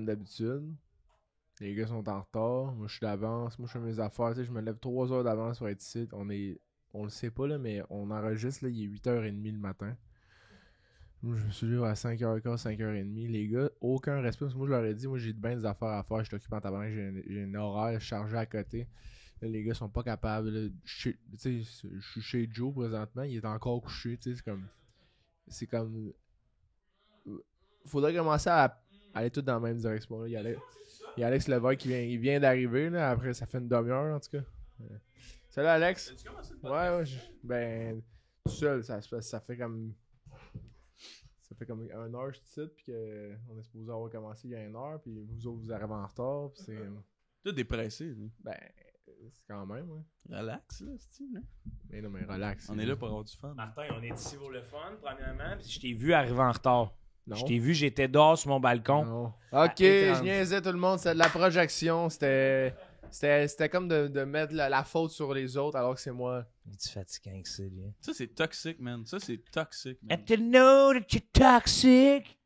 d'habitude. Les gars sont en retard. Moi, je suis d'avance. Moi, je fais mes affaires. Tu sais, je me lève 3 heures d'avance pour être ici. On le sait pas, là, mais on enregistre. Là, il est 8h30 le matin. Moi, je me suis levé à 5h15, 5h30. Les gars, aucun respect. Parce que moi, je leur ai dit, moi, j'ai bien des affaires à faire. Je suis occupé en tabarnak. J'ai un horaire chargé à côté. Là, les gars sont pas capables. Là. Je suis chez Joe présentement. Il est encore couché. Tu sais, c'est comme. Faudrait commencer à aller tous dans la même direction. Là. Il y a Alex Levesque il vient d'arriver. Là. Après, ça fait une demi-heure en tout cas. Salut Alex. Ouais, ben, tout seul, ça fait comme. Ça fait comme 1 heure, je te cite, puis qu'on est supposé avoir commencé il y a 1 heure, puis vous autres, vous arrivez en retard, puis c'est. Toi, dépressé, lui. Ben, c'est quand même, ouais. Relax, là, style, là. Mais non, mais relax. On est là pour avoir du fun. Martin, on est ici pour le fun, premièrement, puis je t'ai vu arriver en retard. Non. Je t'ai vu, j'étais dehors sur mon balcon. Non. Ok, je niaisais tout le monde, c'était de la projection, c'était comme de mettre la faute sur les autres alors que c'est moi. Es-tu fatiguant que ça, lui? Ça, c'est toxique, man. Ça, c'est toxique, man. And to know that you're toxic.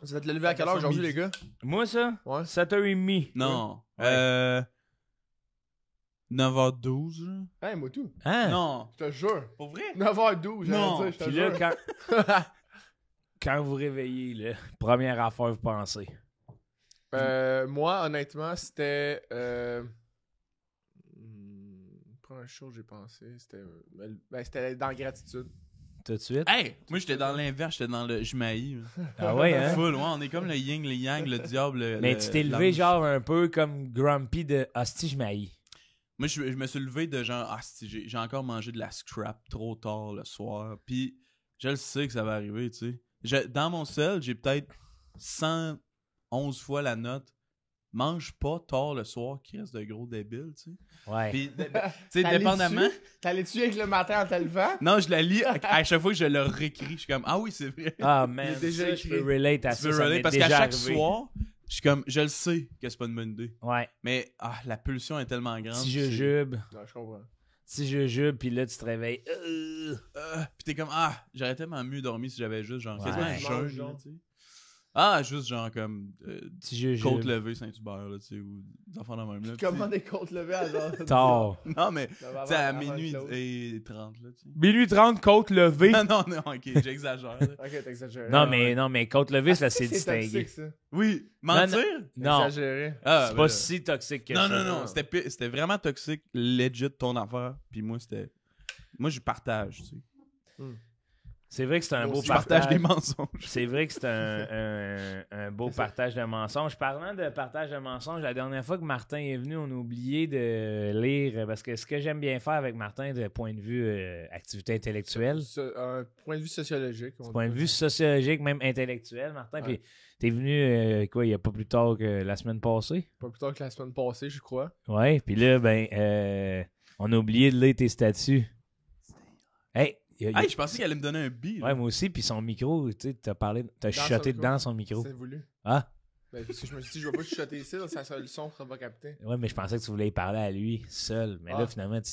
Vous êtes levé à quelle heure aujourd'hui, les gars? Moi, ça? Ouais. 7h30. Non. Ouais. 9h12, là. Hey, moi tout. Hein? Non. Je te jure. Pour vrai? 9h12, Non. j'allais dire, je te Puis là, jure. quand vous réveillez, là, première affaire, vous pensez? Moi, honnêtement, c'était. Première chose que j'ai pensé, c'était dans la gratitude. Tout de suite? Hey! Moi, j'étais dans l'inverse, j'étais dans le jumaï. Ah ouais, hein? Full, ouais, on est comme le yin, le yang, le diable. Mais tu t'es levé genre un peu comme Grumpy de Hostie, je m'haïs. Moi, je me suis levé de genre, j'ai encore mangé de la scrap trop tard le soir. Puis, je le sais que ça va arriver, tu sais. Dans mon sel, j'ai peut-être 111 fois la note. Mange pas tard le soir, qui reste de gros débiles, tu sais. Ouais. Puis, tu sais, dépendamment. T'allais-tu avec le matin en te levant? Non, je la lis à chaque fois que je le réécris. Je suis comme, ah oui, c'est vrai. Ah, man, Il est déjà ça, je écrit. peux relate à Tu ça. veux Ça relate? m'est Parce qu'à déjà chaque arrivé. soir, je suis comme, je le sais que c'est pas une bonne idée. Ouais. Mais la pulsion est tellement grande. Petit jujube. Non, je comprends. Petit jujube, puis là, tu te réveilles. Puis t'es comme, j'aurais tellement mieux dormi si j'avais juste genre Ouais. quasiment un Tu jeûne, manges, genre. tu sais. Juste genre comme Petit jujube. côte levée Saint-Hubert, là, tu sais, ou des enfants dans le même là. Comment des côtes levées à genre. Tard. Non, mais, tu sais, à Avant minuit Claude. et 30, là, tu sais. Minuit 30, côte levée. Non, ok, j'exagère. là. Ok, t'exagères. Non, mais côte levée, ça c'est distingué. toxique, ça. Oui, mentir? Non, Exagéré. c'est pas si toxique que ça. Non, c'était vraiment toxique, legit ton affaire, puis moi, je partage, tu sais. C'est vrai que c'est un Moi beau aussi, Je partage partage. des mensonges. C'est vrai que c'est un beau partage de mensonges. Parlant de partage de mensonges, la dernière fois que Martin est venu, on a oublié de lire, parce que ce que j'aime bien faire avec Martin, de point de vue activité intellectuelle, Un point de vue sociologique. du point de vue sociologique, même intellectuel, Martin, puis t'es venu, il n'y a pas plus tard que la semaine passée. Pas plus tard que la semaine passée, je crois. Ouais, puis là, on a oublié de lire tes statuts. Hey! Hey, je pensais qu'elle allait me donner un beat. Ouais, moi aussi, puis son micro, tu sais, t'as chuchoté son dans son micro. C'est voulu. Ah? Ben, parce que je me suis dit, je vais pas chuchoter ici, là, le son sera pas capté. Ouais, mais je pensais que tu voulais y parler à lui, seul. Mais là, Ah. finalement, tu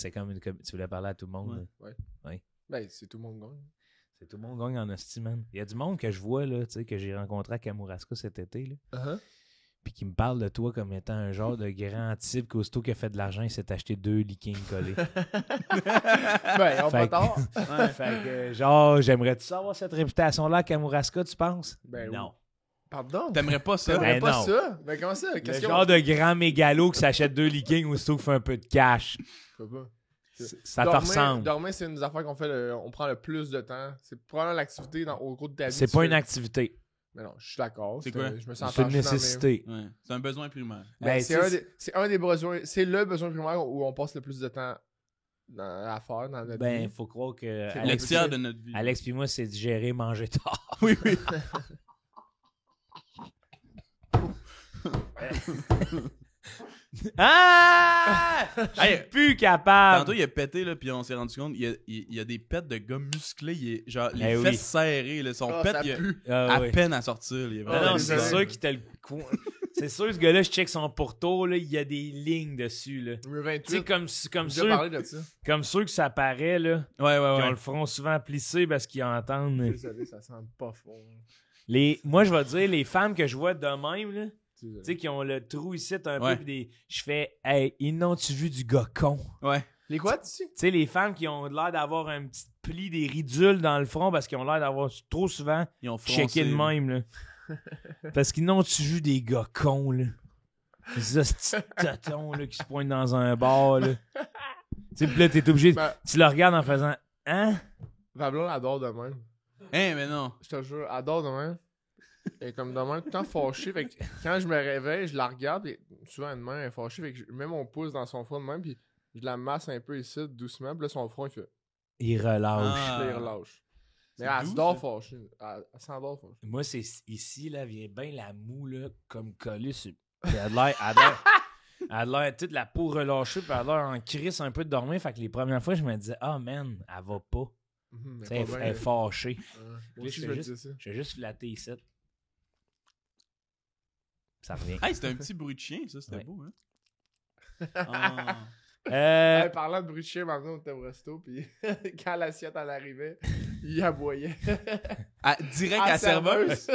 voulais parler à tout le monde. Ouais. là. Ben, c'est tout le monde gagne. C'est tout le monde gagne en hostie, man. Il y a du monde que je vois, là, tu sais, que j'ai rencontré à Kamouraska cet été, là. Puis qui me parle de toi comme étant un genre de grand type qu'aussitôt qu'il a fait de l'argent, il s'est acheté 2 leakings collés. Ben, on Fait pas tard. Ouais, fait que, genre, j'aimerais-tu avoir cette réputation-là à Kamouraska, tu penses? Ben, non. Pardon? T'aimerais pas ça? T'aimerais Ben pas non. ça? Ben, comment ça? Le Qu'est-ce que genre de grand mégalo qui s'achète 2 leakings aussitôt qu'il fait un peu de cash. Je peux pas. Ça te ressemble. Dormir, c'est une des affaires qu'on fait, on prend le plus de temps. C'est probablement l'activité au cours de ta vie. C'est tu pas fais- une activité. Mais non, je suis d'accord. C'est quoi? Je me sens C'est une attaché dans mes- nécessité. Ouais. C'est un besoin primaire. Ben, Ben, c'est un des besoins. C'est le besoin primaire où on passe le plus de temps à faire dans notre Ben, vie. faut croire que C'est Le Alex, tiers de notre vie. Alex puis moi, c'est digérer, manger tard. Oui. Ah! Je suis plus capable. Tantôt, il a pété, là, puis on s'est rendu compte, il y a des pets de gars musclés. Genre, les Eh fesses oui. serrées, là, son pet, ça il a pue. Ah, à oui. peine à sortir. Il est Non, vraiment non, c'est bizarre. sûr qu'il t'a le coin. C'est sûr, ce gars-là, je check son pourtour, là, il y a des lignes dessus, là. Numéro Tu sais, 28. comme J'ai ceux, déjà parlé de ça. comme ceux que ça paraît, là, Ouais, qui ont ouais. le front souvent plissé parce qu'ils entendent. Désolé, ça sent pas fort. Moi, je vais te dire, les femmes que je vois de même, là, Tu tu sais, qui ont le trou ici un Ouais. peu, pis je fais, hey, ils n'ont-tu vu du gars con? Ouais. Les quoi, tu Tu sais, les femmes qui ont l'air d'avoir un petit pli, des ridules dans le front parce qu'ils ont l'air d'avoir trop souvent Ils ont foncé. checké de même, là. Parce qu'ils n'ont-tu vu des gars cons, là? Des hosties de totons, là, qui se pointent dans un bar, là. Tu sais, pis là, t'es obligé, Ben, tu le regardes en faisant, hein? ma blonde adore de même. Hein, mais non. Je te jure, adore de même. Elle est comme de même, tout le temps fâchée. Fait que quand je me réveille, je la regarde, et souvent elle de même, elle est fâchée. Fait que je mets mon pouce dans son front de même, puis je la masse un peu ici, doucement. Puis là, son front, il fait. Il relâche. Ah. Là, il relâche. Mais C'est elle doux, se dort ça. fâchée. Elle s'endort fâchée. Moi, c'est ici, là, vient bien la moue, là, comme collée sur. Puis elle a l'air toute la peau relâchée, puis elle a l'air en crise un peu de dormir. Fait que les premières fois, je me disais, ah, man, elle va pas. Tu sais, elle est fâchée. Moi Là, aussi, je je me fais disais ça. Je vais juste flatter ici. Ça revient. Hey, c'était un petit bruit de chien, ça. C'était Ouais. beau, hein? Ah. Hey, parlant de bruit de chien, maintenant, on était au resto, puis quand l'assiette en arrivait, il aboyait. Ah, direct à la serveuse.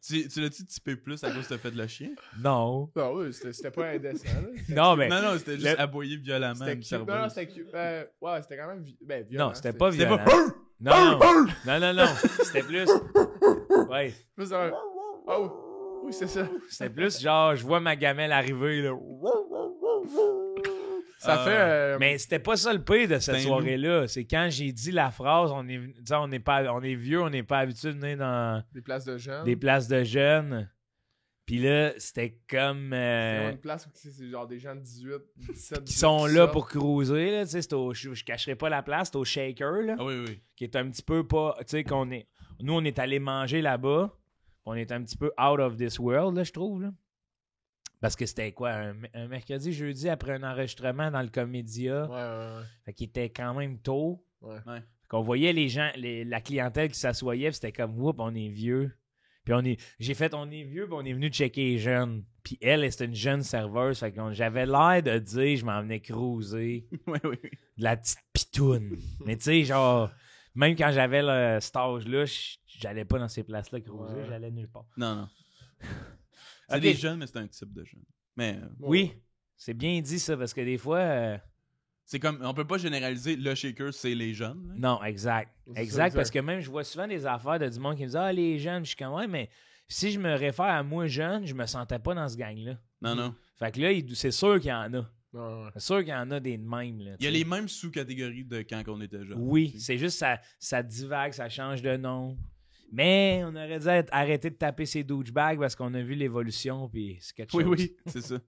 Tu l'as-tu typé plus à cause que t'as fait de le chien? Non. Non, oui, c'était pas indécent, là. Non, mais. Non, c'était juste le- aboyé violemment. C'était une cute. Non, non, serveuse. c'était cute. Ouais, c'était quand même violent. Non, c'était pas C'était violent. pas. Non, non. Non. C'était plus. Ouais. Plus un... Oh, oui, c'est ça. C'était plus genre, je vois ma gamelle arriver, là. Ça fait... Mais c'était pas ça le pire de cette C'est un soirée-là. C'est quand j'ai dit la phrase, on est vieux, on n'est pas habitué de venir dans des places de jeunes. des places de jeunes. Puis là, c'était comme... C'est une place où c'est genre des gens de 18, 17, qui 18 sont là sortent. pour cruiser, là. Tu sais, je cacherai pas la place, c'est au Shaker, là. Ah oui, oui. Qui est un petit peu pas... Tu sais, nous, on est allé manger là-bas. On est un petit peu out of this world, là, je trouve, là. Parce que c'était quoi, un mercredi, jeudi, après un enregistrement dans le Comédia. Ouais. Fait qu'il était quand même tôt. Ouais. Ouais. Fait qu'on voyait les gens, la clientèle qui s'assoyait, puis c'était comme, whoop, on est vieux. Puis j'ai fait, on est vieux, puis on est venu checker les jeunes. Puis elle, c'était une jeune serveuse. Fait que j'avais l'air de dire, je m'en venais cruiser. Oui. De la petite pitoune. Mais tu sais, genre, même quand j'avais cet âge-là, j'allais pas dans ces places-là cruiser, Ouais. j'allais nulle part. Non. C'est Ok. des jeunes, mais c'est un type de jeune. Mais Oui, c'est bien dit ça, parce que des fois... c'est comme, on peut pas généraliser le shaker, c'est les jeunes. là. Non, exact. C'est ça, Exact, parce exact. que même je vois souvent des affaires de du monde qui me dit « Ah, les jeunes », je suis comme « Ouais, mais si je me réfère à moi jeune, je me sentais pas dans ce gang-là. Non. » Fait que là, c'est sûr qu'il y en a. Ouais. C'est sûr qu'il y en a des de même. Là, Il y a tu sais. les mêmes sous-catégories de quand on était jeune. Oui, c'est juste ça divague, ça change de nom. Mais on aurait dû arrêter de taper ses douchebags parce qu'on a vu l'évolution, puis c'est quelque chose. Oui, c'est ça.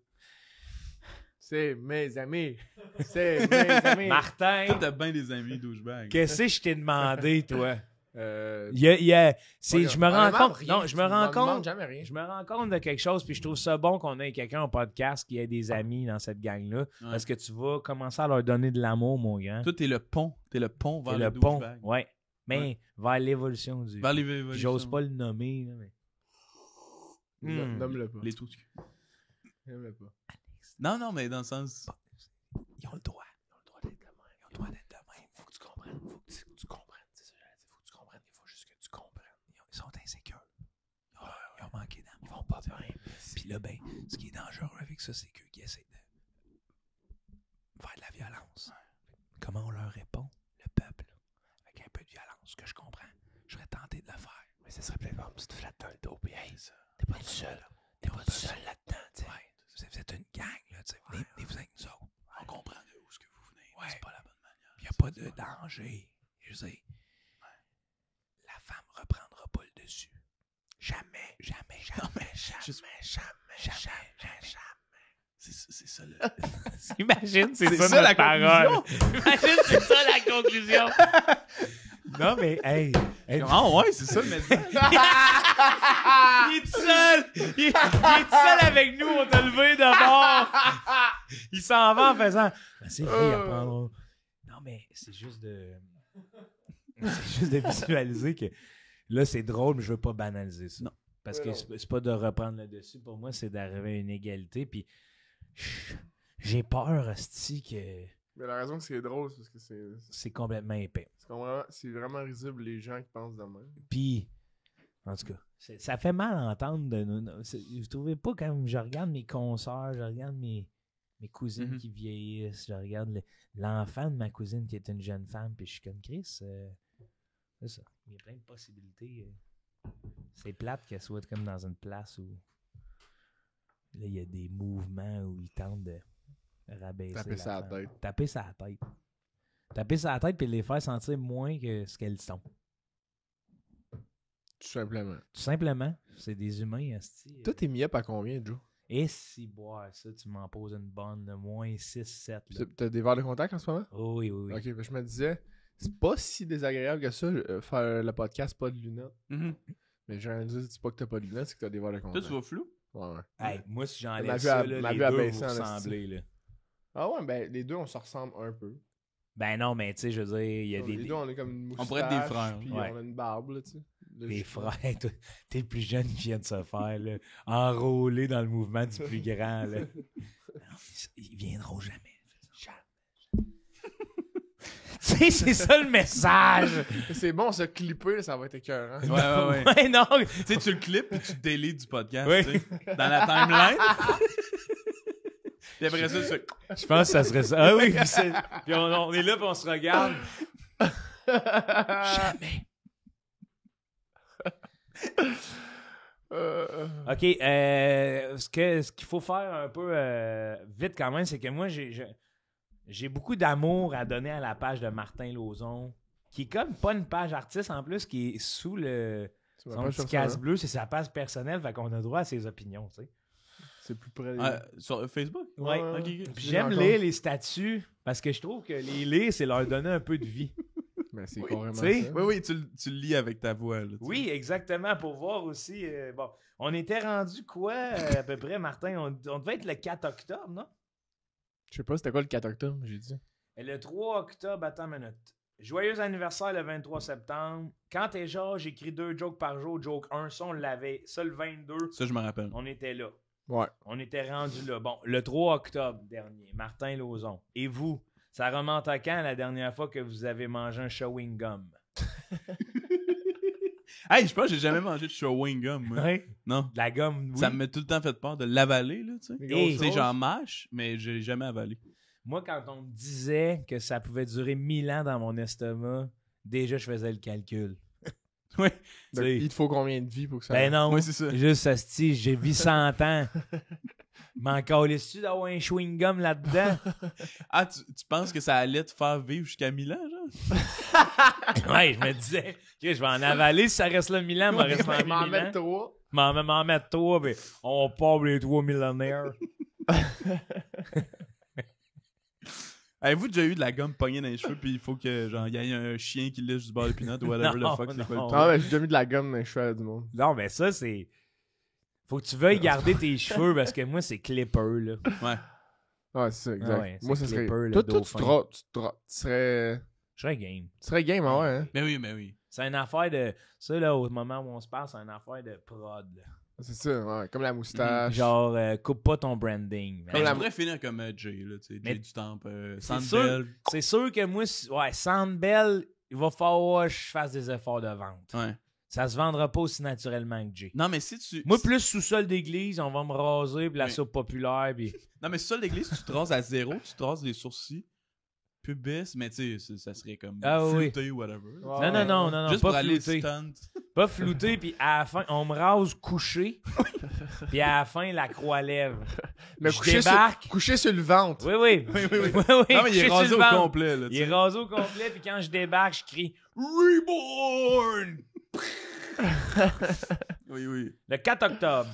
C'est mes amis. C'est mes amis. Martin, Toi, t'as bien des amis douchebags. qu'est-ce que je t'ai demandé, toi? Euh... Je me rends honnêtement, compte. rien. Non, je me Tu rends m'en demandes compte. jamais rien. Je me rends compte de quelque chose, puis je trouve ça bon qu'on ait quelqu'un au podcast qui ait des amis dans cette gang-là. Ouais. Parce que tu vas commencer à leur donner de l'amour, mon grand. Toi, t'es le pont. T'es le pont vers C'est le le pont. douchebag. Ouais. Mais vers l'évolution du. Vers les Puis évolutions. j'ose pas le nommer. Là, mais... Nomme-le pas. Les trous. Nomme-le pas. Non, mais dans le sens. Ils ont le droit. Ils ont le droit d'être de même. Ils ont le droit d'être de même. Faut que tu comprennes. Faut que tu comprennes. C'est ça, faut que tu comprennes. Il faut juste que tu comprennes. Ils sont insécures. Ils ont manqué d'âme. Ils vont pas bien. Puis là, ben, ce qui est dangereux avec ça, c'est qu'eux qui essaient de faire de la violence. Comment on leur répond? Le peuple. Avec un peu de violence, ce que je comprends. Je serais tenté de le faire. Mais ça serait peut-être bon si tu te flattes dans le dos. Puis hey, t'es pas tout seul. T'es pas tout seul là-dedans. Tu sais. Vous êtes une gang. Là, venez vous avec nous autres. On comprend de où ce que vous venez. Ouais. C'est pas la bonne manière. Il n'y a pas de danger. Je sais. La femme reprendra pas le dessus. Jamais. C'est ça le. Imagine, C'est ça, la conclusion. Imagine, c'est ça la conclusion. Non, mais, hey. Ah ouais, c'est ça le message. Il est tout seul. Il est tout seul avec nous. On t'a levé de bord. Il s'en va en faisant. Ben, c'est vrai, il apprendra. Non, mais c'est juste de. C'est juste de visualiser que là, c'est drôle, mais je veux pas banaliser ça. Non. Parce que c'est pas de reprendre le dessus. Pour moi, c'est d'arriver à une égalité. Puis j'ai peur, hostie, que Mais la raison que c'est drôle, c'est parce que c'est complètement épais. c'est vraiment risible les gens qui pensent de même. Puis, En tout cas, ça fait mal à entendre. Vous trouvez pas quand je regarde mes consoeurs, je regarde mes cousines qui vieillissent, je regarde l'enfant de ma cousine qui est une jeune femme, puis je suis comme Chris. C'est ça. Il y a plein de possibilités. C'est plate qu'elle soit comme dans une place où là, il y a des mouvements où ils tentent de rabaisser Taper sa tête. Taper sa tête. Taper sa tête puis les faire sentir moins que ce qu'elles sont. Tout simplement. Tout simplement, c'est des humains, asti. Toi, t'es mis up à combien, Joe? Et si boire ça, tu m'en poses une bonne, de moins 6-7. T'as des verres de contact en ce moment? Oh, oui. Ok, ben, je me disais, c'est pas si désagréable que ça, faire le podcast pas de lunettes. Mais j'ai rien dit, c'est pas que t'as pas de lunettes, c'est que t'as des verres de Toi, contact. tu vois flou? Ouais. Hey, moi, si Ma j'enlève vue ça, a- là, ma les vue a deux baissé vous en ressemblez, là. Ah ouais, ben les deux, on se ressemble un peu. Ben non, mais tu sais, je veux dire, il y a Les deux, on est comme une moustache. On pourrait être des frères. Puis Ouais. on a une barbe, là, tu sais. Des frères, toi, t'es le plus jeune qui vient de se faire, là, enrôlé dans le mouvement du plus grand, là. Non, ils viendront jamais. Tu sais, c'est ça le message. C'est bon, se clipper, là, ça va être écœurant. Ouais. Ouais, non. Tu sais, tu le clips et tu délites du podcast, Oui. tu sais, dans la timeline. Puis après ça, tu fais... Je pense que ça serait ça. Ah oui, puis on est là, puis on se regarde. Jamais. OK, ce qu'il faut faire un peu vite quand même, c'est que moi, j'ai beaucoup d'amour à donner à la page de Martin Lauzon, qui est comme pas une page artiste en plus, qui est sous le son petit casse bleu, c'est sa page personnelle, fait qu'on a droit à ses opinions, tu sais. C'est plus près. sur Facebook? Ouais. Ok. Puis j'aime lire les statuts, parce que je trouve que les lire, c'est leur donner un peu de vie. Mais c'est carrément ça. tu sais, Oui, tu le lis avec ta voix. Là, tu sais. Oui, exactement, pour voir aussi. Bon, on était rendu quoi, à peu près, Martin? On devait être le 4 octobre, non? Je sais pas, c'était quoi le 4 octobre, j'ai dit. Et le 3 octobre, attends une minute. Joyeux anniversaire le 23 septembre. Quand t'es genre, j'écris 2 jokes par jour. Joke 1, ça, on l'avait. Ça, le 22, Ça, je me rappelle. on était là. Ouais. On était rendu là. Bon, le 3 octobre dernier, Martin Lauzon. Et vous, ça remonte à quand la dernière fois que vous avez mangé un chewing gum? Hey, je pense que j'ai jamais mangé de chewing gum. Moi. Ouais. Non. De la gomme, oui. Ça me met tout le temps fait peur de l'avaler, là, tu sais. Et- Tu sais, j'en mâche, mais je l'ai jamais avalé. Moi, quand on me disait que ça pouvait durer 1000 ans dans mon estomac, déjà, je faisais le calcul. Oui. Donc, il te faut combien de vie pour que ça. Ben non, Oui, c'est ça. juste asti, j'ai vu 100 ans. M'en calais-tu d'avoir un chewing-gum là-dedans? Ah, tu penses que ça allait te faire vivre jusqu'à 1000 ans, genre? Ouais, je me disais, que je vais en avaler si ça reste là 1000 ans, m'en reste Je m'en 1000 mettre ans. 3. M'en mettre 3, puis on part pour les 3 millénaires. Avez-vous déjà eu de la gomme pognée dans les cheveux, puis il faut que, genre, il y ait un chien qui lèche du beurre de peanut ou whatever Non, the fuck, c'est quoi le non. truc? Ah ouais, j'ai déjà mis de la gomme dans les cheveux à du monde. Non, mais ça, c'est... Faut que tu veuilles garder tes cheveux, parce que moi, c'est clipper, là. Ouais. Ouais, c'est ça, exact. Ah ouais, Moi, c'est ça serait. Clipper, le Toi, tu dauphin. serais. Je serais game. Tu serais game, ah ouais, hein? Mais oui. C'est une affaire de... Ça, là, au moment où on se parle, c'est une affaire de prod, là. C'est ça, ouais. Comme la moustache. Genre, coupe pas ton branding. man. Mais la- tu pourrais finir comme Jay, là, tu sais. Mais- Jay du Temple, C'est Sandbell. C'est sûr que moi, ouais, Sandbell, il va falloir que je fasse des efforts de vente. Ouais. Ça se vendra pas aussi naturellement que Jay. Non, mais si tu. Moi, plus sous-sol d'église, on va me raser, puis la Oui. soupe populaire, puis... Non, mais si ça, l'église, tu te rases à zéro, tu te rases les sourcils. Pubis, mais tu sais, ça serait comme Ah oui. flouté ou whatever. Ouais. Non, Juste pas pour aller flouté. stunt. Pas flouté, puis à la fin, on me rase couché, puis à la fin, la croix lèvre. Mais Je coucher débarque. coucher sur le ventre. Oui, oui. Oui. Oui, Non, mais il couché est sur rasé le au ventre. complet, là, tu Il est sais. rasé au complet, puis quand je débarque, je crie « Reborn! » Oui. Le 4 octobre,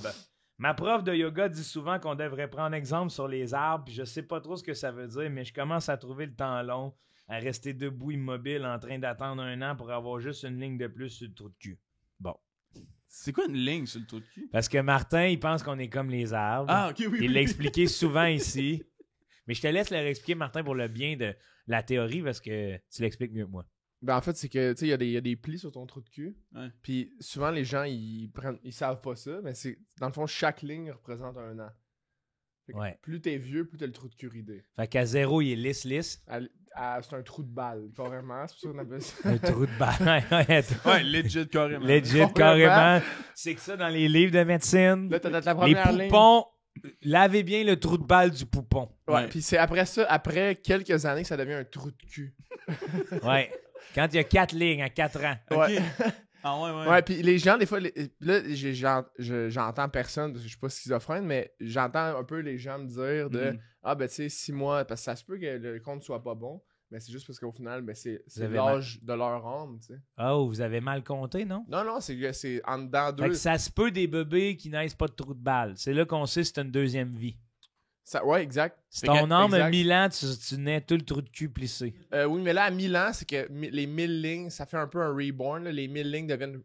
ma prof de yoga dit souvent qu'on devrait prendre exemple sur les arbres, puis je sais pas trop ce que ça veut dire, mais je commence à trouver le temps long à rester debout immobile en train d'attendre 1 an pour avoir juste une ligne de plus sur le trou de cul. Bon. C'est quoi une ligne sur le trou de cul? Parce que Martin, il pense qu'on est comme les arbres. Ah, ok, oui. Il l'a expliqué souvent ici. Mais je te laisse leur expliquer, Martin, pour le bien de la théorie, parce que tu l'expliques mieux que moi. Ben en fait, c'est que, tu sais, il y a des plis sur ton trou de cul. Ouais. Puis souvent, les gens, ils savent pas ça, mais c'est, dans le fond, chaque ligne représente 1 an. Fait que Ouais. Plus t'es vieux, plus t'as le trou de cul ridé. Fait qu'à 0, il est lisse. À c'est un trou de balle, carrément. C'est pour ça qu'on appelle ça. Un trou de balle. Ouais, legit carrément. Legit, carrément. C'est que ça, dans les livres de médecine, Là, t'as la les première ligne. poupons, lavez bien le trou de balle du poupon. Ouais, puis c'est après ça, après quelques années, que ça devient un trou de cul. Ouais. Quand il y a 4 lignes à 4 ans. Ok. Ouais. Ah ouais. Ouais, puis les gens, des fois, là, j'entends personne, parce que je suis pas schizophrène, mais j'entends un peu les gens me dire de ah, ben, tu sais, 6 mois, parce que ça se peut que le compte soit pas bon, mais c'est juste parce qu'au final, ben, c'est avez l'âge de leur âme, tu sais. Oh, vous avez mal compté, non? Non, c'est en dedans Fait que deux. ça se peut des bébés qui naissent pas de trou de balle. C'est là qu'on sait que c'est une deuxième vie. Ouais, exact. Si ton âme a exact. 1000 ans, tu nais tout le trou de cul plissé. Oui, mais là, à 1000 ans, c'est que les 1000 lignes, ça fait un peu un reborn. Là. Les 1000 lignes deviennent.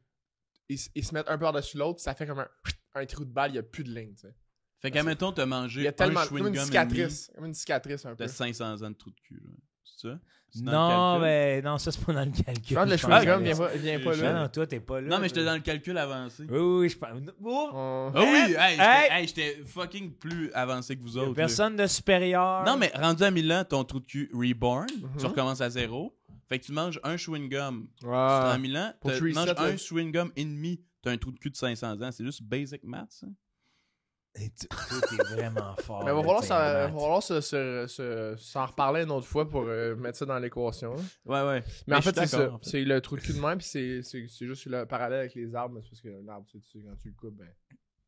Ils se mettent un par-dessus l'autre, ça fait comme un trou de balle, il n'y a plus de lignes, tu sais. Fait qu'admettons, t'as Il mangé y a tellement. un Comme une chewing-gum cicatrice. Comme une cicatrice, un peu. t'as 500 ans de trou de cul, là. C'est ça? C'est dans Non, le calcul? mais non, ça c'est pas dans le calcul. Je pense que le je pense. chewing-gum vient pas Non, là. non, toi t'es pas là. Non, mais j'étais dans le calcul avancé. Oui, je pense. Oh! On- Ah oui, Hey! j'étais fucking plus avancé que vous Y a autres. personne de supérieur. là. Non, mais rendu à 1000 ans, ton trou de cul reborn, Mhm. tu recommences à zéro. Fait que tu manges un chewing-gum. Tu te Ah. rends à 1000 ans, Pour tu que tu manges reset, un là. chewing-gum et demi, t'as un trou de cul de 500 ans. C'est juste basic maths, ça. Toi, t'es vraiment fort. Mais il va là, falloir, t'es s'en reparler une autre fois pour mettre ça dans l'équation. hein. Ouais. Mais en je suis fait, c'est ça. d'accord, en fait. C'est le trou de cul de même, puis c'est juste le parallèle avec les arbres. mais C'est parce que l'arbre, tu sais, quand tu le coupes, ben,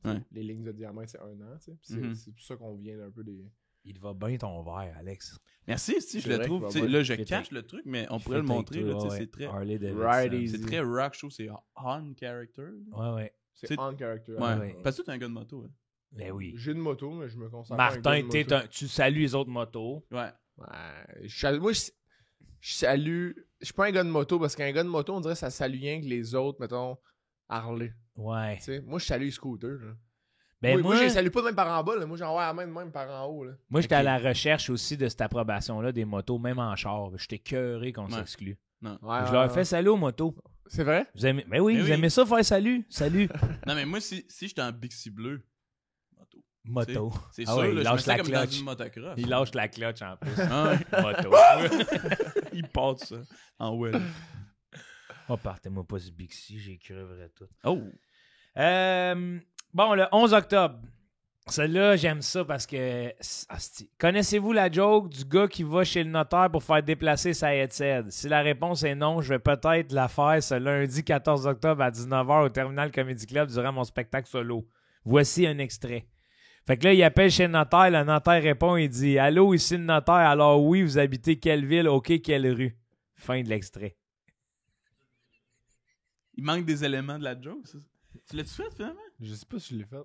Ouais. les lignes de diamètre, c'est 1 an. Tu sais. Puis Mhm. c'est pour ça qu'on vient un peu des. Il va bien ton verre, Alex. Merci, si je C'est le vrai trouve. qu'il va tu sais, bien. là, je Fait cache le truc, mais on pourrait le montrer. Là, tu sais, c'est très, Harley Davidson. Right easy. c'est très rock show, c'est on character. là. Ouais. C'est C'est- on character. Ouais. ouais. Parce que t'es un gars de moto. Hein. Mais oui. J'ai une moto, mais je me concentre Martin, tu salues les autres motos. Ouais. Moi, je salue. Je suis pas un gars de moto parce qu'un gars de moto, on dirait que ça salue rien que les autres, mettons, Harley. Ouais. Tu sais, moi, je salue les scooters. Là. Ben moi, je moi, les salue pas même par en bas. Là. Moi, j'envoie la main de même par en haut. Là. moi j'étais à la recherche aussi de cette approbation-là des motos, même en char. J'étais cœuré qu'on Ouais. s'exclue. Ouais, Je leur fais salut aux motos. C'est vrai? Vous aimez... Mais oui, Mais vous oui. aimez ça faire salut? Salut. Non, mais moi, si j'étais en Bixi bleu, moto. Moto. C'est Ah sûr, ouais, là, il je me lâche sens la comme dans clutch. une motocross. Il lâche la clutch en plus. Ah ouais. Moto. Il part ça en well. Oh, partez-moi pas ce Bixi, j'ai creverais tout. Oh! Bon, le 11 octobre. Celle-là, j'aime ça parce que... Asti. Connaissez-vous la joke du gars qui va chez le notaire pour faire déplacer sa headset? Si la réponse est non, je vais peut-être la faire ce lundi 14 octobre à 19h au Terminal Comedy Club durant mon spectacle solo. Voici un extrait. Fait que là, il appelle chez le notaire répond, il dit « Allô, ici le notaire, alors oui, vous habitez quelle ville? OK, quelle rue? » Fin de l'extrait. Il manque des éléments de la joke, ça. Tu l'as-tu fait, finalement? Je sais pas si je l'ai fait.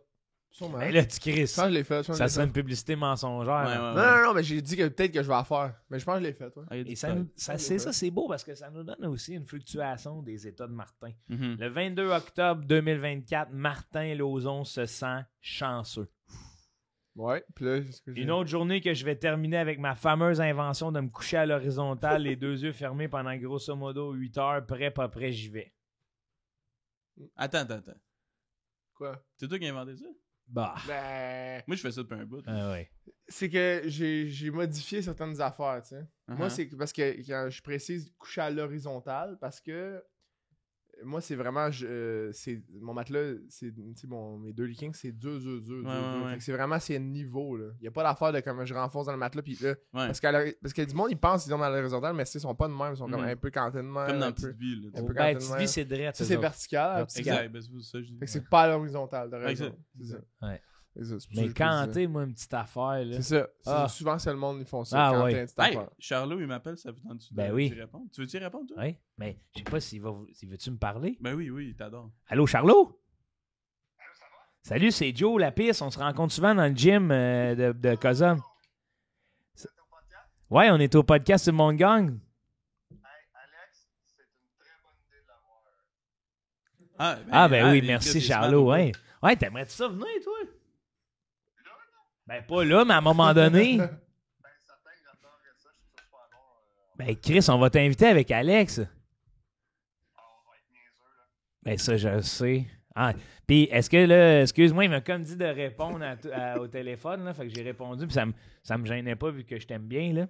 Sûrement. Mais là, tu cries. Je pense que je l'ai fait. Ça serait une publicité mensongère. Ouais, hein. ouais. Non, mais j'ai dit que peut-être que je vais la faire. Mais je pense que je l'ai fait. Ouais. Ah, il y a du Et ça, temps. nous- ça, c'est ça, c'est beau parce que ça nous donne aussi une fluctuation des états de Martin. Mhm. Le 22 octobre 2024, Martin Lauzon se sent chanceux. Ouais, puis là, c'est ce que j'ai. Une autre journée que je vais terminer avec ma fameuse invention de me coucher à l'horizontale, les deux yeux fermés pendant grosso modo 8 heures, prêt, pas prêt, j'y vais. Attends. Quoi? C'est toi qui as inventé ça? Bah. Ben. Moi, je fais ça depuis un bout. Ah ouais. C'est que j'ai modifié certaines affaires, tu sais. Moi, c'est parce que quand je précise coucher à l'horizontale, parce que moi, c'est vraiment. C'est mon matelas, c'est. Tu sais, mes deux leakings, c'est dur. ouais. Fait que c'est vraiment, c'est niveau, là. Il n'y a pas d'affaire de comme je renfonce dans le matelas, puis là. Ouais. Parce que du monde, ils pensent qu'ils sont à l'horizontale, mais ils sont pas de même. Ils sont comme Mhm. un peu cantés de même. Comme dans un Petite peu. Vie, là. Un peu Ben, quand petite même. vie, c'est drette. Ça, c'est vertical. Exact, ben, c'est ça que je dis. Fait que c'est pas à l'horizontale, t'as raison. Exact. C'est ça. Ouais. C'est ça, c'est pour ça Mais que je précise ça. canter, moi, une petite affaire, là. C'est ça. Ah. Souvent, c'est le monde, ils font ça. Ah, quand ouais. t'as une petite Hey, affaire. Charlot, il m'appelle, ça vous tente-tu Ben de oui. d'y répondre? Tu veux-tu y répondre, toi? Oui, mais je sais pas s'il veux-tu me parler? Ben oui, il t'adore. Allô, Charlot? Salut, c'est Joe Lapisse. On se rencontre souvent dans le gym de Cosum. Ouais, on est au podcast sur Monde Gang. Ben oui, merci Charlot. Ouais, ouais, t'aimerais-tu ça venir, toi? Ben pas là, mais à un moment donné. Ben Chris, on va t'inviter avec Alex. Ben ça, je le sais. Ah, puis est-ce que là, excuse-moi, il m'a comme dit de répondre au téléphone, là, fait que j'ai répondu, puis ça me gênait pas vu que je t'aime bien, là.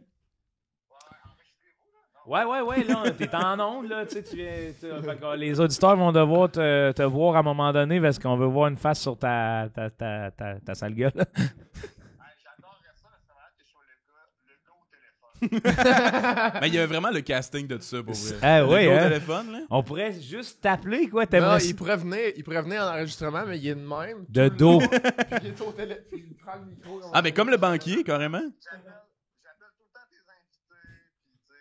Ouais, là, t'es en onde, là, tu sais, fait que les auditeurs vont devoir te voir à un moment donné parce qu'on veut voir une face sur ta sale gueule. J'adorerais ça, mais c'est vrai que je sois le gars au téléphone. Mais il y a vraiment le casting de ça pour vrai. Ah Le oui, gars au hein? téléphone, là. On pourrait juste t'appeler, quoi, Non, t'aimerais il pourrait venir en enregistrement, mais il est de même. de tout le dos. long, puis il est au téléphone, puis il prend le micro. Ah, mais comme le banquier, carrément. J'appelle tout le temps tes invités, puis tu sais,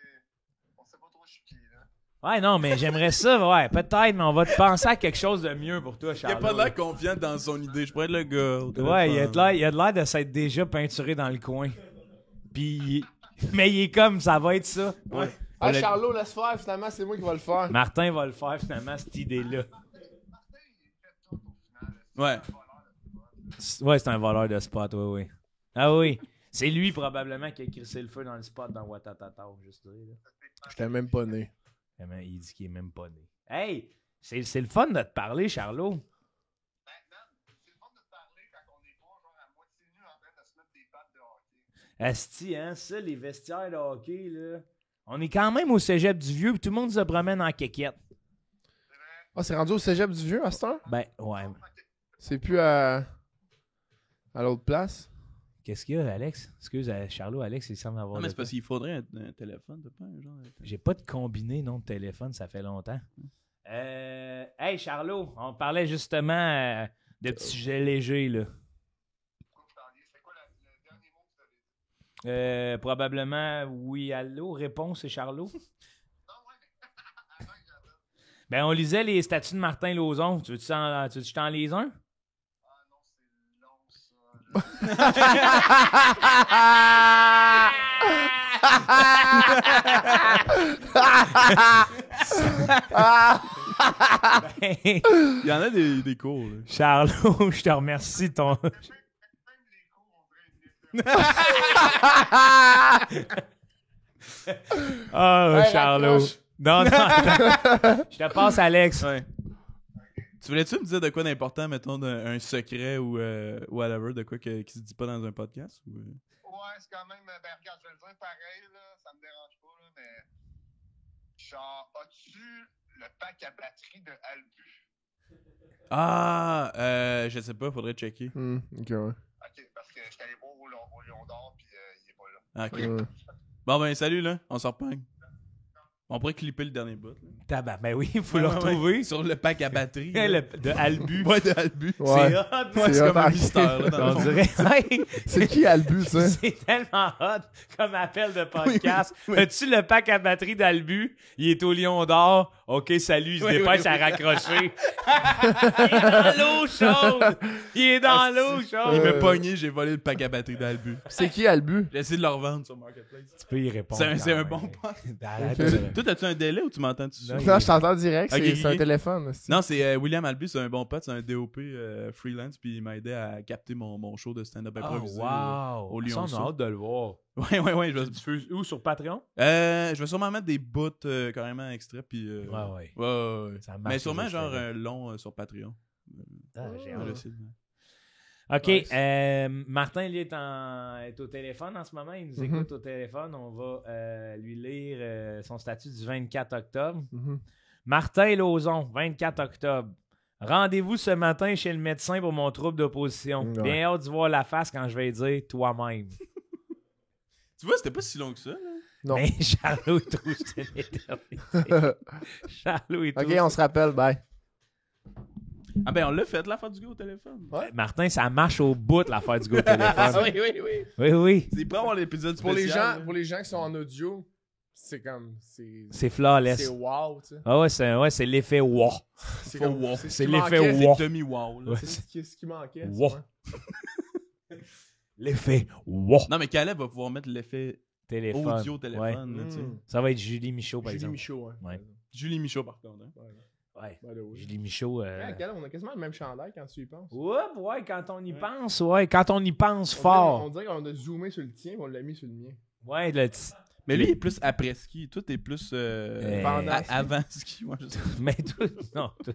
on sait pas trop je suis qui, là. Ouais, non, mais j'aimerais ça, ouais, peut-être, mais on va te penser à quelque chose de mieux pour toi, Il a Charles. pas de l'air confiant dans son idée. Je pourrais être le gars. au Ouais, il a téléphone. de l'air de s'être déjà peinturé dans le coin. Puis, mais il est comme, ça va être ça. Ouais. Ah, Charlot, laisse faire, finalement, c'est moi qui va le faire. Martin va le faire, finalement, cette idée-là. Martin, il fait tout au final. Ouais. Ouais, c'est un voleur de spot, oui. Ah oui. C'est lui, probablement, qui a crissé le feu dans le spot dans Watatata, juste là. J'étais même pas né. Vraiment, il dit qu'il est même pas né. Hey, c'est le fun de te parler, Charlot. Ben, man, c'est le fun de te parler quand on est pas genre à moitié nu en train de se mettre des pattes de hockey. Asti, hein, ça, les vestiaires de hockey, là. On est quand même au cégep du Vieux, puis tout le monde se promène en quéquette. Ah, c'est rendu au cégep du Vieux à cette heure? Ben, ouais. C'est plus à l'autre place? Qu'est-ce qu'il y a, Alex? Excuse, Charlot, Alex, il semble avoir... Non, mais de c'est parce quoi. qu'il faudrait un téléphone, t'as pas un genre de... J'ai pas de combiné nom de téléphone, ça fait longtemps. Hey, Charlot, on parlait justement de petits sujets légers, là. C'est quoi le dernier mot que tu avais dit? Probablement oui, allô. Réponse, c'est Charlot. Ben, on lisait les statuts de Martin Lauzon. Tu veux-tu que je t'en lise un? Ah non, c'est long, ça. Il y en a des cours, là. Charlot, je te remercie. Même les cours, on dirait une Oh, Hey, Charlot. raccroche. Non, attends. Je te passe, Alex. Ouais. Tu voulais-tu me dire de quoi d'important, mettons, un secret ou whatever, de quoi qui se dit pas dans un podcast? Ou... Ouais, c'est quand même. Ben, regarde, je vais le dire pareil, là. Ça me dérange pas, là, mais. Genre, as-tu le pack à batterie de Albu? Ah, je sais pas, faudrait checker. Ok, ouais. Ok, parce que j'étais allé voir au Lion d'Or, puis il est pas là. Ah, ok. Ouais. Bon, ben, salut, là. On s'en repogne. On pourrait clipper le dernier bout. là. Tabac. Ben oui, il faut le retrouver. Sur le pack à batterie. Hey, là. de Albu. Ouais, de Albu. C'est Ouais. hot. Ouais, c'est hot, comme un hein. mystère, là, dans le On fond. dirait. Hey, C'est qui Albu, ça? c'est tellement hot comme appel de podcast. As-tu le pack à batterie d'Albu? Il est au Lion d'Or. OK, salut, il se dépêche à raccrocher. Il est dans l'eau chaude. Il est dans l'eau Il chaude. m'a pogné, j'ai volé le pack à batterie d'Albu. C'est qui Albu? J'ai essayé de le revendre sur Marketplace. Tu peux y répondre. C'est un quand bon même. pote. Arrête Ok. de- Toi, as-tu un délai ou tu m'entends tout de suite? Non, je t'entends direct, Ok, c'est un ok. téléphone. aussi. Non, c'est William Albu, c'est un bon pote, c'est un DOP freelance, puis il m'a aidé à capter mon show de stand-up Oh, improvisé. wow. au Ça, on Lionceau. a hâte de le voir. Ouais, je vais, Tu fais où, sur Patreon? je vais sûrement mettre des bouts carrément extraits, puis... Ouais. Ouais. Ça marche, Mais sûrement les genre extraits, un long sur Patreon. Ah, j'ai On va hâte. essayer de- OK. Nice. Martin, il est au téléphone en ce moment. Il nous écoute au téléphone. On va lui lire son statut du 24 octobre. Mhm. Martin Lauzon, 24 octobre. Rendez-vous ce matin chez le médecin pour mon trouble d'opposition. Ouais. Bien hâte de voir la face quand je vais dire toi-même. Tu vois, c'était pas si long que ça, là. Non. Mais Charlot, il trouve que c'est une éternité. Charlot, il trouve Ok, on se rappelle, bye. Ah ben, on l'a fait, l'affaire du gars au téléphone. Martin, ça marche au bout, l'affaire du gars au téléphone. oui. Oui. C'est pas avoir l'épisode Pour les spécial, gens, là. pour les gens qui sont en audio, c'est comme. C'est flawless. C'est wow, tu sais. Ah ouais, c'est l'effet wow. C'est Faut comme- wow. ce C'est qui l'effet manquait, wow. C'est demi-wow, là. Ouais. C'est ce qui manquait. Wow. ouais. L'effet wow. Non, mais Caleb va pouvoir mettre l'effet Téléphone. audio Ouais. téléphone, là, tu sais. Mm. Ça va être Julie Michaud, par Julie exemple. Michaud, ouais. Ouais. Julie Michaud, par contre. Hein. Ouais. Ouais, oui. Julie Michaud. Ouais, Caleb, on a quasiment le même chandail quand tu y penses. Ouais, quand on y pense, ouais. Quand on y pense On fort. dirait qu'on a zoomé sur le tien et on l'a mis sur le mien. Ouais, le Mais lui, il est plus après-ski. Toi, t'es plus Pendant ski. avant ski. Ouais, je sais. Mais toi, non, toi,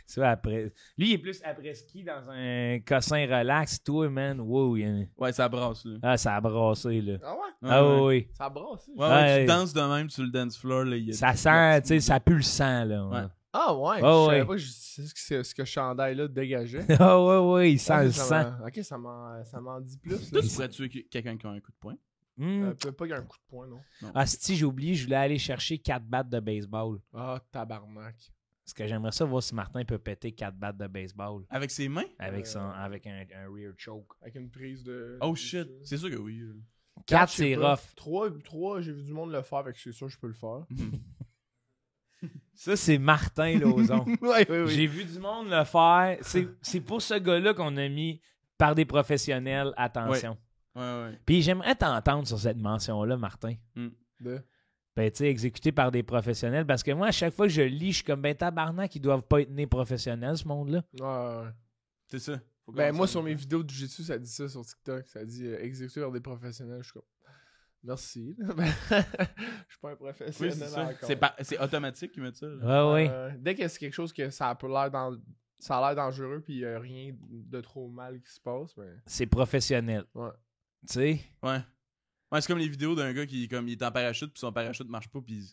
ça après. Lui, il est plus après-ski dans un cossin relax. Toi, man, wow, Ouais, ça brasse, là. ah, ça a brassé, là. Ah ouais? Ah oui. Ça brasse. Ouais, Ouais. tu danses de même sur le dance floor. Là, il y a Ça sent, tu sais, ça pue le sang, là. Ouais. Ah ouais? Ah Je savais ouais. pas ce que ce chandail-là dégageait. Ah ouais, il sent Ok, le ça sang. Ok, ça m'en dit plus. Toi, Là. tu pourrais tuer quelqu'un qui a un coup de poing. Peut-être pas qu'il y a un coup de poing, non. Ah, si, j'ai oublié, je voulais aller chercher 4 battes de baseball. Ah, tabarnak. Parce que j'aimerais ça voir si Martin peut péter 4 battes de baseball Avec ses mains? avec, avec un rear choke. Avec une prise de... Oh shit. C'est sûr que oui. 4, je sais c'est pas. rough. 3, j'ai vu du monde le faire, fait que je suis sûr que je peux le faire. Ça, c'est Martin Lauzon. oui. J'ai vu du monde le faire. C'est pour ce gars-là qu'on a mis par des professionnels. Attention. Ouais. Puis j'aimerais t'entendre sur cette mention-là, Martin. De... Ben, tu sais, exécuté par des professionnels. Parce que moi, à chaque fois que je lis, je suis comme, ben, tabarnak, ils doivent pas être nés professionnels, ce monde-là. Ouais. C'est ça. Faut Ben, commencer moi, à- sur mes vidéos de Jiu-Jitsu, ça dit ça sur TikTok. Ça dit exécuté par des professionnels. Je suis comme... Merci. Je suis pas un Oui, professionnel c'est ça. encore. C'est automatique qu'ils mettent ça. là. Ouais, oui. Dès que c'est quelque chose que ça a l'air dangereux puis il y a rien de trop mal qui se passe, ben... C'est professionnel. Ouais. Tu sais? Ouais. Ouais, c'est comme les vidéos d'un gars qui il est en parachute puis son parachute marche pas puis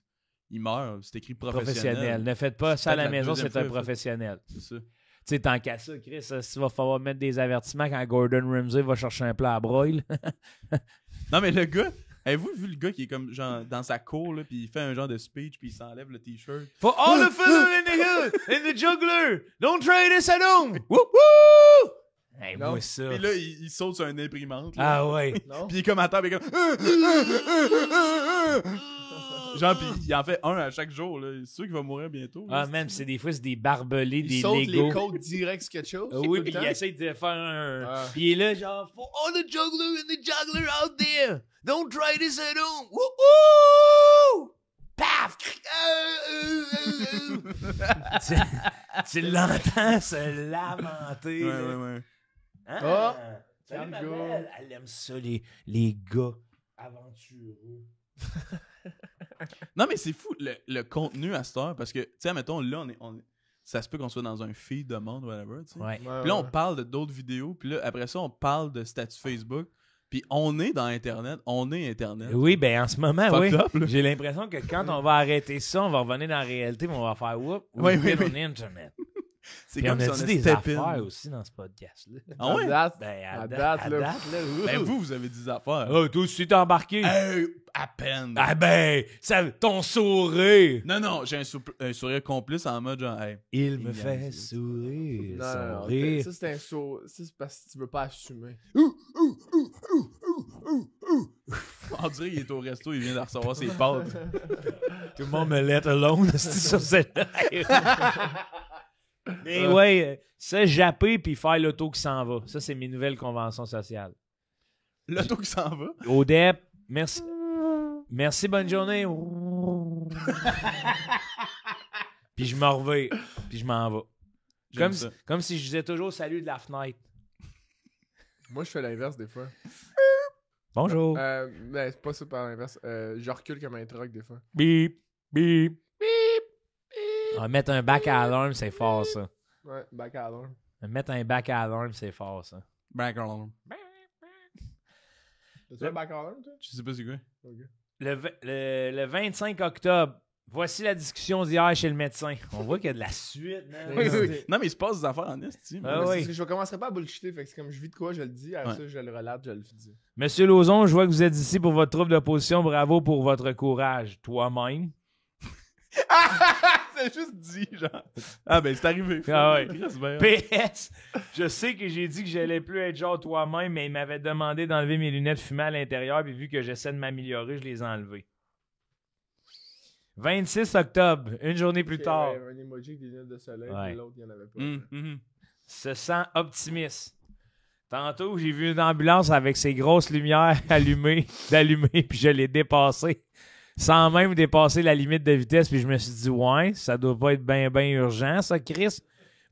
il meurt. C'est écrit professionnel. Professionnel. Ne faites pas ça à Peut-être la la maison, deuxième c'est un fois, professionnel. C'est ça. Tu sais, tant qu'à ça, Chris, si tu vas falloir mettre des avertissements quand Gordon Ramsay va chercher un plat à broil. Non, mais le gars, avez-vous vu le gars qui est comme genre dans sa cour là, puis il fait un genre de speech puis il s'enlève le t-shirt? For all the filler in the hood, in the juggler, don't try this at home. Woo woo! Hey, Non. moi ça. Puis là, il saute sur une imprimante. Là. Ah ouais. Non? Puis il est comme à table, il est comme... Genre, puis il en fait un à chaque jour. Là. C'est sûr qu'il va mourir bientôt. Ah là. man, c'est des fois c'est des barbelés, Il des saute Legos. les côtes direct sur quelque chose. Ah oui, puis il essaie de faire un. Ah. Puis il est là, genre, for all the juggler and the juggler out there, don't try this at home. Woo woo! Paf! Tu l'entends se lamenter. là. Ouais. Hein? Ah! Salut, ma Quel belle. gars. Elle aime ça, les gars aventureux. Non, mais c'est fou le contenu à cette heure parce que, tu sais, mettons, là, ça se peut qu'on soit dans un feed de monde, whatever, tu sais. Ouais. Puis là, on parle de d'autres vidéos, puis là, après ça, on parle de statut Facebook, puis on est dans Internet, Oui, ben en ce moment, Fucked oui. up, là. J'ai l'impression que quand on va arrêter ça, on va revenir dans la réalité, mais on va faire whoop, Oui, oui, oui. on est Internet. C'est Puis on comme a si on dit a des step affaires in. aussi dans ce podcast-là. Ah ouais? Ben, À date, là. Ben vous avez des affaires. Oh, toi aussi t'es embarqué. À peine. Ah ben, ton sourire. Non, j'ai un sourire complice en mode genre, hey. Il me Génial, fait ça. sourire, Non, sourire. ça c'est un saut. Ça c'est parce que tu veux pas assumer. On dirait qu'il est au resto, il vient de recevoir ses pâtes. Tout le monde me let alone, c'est sur cette Mais ouais, ça japper puis faire l'auto qui s'en va. Ça, c'est mes nouvelles conventions sociales. L'auto qui s'en va. ODEP, merci. Merci, bonne journée. Puis je me reviens, puis je m'en vais. J'aime ça. Comme si je disais toujours salut de la fenêtre. Moi, je fais l'inverse des fois. Bonjour. Mais c'est pas ça par l'inverse. Je recule comme un truck des fois. Bip, bip. On va mettre un bac à alarme, c'est fort, ça. Ouais, back à l'alarme. Mettre un bac à alarme, c'est fort, ça. Background. T'as-tu un back à l'alarme, toi? Je sais pas c'est quoi. Ok. Le 25 octobre, voici la discussion d'hier chez le médecin. On voit qu'il y a de la suite, man. Oui. Non, mais il se passe des affaires en esti. Ah Mais oui. c'est que je commencerai pas à bullshiter. Fait que c'est comme je vis de quoi, je le dis. Après Ouais. ça, je le relate, je le dis. Monsieur Lauzon, je vois que vous êtes ici pour votre trouble d'opposition. Bravo pour votre courage. Toi-même. C'est juste dit, genre. Ah, ben, c'est arrivé. Ah ouais. Chris, ben, PS, je sais que j'ai dit que j'allais plus être genre toi-même, mais il m'avait demandé d'enlever mes lunettes fumées à l'intérieur, puis vu que j'essaie de m'améliorer, je les ai enlevées. 26 octobre, une journée plus tard, Un emoji avec des lunettes de soleil, Ouais. puis l'autre, il y en avait pas. se sent optimiste. Tantôt, j'ai vu une ambulance avec ses grosses lumières d'allumées, puis je l'ai dépassée. Sans même dépasser la limite de vitesse, puis je me suis dit, ouais, ça doit pas être bien urgent, ça, Chris.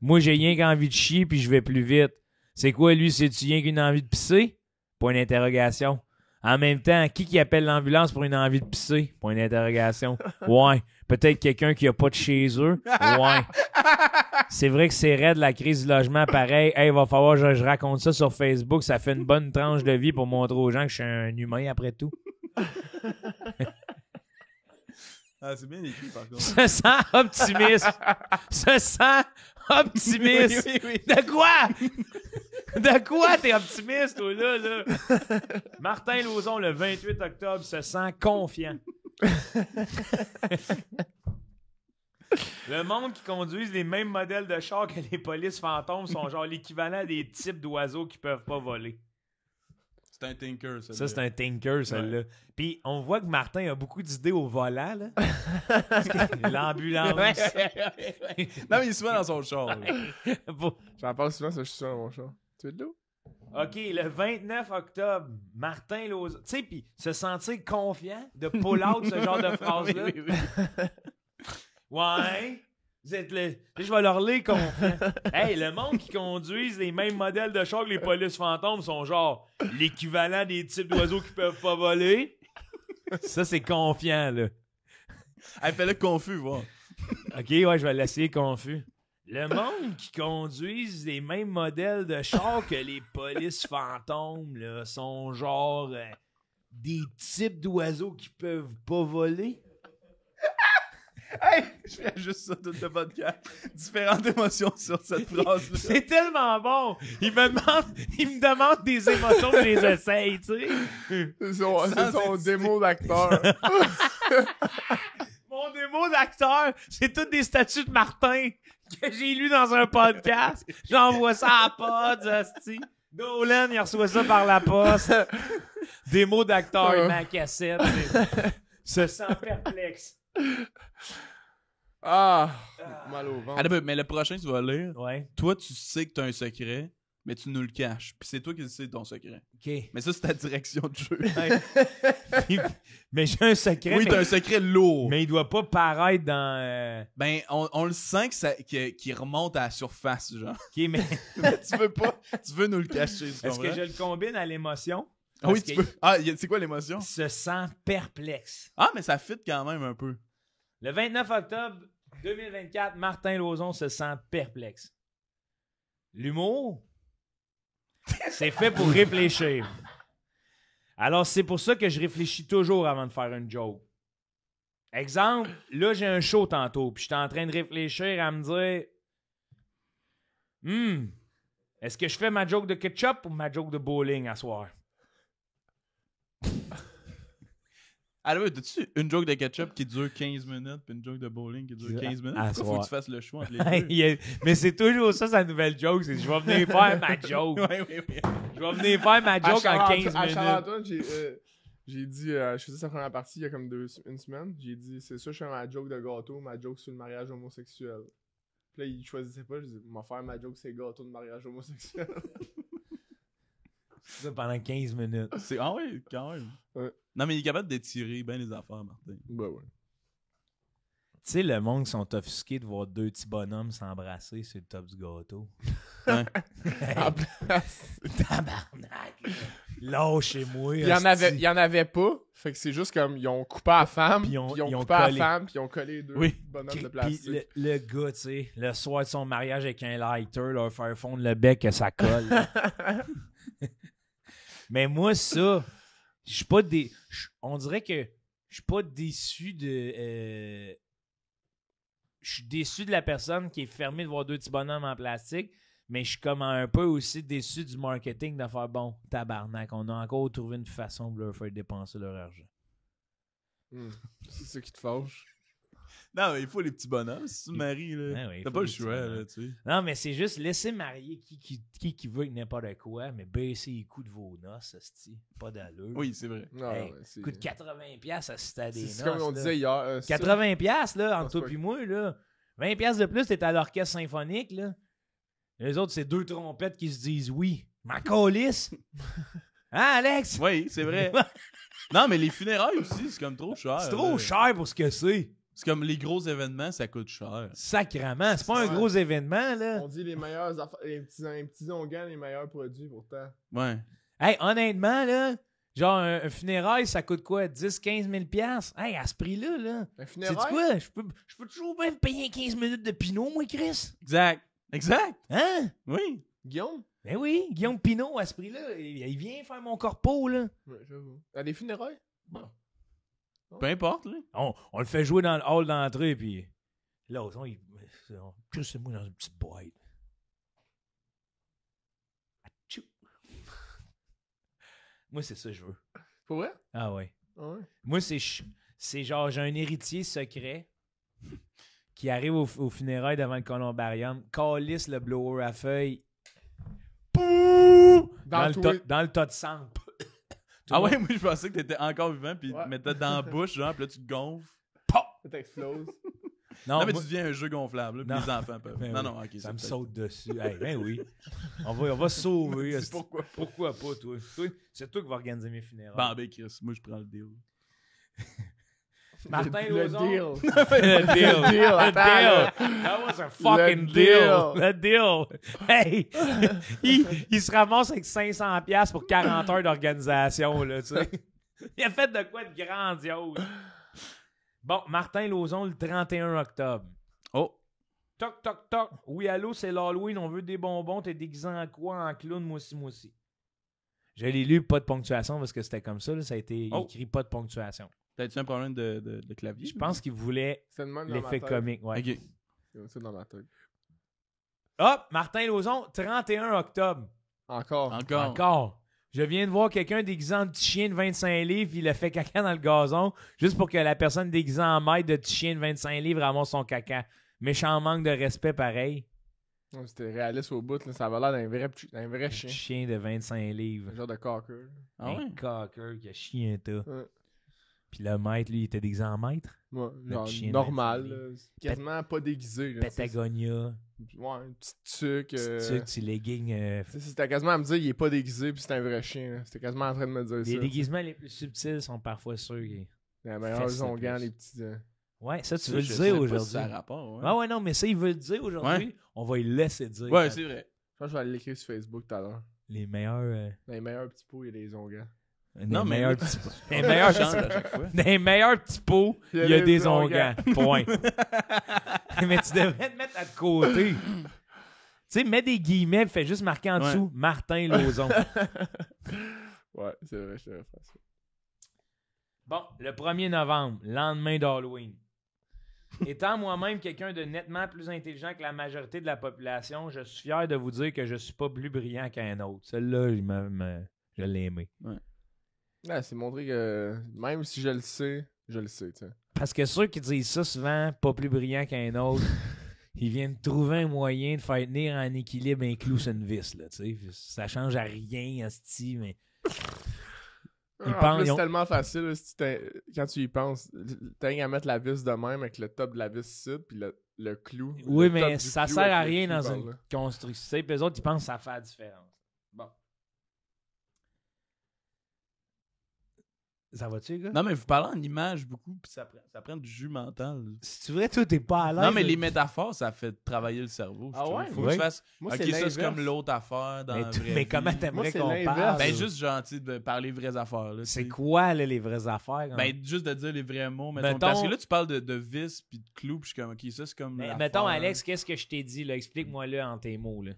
Moi, j'ai rien qu'envie de chier, puis je vais plus vite. C'est quoi, lui, c'est-tu rien qu'une envie de pisser? Point d'interrogation. En même temps, qui appelle l'ambulance pour une envie de pisser? Point d'interrogation. Ouais. Peut-être quelqu'un qui a pas de chez eux? Ouais. C'est vrai que c'est raide la crise du logement, pareil. Hey, il va falloir que je raconte ça sur Facebook. Ça fait une bonne tranche de vie pour montrer aux gens que je suis un humain après tout. Ah, c'est bien écrit, par contre. Se sent optimiste. Se sent optimiste. Oui. De quoi? De quoi t'es optimiste, toi, là? Martin Lauzon, le 28 octobre, se sent confiant. Le monde qui conduise les mêmes modèles de chars que les polices fantômes sont genre l'équivalent des types d'oiseaux qui peuvent pas voler. C'est un tinker, ça. Ça, c'est un tinker, celle-là. Puis, on voit que Martin a beaucoup d'idées au volant, là. L'ambulance. Non, mais il est souvent dans son char. là. J'en parle souvent, ça, je suis sur mon chat. Tu veux de l'eau? OK, le 29 octobre, Martin Lauzon. Tu sais, puis se sentir confiant de pull out ce genre de phrase-là. Oui. Ouais. Vous êtes le... Je vais leur lire confiant. Hey, le monde qui conduise les mêmes modèles de chars que les polices fantômes sont genre l'équivalent des types d'oiseaux qui peuvent pas voler. Ça, c'est confiant, là. Elle fait le confus, voir. OK, ouais, je vais l'essayer confus. Le monde qui conduise les mêmes modèles de chars que les polices fantômes, là, sont genre des types d'oiseaux qui peuvent pas voler. Hey, je fais juste ça tout le podcast. Différentes émotions sur cette phrase-là. C'est tellement bon. Il me demande des émotions, je les essaye, tu sais. C'est son démo d'acteur. Mon démo d'acteur, c'est tous des statuts de Martin que j'ai lus dans un podcast. J'envoie ça à Pods, hostie. Dolan, il reçoit ça par la poste. Démo d'acteur, il met la cassette. Se sent perplexe. Ah, mal au ventre. Ah, mais le prochain, tu vas lire. Ouais. Toi, tu sais que t'as un secret, mais tu nous le caches. Puis c'est toi qui sais ton secret. OK. Mais ça, c'est ta direction de jeu. Mais j'ai un secret. Oui, mais... t'as un secret lourd. Mais il doit pas paraître dans... Ben, on le sent qu'il remonte à la surface, genre. OK, mais... Mais tu veux pas. Tu veux nous le cacher, tu Est-ce comprends? que je le combine à l'émotion? Ah oui, Parce tu que peux. Ah, c'est quoi l'émotion? se sent perplexe. Ah, mais ça fit quand même un peu. Le 29 octobre 2024, Martin Lauzon se sent perplexe. L'humour, c'est fait pour réfléchir. Alors, c'est pour ça que je réfléchis toujours avant de faire une joke. Exemple, là, j'ai un show tantôt, puis je suis en train de réfléchir à me dire est-ce que je fais ma joke de ketchup ou ma joke de bowling à soir? Alors, t'as-tu une joke de ketchup qui dure 15 minutes puis une joke de bowling qui dure 15 minutes? À Pourquoi faut soir. que tu fasses le choix entre les deux? Mais c'est toujours ça, sa nouvelle joke. C'est je vais venir faire ma joke. Oui. Je vais venir faire ma joke en 15 À minutes. Charles-Antoine, j'ai dit, je faisais sa première partie il y a comme une semaine. J'ai dit, c'est ça, je fais ma joke de gâteau, ma joke sur le mariage homosexuel. Puis là, il choisissait pas, je dis, on va faire ma joke, c'est gâteau de mariage homosexuel. Ça pendant 15 minutes. Ah oui, quand même. Ouais. Non, mais il est capable d'étirer bien les affaires, Martin. Ben ouais. Tu sais, le monde qui sont offusqués de voir deux petits bonhommes s'embrasser sur le top du gâteau. Ouais. En place. Tabarnak! Lâchez-moi. Il y en avait pas. Fait que c'est juste comme, ils ont coupé à la femme, Puis puis ils ils ont ont coupé à collé. la femme, puis ils ont collé les deux Oui. bonhommes de Puis plastique. le gars, tu sais, le soir de son mariage avec un lighter, leur faire fondre le bec que ça colle. Mais moi, ça, je suis pas on dirait que je suis pas déçu de... Je suis déçu de la personne qui est fermée de voir deux petits bonhommes en plastique, mais je suis comme un peu aussi déçu du marketing de faire bon, tabarnak, on a encore trouvé une façon de leur faire dépenser leur argent. C'est ça qui te fâche. Non, mais il faut les petits bonhommes. Si tu te maries, là, Ah oui, il t'as faut pas le les petits choix, bonhommes. là, tu sais. Non, mais c'est juste laisser marier qui veut avec n'importe quoi, mais baisser les coûts de vos noces, hostie. Pas d'allure. Oui, c'est vrai. Non, Hey, ouais, c'est... coûte 80$ assister à des C'est noces. comme on là. disait hier. 80$, là, entre c'est toi pas- et moi, là. 20$ de plus, t'es à l'orchestre symphonique, là. Les autres, c'est deux trompettes qui se disent oui. Ma calisse! Hein, Alex? Oui, c'est vrai. Non, mais les funérailles aussi, c'est comme trop cher. C'est trop là. cher pour ce que c'est. C'est comme les gros événements, ça coûte cher. Sacrement. C'est pas un Ouais. gros événement, là. On dit les meilleurs affaires, les petits onguents, les meilleurs produits pourtant. Ouais. Hey, honnêtement, là, Genre, un funérail, ça coûte quoi? 10-15 000 $? Hey, à ce prix-là, là. Un C'est funéraire? quoi? Je peux toujours même payer 15 minutes de Pinot, moi, Chris. Exact. Hein? Oui. Guillaume? Ben oui, Guillaume Pinot, à ce prix-là, il vient faire mon corpo, là. Ouais, j'avoue. À des funérailles? Bon. Peu importe, là. On le fait jouer dans le hall d'entrée, puis l'autre, juste moi dans une petite boîte. Atchou. Moi, c'est ça que je veux. Pour vrai? Ah ouais. Ah ouais. Moi, c'est genre, j'ai un héritier secret qui arrive au funérailles devant le columbarium, calisse le blower à feuilles. Dans le tas de sang. Ah ouais, moi je pensais que t'étais encore vivant, puis Ouais. tu mettais dans la bouche, genre, puis là tu te gonfles. Ça t'explose. Non, mais moi- tu deviens un jeu gonflable, là, puis Non. les enfants peuvent. Ben non, oui. non, ok. Ça me peut-être- saute dessus. Hey, ben oui. On va se sauver. C'est hostie. Pourquoi pas, toi? C'est toi qui vas organiser mes funérailles. Bon, ben Chris, moi je prends le deal. Martin le Lauzon. deal. Le deal. Le deal, Le attends, deal. That was a fucking Le deal. deal. Le deal. Hey, il se ramasse avec 500 $ pour 40 heures d'organisation, là, tu sais. Il a fait de quoi de grandiose. Bon, Martin Lauzon, le 31 octobre. Oh, Toc, toc, toc. Oui, allô, c'est l'Halloween, on veut des bonbons. T'es déguisé en quoi? En clown, moi aussi. Je l'ai lu, pas de ponctuation, parce que c'était comme ça, là, ça a été Oh. écrit pas de ponctuation. t'as-tu un problème de clavier? Je pense qu'il voulait C'est de même dans ma l'effet tête. comique, ouais. Ok. C'est ça dans ma tête. Hop, Martin Lauzon, 31 octobre. Encore. Encore. Je viens de voir quelqu'un déguisé en petit chien de 25 livres, il a fait caca dans le gazon, juste pour que la personne déguisée en maître de petit chien de 25 livres ramasse son caca. Méchant manque de respect pareil. Ouais, c'était réaliste au bout, là. Ça avait l'air d'un vrai Un petit chien. chien de 25 livres. Un genre de cocker. Ah ouais? Un cocker qui a chié un tas. Ouais. Puis le maître, lui, il était déguisé en maître. Ouais, Le genre petit chien de normal. 25 là. Quasiment pas déguisé. Là, Patagonia. Ouais, un petit tuc. Petit truc, petit legging. C'était quasiment à me dire il est pas déguisé puis c'est un vrai chien. Là. C'était quasiment en train de me dire Les ça. déguisements les plus subtils sont parfois ceux qui... Les meilleurs Fesse, ongans, plus. les petits. Ouais, ça, tu Ça, veux le je dire sais pas aujourd'hui. si ça a rapport, ouais. Ah ouais, non, mais ça, il veut le dire aujourd'hui. Ouais. On va le laisser dire. Ouais, Quand- c'est vrai. Je pense que je vais aller l'écrire sur Facebook tout à l'heure. Les meilleurs... Dans les meilleurs petits pots, il y a des ongans. Non, mais meilleurs oui. petits pots. Les meilleurs change à chaque fois. Dans les meilleurs petits pots, il y a des onguents. Point. Mais tu devrais te mettre à de côté. Tu sais, mets des guillemets, fais juste marquer en Ouais. dessous Martin Lauzon. Ouais, c'est vrai, je devrais faire ça. Bon, le 1er novembre, lendemain d'Halloween. Étant moi-même quelqu'un de nettement plus intelligent que la majorité de la population, je suis fier de vous dire que je suis pas plus brillant qu'un autre. Celle-là, je l'ai aimé. Ouais, c'est montrer que même si je le sais, tu sais. Parce que ceux qui disent ça souvent, pas plus brillant qu'un autre, ils viennent trouver un moyen de faire tenir en équilibre un clou sur une vis, là, tu sais. Ça change à rien, asti, mais... Ils En pensent- plus, ils ont- c'est tellement facile là, quand tu y penses. T'as rien à mettre la vis de même avec le top de la vis ici, puis le clou. Oui, le top mais du ça clou sert à avec le rien clou dans par une là. construction. Tu sais, puis eux autres, ils pensent que ça fait la différence. Bon. Ça va-tu, les gars? Non, mais vous parlez en images beaucoup, puis ça prend du jus mental. Si tu vrai, toi, t'es pas à l'aise. Non, mais les métaphores, ça fait travailler le cerveau. je Ah trouve. ouais? Faut Ouais. que tu fasses. Moi, Ok, c'est ça, c'est l'inverse. comme l'autre affaire dans Mais, la tu- vraie mais vie. comment t'aimerais Moi, c'est qu'on l'inverse. parle? Ben, juste gentil de parler vraies affaires. Là, C'est tu sais. quoi, là, les vraies affaires? Ben, juste de dire les vrais mots. Mettons. Mettons- Parce que là, tu parles de vis puis de clous, puis je suis comme, ok, ça, c'est comme. Mais l'affaire. mettons, Alex, qu'est-ce que je t'ai dit, là? Explique-moi-le en tes mots, là.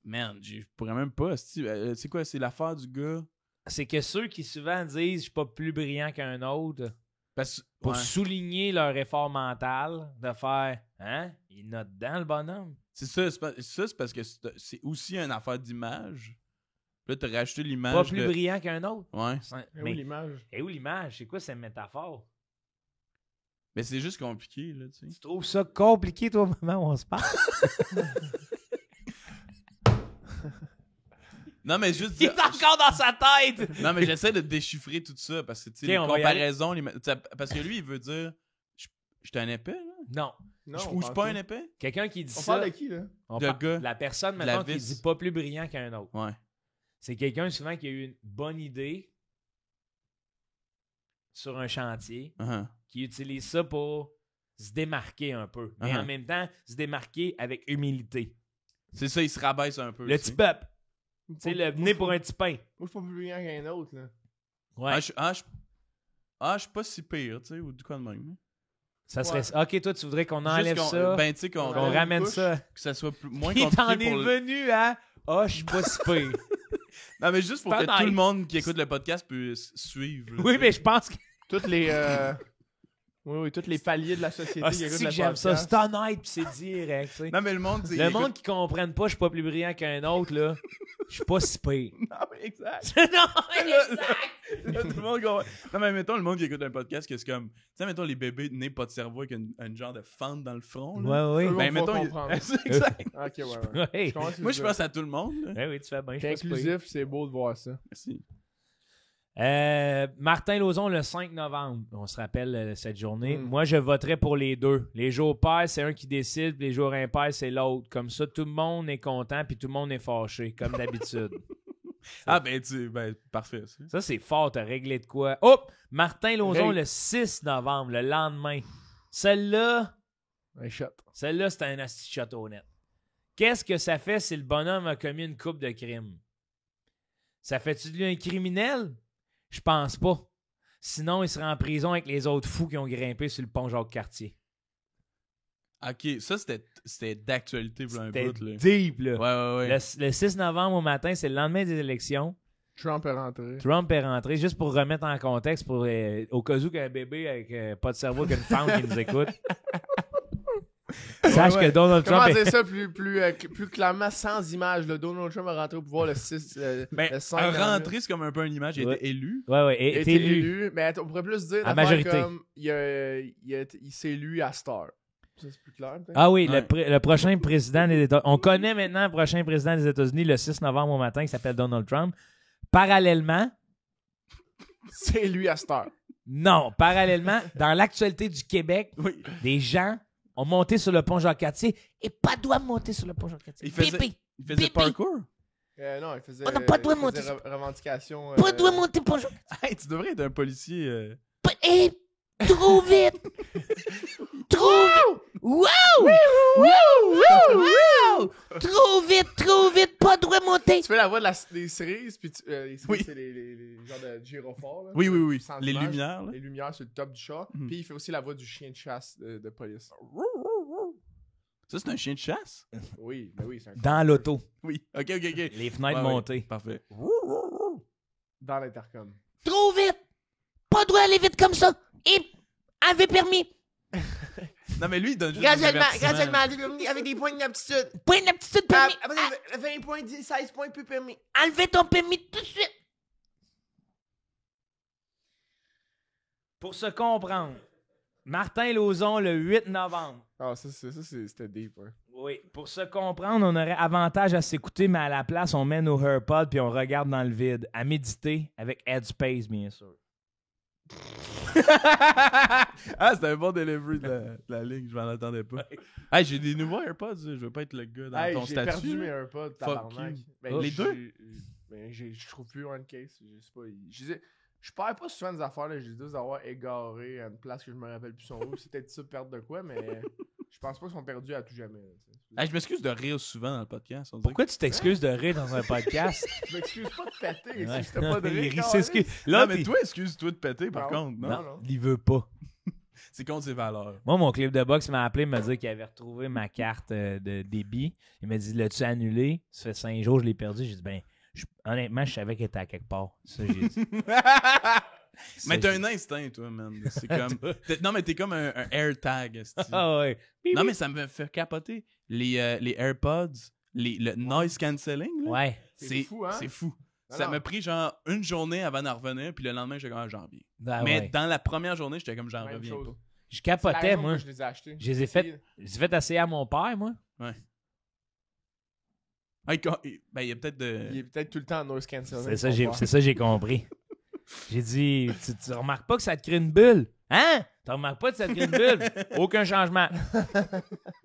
Man, je pourrais même pas. C'est quoi, c'est l'affaire du gars. C'est que ceux qui souvent disent « je suis pas plus brillant qu'un autre », Parce, pour ouais. souligner leur effort mental, de faire « hein? Il note dedans, le bonhomme? C'est ça, c'est parce que c'est aussi une affaire d'image. Puis là, t'as rajouté l'image. Pas plus de... brillant qu'un autre? Ouais. Mais où Mais l'image? et où l'image? C'est quoi cette métaphore? Mais c'est juste compliqué, là, tu sais. Tu trouves ça compliqué, toi, au moment où on se parle? Non, mais juste Il dire. est encore dans sa tête! Non, mais j'essaie de déchiffrer tout ça parce que, tu sais, Ok, les on va y comparaisons. Parce que lui, il veut dire. Je suis un épais, là. Non. Non, Ou je suis pas un épais? Quelqu'un qui dit On ça... parle de qui, là? on de parle- gars. La personne, De la maintenant, qui vis. dit pas plus brillant qu'un autre. Ouais. C'est quelqu'un, souvent, qui a eu une bonne idée sur un chantier, Uh-huh. qui utilise ça pour se démarquer un peu. Mais Uh-huh. en même temps, se démarquer avec humilité. C'est ça, il se rabaisse un peu. Le tu sais. petit peuple. Tu sais, le venez pour un petit pain. Moi, je suis pas plus brillant qu'un autre, là. Ouais. Je suis pas si pire, tu sais, ou du quoi de même. Ça serait... Ok, toi, tu voudrais qu'on enlève Juste ça, Ben, tu sais, qu'on qu'on ramène ça. que ça soit moins Il t'en compliqué est pour... venu à... Ah, je suis pas si pire. Non, mais juste pour Pas que tout le nice. monde qui écoute le podcast puisse suivre. là, Oui, tu sais. mais je pense que... Toutes les... Oui, tous les paliers de la société Ah, qui écoutent c'est le que j'aime ça. podcast. C'est honnête, pis c'est direct, tu sais. Non, mais le monde... Le monde qui comprenne pas, je suis pas plus brillant qu'un autre, là. Je suis pas si pire. Non, mais exact. Non, Là, tout le monde comprend. Non, mais mettons le monde qui écoute un podcast, que c'est comme... Tu sais, mettons les bébés nés pas de cerveau avec une genre de fente dans le front, là. Ouais, Eux oui. vont Ben, pas mettons... comprendre. C'est exact. Ok, ouais. Ouais. Je comprends ce que Moi, tu je veux pense à tout le monde, là. Ouais, oui, tu fais bien. Je dire. suis C'est pas si pire. inclusif, c'est beau de voir ça. Merci. Martin Lauzon, le 5 novembre. On se rappelle cette journée. Mm. Moi, je voterais pour les deux. Les jours pairs, c'est un qui décide, puis les jours impairs, c'est l'autre. Comme ça, tout le monde est content, puis tout le monde est fâché, comme d'habitude. Ah, ben, parfait, ça. Ça, c'est fort, t'as réglé de quoi. Hop! Martin Lauzon, Règle. le 6 novembre, le lendemain. Celle-là, Un shot. c'est un asti shot honnête. Qu'est-ce que ça fait si le bonhomme a commis une coupe de crime? Ça fait-tu de lui un criminel? Je pense pas. Sinon, il serait en prison avec les autres fous qui ont grimpé sur le pont Jacques-Cartier. Ok, ça, c'était d'actualité pour un C'était bout, là. deep, là. Ouais. Le 6 novembre au matin, c'est le lendemain des élections. Trump est rentré. Trump est rentré, juste pour remettre en contexte, pour au cas où qu'un bébé avec pas de cerveau, qu'une femme qui nous écoute. Sache Ouais. que Donald Comment Trump dire ça plus clairement, sans image? Là, Donald Trump est rentré au pouvoir le 6... Ben, le 5 rentrer, c'est comme un peu une image. Il Ouais. était élu. Ouais, Il a et été t'es élu. élu. Mais attends, on pourrait plus dire À d'affaires majorité. comme il s'est élu à Star. Ça, c'est plus clair, peut-être? Ah oui, Ouais. le prochain président des États-Unis. On connaît maintenant le prochain président des États-Unis le 6 novembre au matin, qui s'appelle Donald Trump. Parallèlement, C'est lui à Star. parallèlement, dans l'actualité du Québec, Oui. des gens ont monté sur le pont Jacques-Cartier et pas de droit de monter sur le pont Jacques-Cartier. Il faisait Pipi. Pipi. Parkour. Non, il faisait... On n'a pas de droit de il faisait monter. revendication... Pas de droit de monter pont Jacques-Cartier. Hey, tu devrais être un policier. Et trop vite! Trop vite! Wow! Wow! Trop vite! Pas de droit de monter! Tu fais la voix des cerises, puis les cerises, Oui. c'est les genres de gyrophores. Là. Oui. Sans Les image. lumières, là. Les lumières sur le top du chat. Mhm. Puis il fait aussi la voix du chien de chasse de police. Ça, c'est un chien de chasse? Oui, mais oui, c'est un... Dans l'auto. Oui. Ok. Les fenêtres Ouais, montées. Parfait. Dans l'intercom. Trop vite! Pas droit d'aller vite comme ça! Et avez permis! Non, mais lui, il donne juste Graduellement, des avertissements. avec des points d'aptitude. Points d'aptitude permis! 20 points, 16 points, plus permis. Enlevez ton permis tout de suite! Pour se comprendre, Martin Lauzon le 8 novembre. Ah, c'était deep, ouais. Oui. Pour se comprendre, on aurait avantage à s'écouter, mais à la place, on met nos AirPods puis on regarde dans le vide. À méditer avec Headspace, bien sûr. Ah, c'était un bon delivery de la ligne, je m'en attendais pas. Hey, j'ai des nouveaux AirPods, je veux pas être le gars dans Hey, ton j'ai statut. perdu là. mes AirPods, Fuck tabarnak. you. Ben, Les deux? Je trouve plus one case. Je sais pas. Je perds pas souvent des affaires, là. J'ai dû les avoir égarés à une place que je me rappelle plus son où. C'est peut-être ça, perdre de quoi, mais je pense pas qu'ils sont perdus à tout jamais. Là, tu sais. Hey, je m'excuse de rire souvent dans le podcast. On dirait Pourquoi tu t'excuses de rire dans un podcast? Je m'excuse pas de péter. Ouais. C'était pas de Il rire. rit, câlisse. s'excuse. que- Là, Non, mais toi, excuse-toi de péter, par Non. contre. Non, Non. il veut pas. c'est contre ses valeurs. Moi, mon club de boxe m'a appelé, m'a dit qu'il avait retrouvé ma carte de débit. Il m'a dit, l'as-tu annulé? Ça fait 5 jours, je l'ai perdu. J'ai dit, ben, honnêtement, je savais qu'elle était à quelque part. Ça, j'ai dit. Mais t'as un instinct, toi, man. C'est comme. Non, mais t'es comme un AirTag. esti. Ah ouais. Non, mais ça me fait capoter. Les AirPods, le noise cancelling, là, Ouais. C'est fou, hein? C'est fou. Non, Ça non. m'a pris genre une journée avant d'en revenir, puis le lendemain, j'étais comme, j'en reviens. Ah Mais ouais. dans la première journée, j'étais comme, j'en Même reviens chose. pas. Je C'est la capotais, raison moi. pourquoi je les ai achetés. Je les ai fait essayer à mon père, moi. Ah, ben, il y a peut-être de. Il est peut-être tout le temps en noise cancel. C'est ça, j'ai compris. J'ai dit, tu remarques pas que ça te crée une bulle? Hein? Tu remarques pas que ça te crée une bulle? Aucun changement.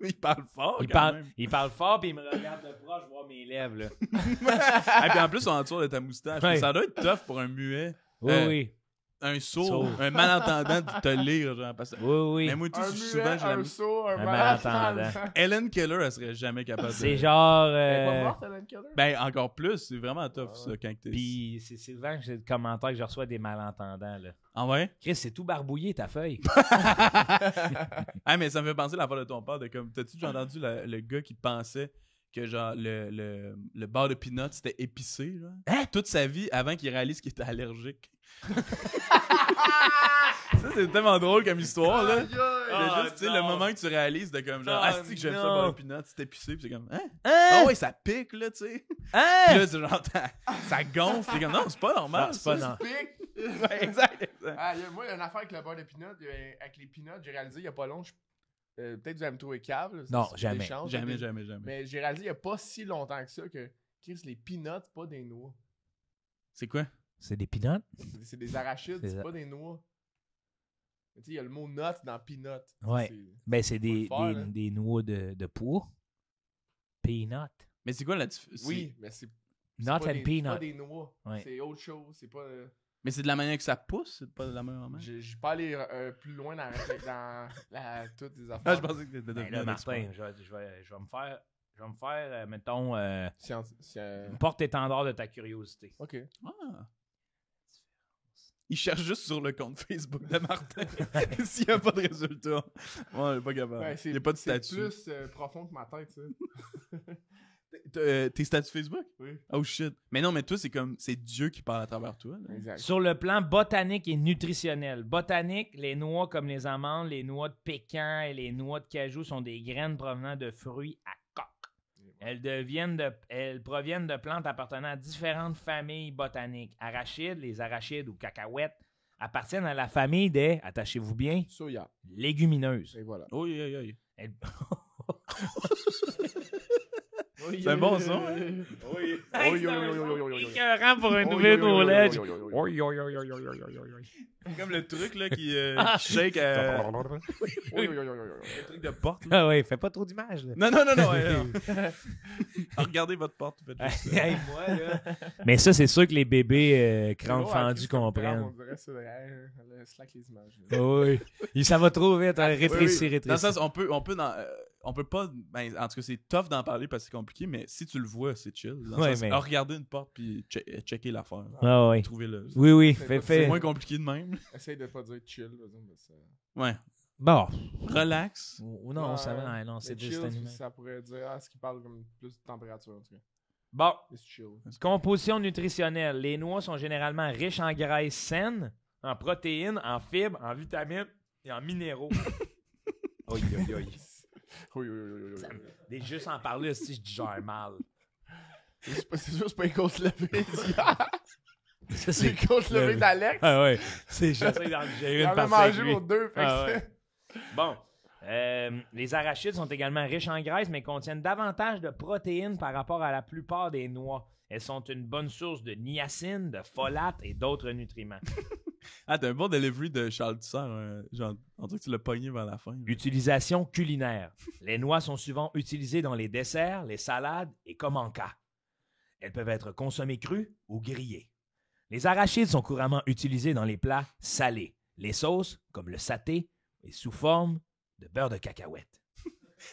Il parle fort, Il quand parle, même. il parle fort, puis il me regarde de proche, voir mes lèvres, là. Ah, puis en plus, on entoure de ta moustache. Ouais. Ça doit être tough pour un muet. Oui, oui. un sourd, Sourd. un malentendant de te lire, genre. Parce que... Oui. Mais moi, tout, Un souvent, muet, j'ai la... un sourd, un Un malentendant. malentendant. Helen Keller, elle serait jamais capable de... C'est genre... Elle est pas morte, Helen Keller? Ben, encore plus, c'est vraiment tough, Ah ça, quand t'es... Puis c'est souvent que j'ai des commentaires que je reçois des malentendants, là. Ah ouais? Chris, c'est tout barbouillé, ta feuille. Ah, mais ça me fait penser à l'affaire de ton père, de comme... T'as-tu déjà entendu le gars qui pensait que, genre, le beurre de peanut, c'était épicé, genre? Hein? Toute sa vie, avant qu'il réalise qu'il était allergique. Ça, c'est tellement drôle comme histoire, là. Il y a juste, tu sais, le moment que tu réalises de comme, genre, Oh, c'est que j'aime ça, le non. beurre de peanut, c'est épicé, pis c'est comme, hein? Hein? Ah ouais, ça pique, là, tu sais. Hein? Puis là, c'est genre, ça gonfle, t'es comme, non, c'est pas normal. Non, c'est pas ça. non. Pique. Ouais, exact. Ah, moi, il y a une affaire avec le beurre de peanut. Avec les peanuts, j'ai réalisé il y a pas longtemps. Peut-être que vous allez me trouver cave. Là, Non, c'est jamais. l'échange, Jamais, mais- jamais. Mais j'ai réalisé il y a pas si longtemps que ça que Chris, les peanuts, c'est pas des noix. C'est quoi? C'est des peanuts? C'est des arachides, C'est c'est ça. pas des noix. Tu sais, il y a le mot nut dans peanut. Ouais. Ben, c'est Faut le faire, là. des noix de pois. Peanut. Mais c'est quoi la différence? Oui, mais c'est Not pas and des, c'est pas peanut. des noix. Ouais. C'est autre chose. C'est pas. Mais c'est de la manière que ça pousse, c'est pas de la même manière. J'ai pas allé plus loin dans toutes les affaires. Ah, je pensais que t'étais Ben devenu là, un Martin, expert. je vais me faire, mettons, C'est porte-étendard de ta curiosité. Ok. Ah. Il cherche juste sur le compte Facebook de Martin. S'il n'y a pas de résultat. Ouais, il est pas capable. Ouais, il n'y a pas de c'est statut. plus profond que ma tête, ça. Tes statuts Facebook? Oui. Oh shit. Mais non, mais toi, c'est Dieu qui parle à travers toi. là. Exact. Sur le plan botanique et nutritionnel. Botanique, les noix comme les amandes, les noix de pécan et les noix de cajou sont des graines provenant de fruits à coque. Elles proviennent de plantes appartenant à différentes familles botaniques. Arachides, les arachides ou cacahuètes appartiennent à la famille des, attachez-vous bien, Soya. légumineuses. Et voilà. Oui, oui, oui. Elles- C'est un bon son, hein? Oui. Hey, c'est un son écœurant pour un nouveau collège. Comme le truc là qui shake le truc de porte. Là. Ah ouais, fais pas trop d'images, là. Non, non, non, non. non. Regardez votre porte. Faites juste ça. Hey, moi, là. Mais ça, c'est sûr que les bébés crânes Ouais, fendus Chris, comme comprennent. On dirait ça. Elle slack les images. Ah oui. Ça va trop vite, hein, rétrécir, Dans le rétrécir. sens, on peut pas. Ben, en tout cas, c'est tough d'en parler parce que c'est compliqué, mais si tu le vois, c'est chill. Dans le Ouais, sens, mais- regardez une porte puis checker l'affaire. Ah oui. Trouvez-le. Oui, oui. C'est C'est moins compliqué de même. Essaye de pas dire chill. par exemple, mais ça- Ouais. Bon. Relax. Ou non, Ouais, ça va. Non, c'est mais juste chill, animé. ça pourrait dire ce qui parle comme plus de température en tout cas. Bon. C'est chill. Composition nutritionnelle. Les noix sont généralement riches en graisses saines, en protéines, en fibres, en vitamines et en minéraux. Oi, oi, oi. Oui, oui, oui, oui, oui. Des juste en parler, si je digère mal. C'est sûr, c'est pas une côte levée. Ça, C'est une côte levée d'Alex. Ah ouais. J'essaie d'en digérer Il une en a partie mangé avec lui. pour deux. fait que Ah c'est- ouais. Bon. Les arachides sont également riches en graisse, mais contiennent davantage de protéines par rapport à la plupart des noix. Elles sont une bonne source de niacine, de folate et d'autres nutriments. Ah, t'as un bon delivery de Charles Tissère. Genre, on dirait que tu l'as pogné vers la fin. là. Utilisation culinaire. Les noix sont souvent utilisées dans les desserts, les salades et comme en cas. Elles peuvent être consommées crues ou grillées. Les arachides sont couramment utilisés dans les plats salés. Les sauces, comme le saté, et sous forme de beurre de cacahuète.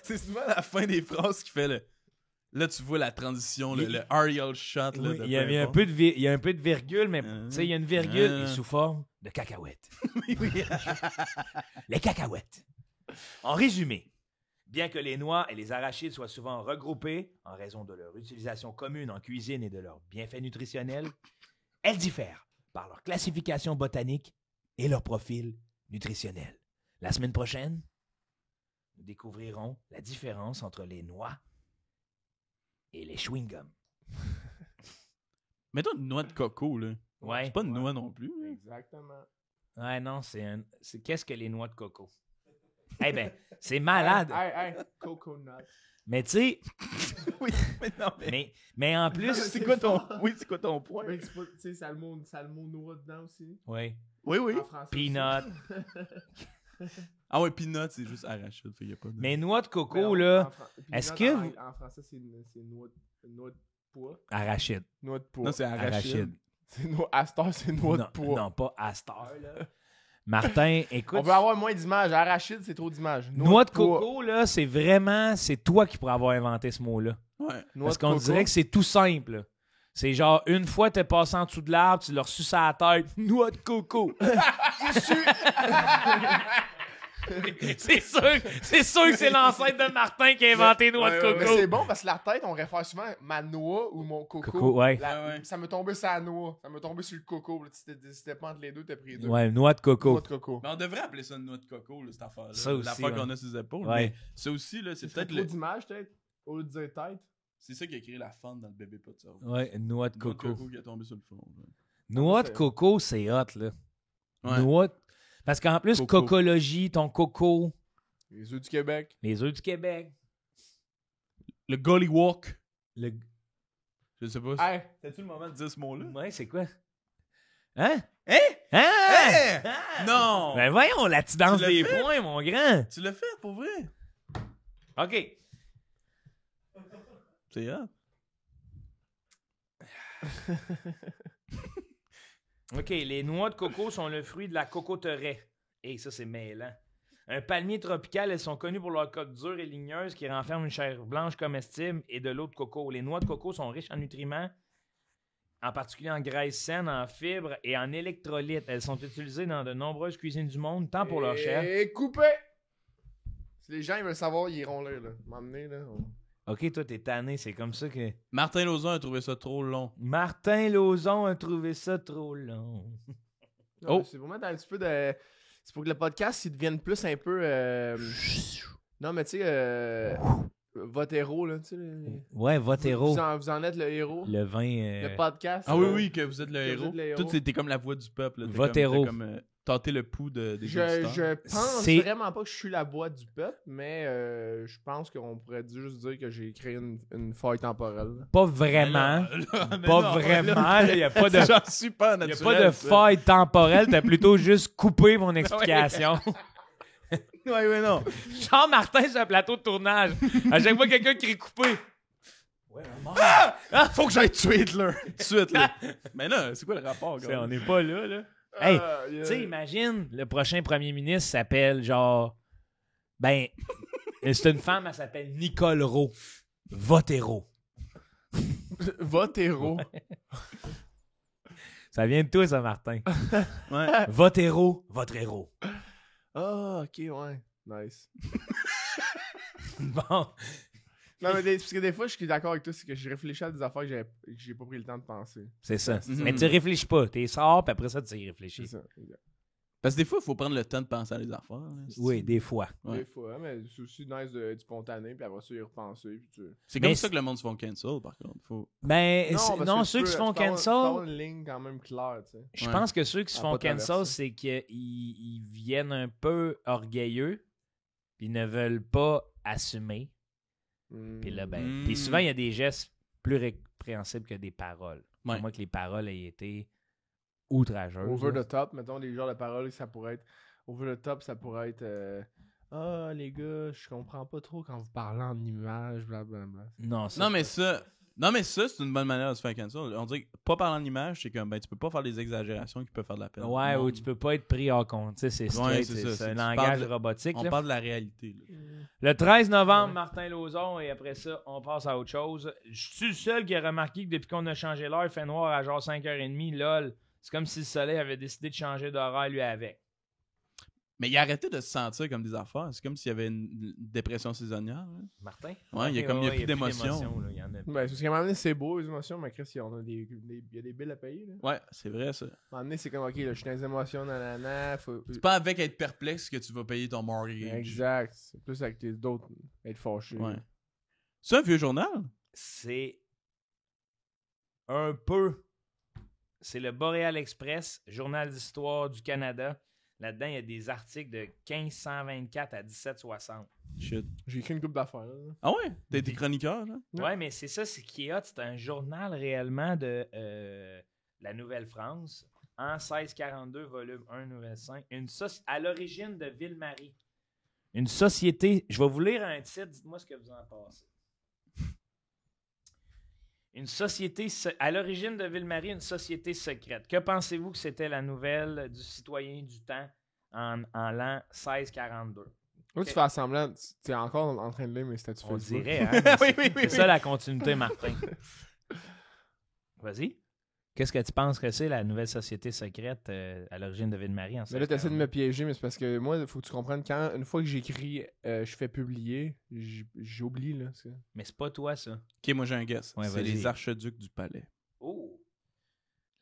C'est souvent la fin des phrases qui fait le. Là, tu vois la transition, le Ariel shot. Là, Oui, de il y a peu un importe. peu il y a un peu de virgule, mais tu sais, il y a une virgule et sous forme de cacahuète. Oui, oui. Les cacahuètes. En résumé, bien que les noix et les arachides soient souvent regroupés en raison de leur utilisation commune en cuisine et de leurs bienfaits nutritionnels, elles diffèrent par leur classification botanique et leur profil nutritionnel. La semaine prochaine, nous découvrirons la différence entre les noix et les chewing-gums. Mets-toi une noix de coco, là. Ouais. C'est pas une noix non plus. là. Exactement. Ouais, non, c'est qu'est-ce que les noix de coco? Eh bien, c'est malade. Hey, coconut. Mais tu sais, Oui, mais non, mais. mais en plus. C'est quoi ton. Oui, c'est quoi ton point? Mais c'est pas, tu sais, ça a le mot noix dedans aussi. Oui. Oui, oui. En français. Peanut. Ah ouais, peanut, c'est juste arachide. Fait qu'il y a pas de. Mais noix de coco, Mais en- là, peanut, est-ce que En français, c'est noix de pois. arachide. Noix de pois. Non, c'est arachide. Arachide. À cette heure, c'est noix de Non, pois. non, pas à cette heure, là. Martin, écoute. On veut avoir moins d'images. Arachide, c'est trop d'images. Noix de coco, là, c'est toi qui pourrais avoir inventé ce mot-là. Ouais. Parce qu'on dirait que c'est tout simple. Là. C'est genre, une fois, t'es passé en dessous de l'arbre, tu l'as reçu sur la tête. Noix de coco. c'est sûr que c'est l'ancêtre de Martin qui a inventé noix de coco. Mais c'est bon parce que la tête, on réfère souvent à ma noix ou mon coco. Coco, ouais. Ça me tombait sur la noix. Ça me tombait sur le coco. C'était pas entre les deux, t'as pris deux. Ouais, noix de coco. Noix de coco. Mais on devrait appeler ça une noix de coco, là, cette affaire-là. Ça aussi, L'affaire ouais. qu'on a sur les épaules. Ouais. Mais ça aussi, là, c'est C'est peut-être trop d'images, peut-être, au lieu de dire tête. C'est ça qui a créé la fente dans le bébé pas de cerveau. Ouais, noix de Noix de coco. coco qui est tombé sur le front. là. Noix de coco, c'est hot, là. Ouais. Noix de- Parce qu'en plus, Coco. cocologie, ton coco, Les œufs du Québec. les œufs du Québec. Le Gollywalk. Le... Je sais pas. Hey, C'était-tu le moment de dire ce mot-là? Ouais, c'est quoi? Hein? Hein? Hein? Hein? Ah! Non! Ben voyons, la petite danse Tu l'as des fait? points, mon grand. Tu l'as fait, pour vrai? OK. C'est hot. OK, les noix de coco sont le fruit de la cocoterie. Et ça, c'est mêlant. Un palmier tropical, elles sont connues pour leur coque dure et ligneuse qui renferme une chair blanche comestible et de l'eau de coco. Les noix de coco sont riches en nutriments, en particulier en graisse saine, en fibres et en électrolytes. Elles sont utilisées dans de nombreuses cuisines du monde, tant pour leur chair. Et coupé! Si les gens ils veulent savoir, ils iront là. M'emmener, là. OK, toi, t'es tanné, c'est comme ça que... Martin Lauzon a trouvé ça trop long. Martin Lauzon a trouvé ça trop long. Non, Oh. C'est pour mettre un petit peu de. C'est pour que le podcast il devienne plus un peu. Non, mais tu sais, votre héros, là. Tu sais, Ouais, votre héros. Vous en êtes le héros. Le vin... Le podcast. Ah oui, oui, que vous êtes le Que vous héros. êtes le héros. Toi, t'es comme la voix du peuple. là. T'es Votre comme- héros. t'es comme tâter le pouls des auditeurs. Je pense C'est- vraiment pas que je suis la voix du peuple, mais je pense qu'on pourrait juste dire que j'ai créé une faille temporelle. Pas vraiment. Mais Pas non, vraiment. Il n'y a pas de... C'est genre super Il n'y naturel. a pas de ça. faille temporelle, t'as plutôt juste coupé mon explication. Ouais, ouais, non. Jean Martin sur un plateau de tournage. À chaque fois quelqu'un crie coupé. Faut que j'aille tuer Hitler. Tout de suite, là. Mais là, c'est quoi le rapport, gars? On n'est pas là, là. Hey, Tu tu sais, imagine, le prochain premier ministre s'appelle genre... Ben, c'est une femme, elle s'appelle Nicole Rowe. Votre héros. votre héros. Ça vient de toi, ça, Martin. Ouais. Votre héros, votre héros. Ah, ok, ouais. Nice. Bon. Non, mais parce que des fois, je suis d'accord avec toi, c'est que je réfléchis à des affaires que j'ai pas pris le temps de penser. C'est ça. Mhm. Mais tu réfléchis pas. T'es sors, puis après ça, tu y réfléchis. C'est ça. exact. Parce que des fois, il faut prendre le temps de penser à des affaires. là. Oui, des fois. Ouais. Des fois, mais c'est aussi nice d'être spontané, puis après ça, y repenser. Puis tu... C'est Mais comme c'est- ça que le monde se font cancel, par contre. Faut... Ben, parce non, que ceux tu qui se peux- font tu peux avoir- tu peux avoir cancel, une ligne quand même claire, tu sais. je Ouais. pense que ceux qui se À font pas cancel, traverser. c'est qu'ils viennent un peu orgueilleux, puis ils ne veulent pas assumer. Puis là, ben, puis souvent, il y a des gestes plus répréhensibles que des paroles. Ouais. À moins que les paroles aient été outrageuses. Over là. the top, mettons, les genres de paroles, ça pourrait être. Over the top, ça pourrait être. Ah, les gars, je comprends pas trop quand vous parlez en images, blablabla. Non, ça, Non, mais ça, c'est une bonne manière de se faire cancel. On dirait que pas parler en image, c'est comme, ben, tu peux pas faire des exagérations qui peuvent faire de la peine. Ouais, au ou monde. tu peux pas être pris en compte. Tu sais, c'est straight, Ouais, c'est ça. c'est un Tu langage parles de- robotique. On là. parle de la réalité. Là. Le 13 novembre, Ouais. Martin Lauzon, et après ça, on passe à autre chose. Je suis le seul qui a remarqué que depuis qu'on a changé l'heure, il fait noir à genre 5h30. Lol. C'est comme si le soleil avait décidé de changer d'horaire lui avec. Mais il a arrêté de se sentir comme des affaires. C'est comme s'il y avait une dépression saisonnière. là. Martin? Ouais, il y a comme- il y a plus d'émotion. là, il y en a plus. Ben, c'est parce qu'à un moment donné, c'est beau, les émotions, mais Chris, on a il y a des billes à payer, là. Ouais, c'est vrai, ça. À un moment donné, c'est comme, ok, là, je suis dans les émotions, nanana, faut. C'est pas avec être perplexe que tu vas payer ton mortgage. Exact. C'est plus avec les d'autres, être fâché. Ouais. C'est un vieux journal? C'est un peu. C'est le Boreal Express, journal d'histoire du Canada. Là-dedans, il y a des articles de 1524 à 1760. Shit. J'ai écrit une couple d'affaires, là. Ah ouais? T'as été chroniqueur, là? Ouais. Ouais, mais c'est ça, c'est qui est hot. C'est un journal réellement de la Nouvelle-France. En 1642, volume 1, nouvelle 5. À l'origine de Ville-Marie. Une société. Je vais vous lire un titre. Dites-moi ce que vous en pensez. Une société, à l'origine de Ville-Marie, une société secrète. Que pensez-vous que c'était la nouvelle du citoyen du temps en l'an 1642? Là, tu fais semblant, tu es encore en train de lire mes statuts On Facebook. dirait, hein? Oui. C'est ça la continuité, Martin. Vas-y. Qu'est-ce que tu penses que c'est la nouvelle société secrète à l'origine de Ville-Marie en Mais là, tu essaies de 1642? me piéger, mais c'est parce que moi, il faut que tu comprennes, une fois que j'écris, je fais publier, j'oublie, là. Mais c'est pas toi, ça. Ok, moi j'ai un guess. Ouais, c'est vas-y. les archiducs du palais. Oh!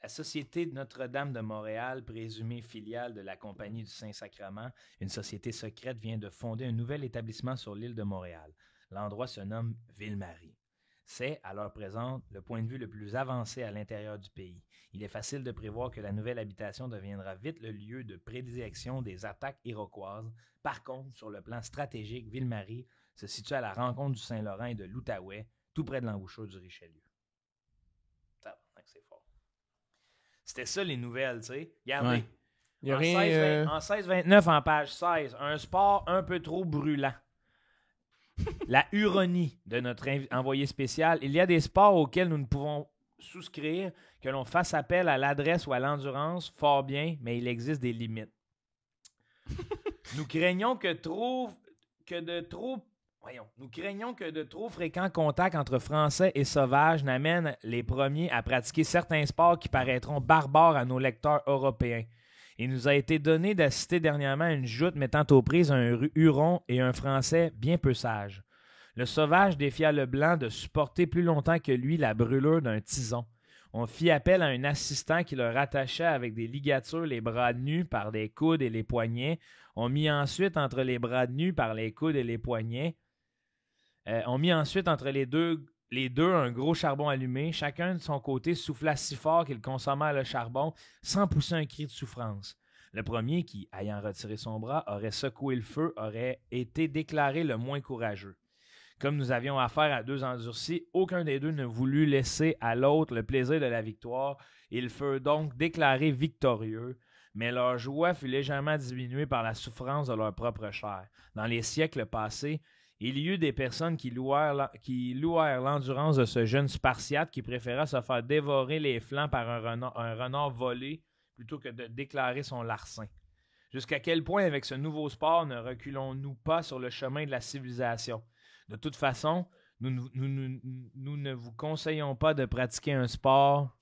La Société de Notre-Dame de Montréal, présumée filiale de la Compagnie du Saint-Sacrement, une société secrète vient de fonder un nouvel établissement sur l'île de Montréal. L'endroit se nomme Ville-Marie. C'est, à l'heure présente, le point de vue le plus avancé à l'intérieur du pays. Il est facile de prévoir que la nouvelle habitation deviendra vite le lieu de prédilection des attaques iroquoises. Par contre, sur le plan stratégique, Ville-Marie se situe à la rencontre du Saint-Laurent et de l'Outaouais, tout près de l'embouchure du Richelieu. C'est fort. C'était ça les nouvelles, tu sais. Regardez. Ouais. Il y a En rien... 1629, en page 16, un sport un peu trop brûlant. La Huronie de notre envoyé spécial. Il y a des sports auxquels nous ne pouvons souscrire, que l'on fasse appel à l'adresse ou à l'endurance, fort bien, mais il existe des limites. Nous craignons que de trop fréquents contacts entre Français et Sauvages n'amènent les premiers à pratiquer certains sports qui paraîtront barbares à nos lecteurs européens. Il nous a été donné d'assister dernièrement à une joute mettant aux prises un Huron et un Français bien peu sages. Le Sauvage défia le Blanc de supporter plus longtemps que lui la brûlure d'un tison. On fit appel à un assistant qui leur attachait avec des ligatures les bras nus par les coudes et les poignets. On mit ensuite entre les bras nus par les coudes et les poignets. On mit ensuite entre les deux un gros charbon allumé. Chacun de son côté souffla si fort qu'il consomma le charbon sans pousser un cri de souffrance. Le premier qui, ayant retiré son bras, aurait secoué le feu, aurait été déclaré le moins courageux. Comme nous avions affaire à deux endurcis, aucun des deux ne voulut laisser à l'autre le plaisir de la victoire. Ils furent donc déclarés victorieux, mais leur joie fut légèrement diminuée par la souffrance de leur propre chair. Dans les siècles passés, il y eut des personnes qui louèrent l'endurance de ce jeune Spartiate qui préféra se faire dévorer les flancs par un renard volé plutôt que de déclarer son larcin. Jusqu'à quel point, avec ce nouveau sport, ne reculons-nous pas sur le chemin de la civilisation? De toute façon, nous ne vous conseillons pas de pratiquer un sport.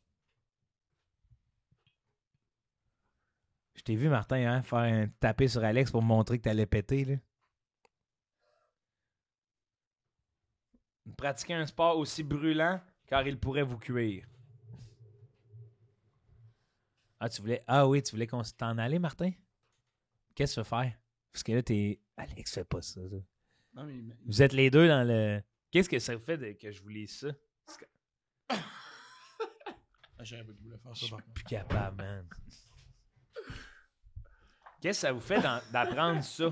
Je t'ai vu, Martin, hein, faire un taper sur Alex pour montrer que t'allais péter, là. Pratiquer un sport aussi brûlant car il pourrait vous cuire. Ah oui, tu voulais qu'on t'en allait, Martin? Qu'est-ce que tu veux faire? Parce que là, Alex, fais pas ça. Non, mais... Vous êtes les deux dans le... Qu'est-ce que ça vous fait que je vous lise ça? J'avais pas que je voulais faire Je ça, suis par contre. plus capable, man. Qu'est-ce que ça vous fait d'apprendre ça?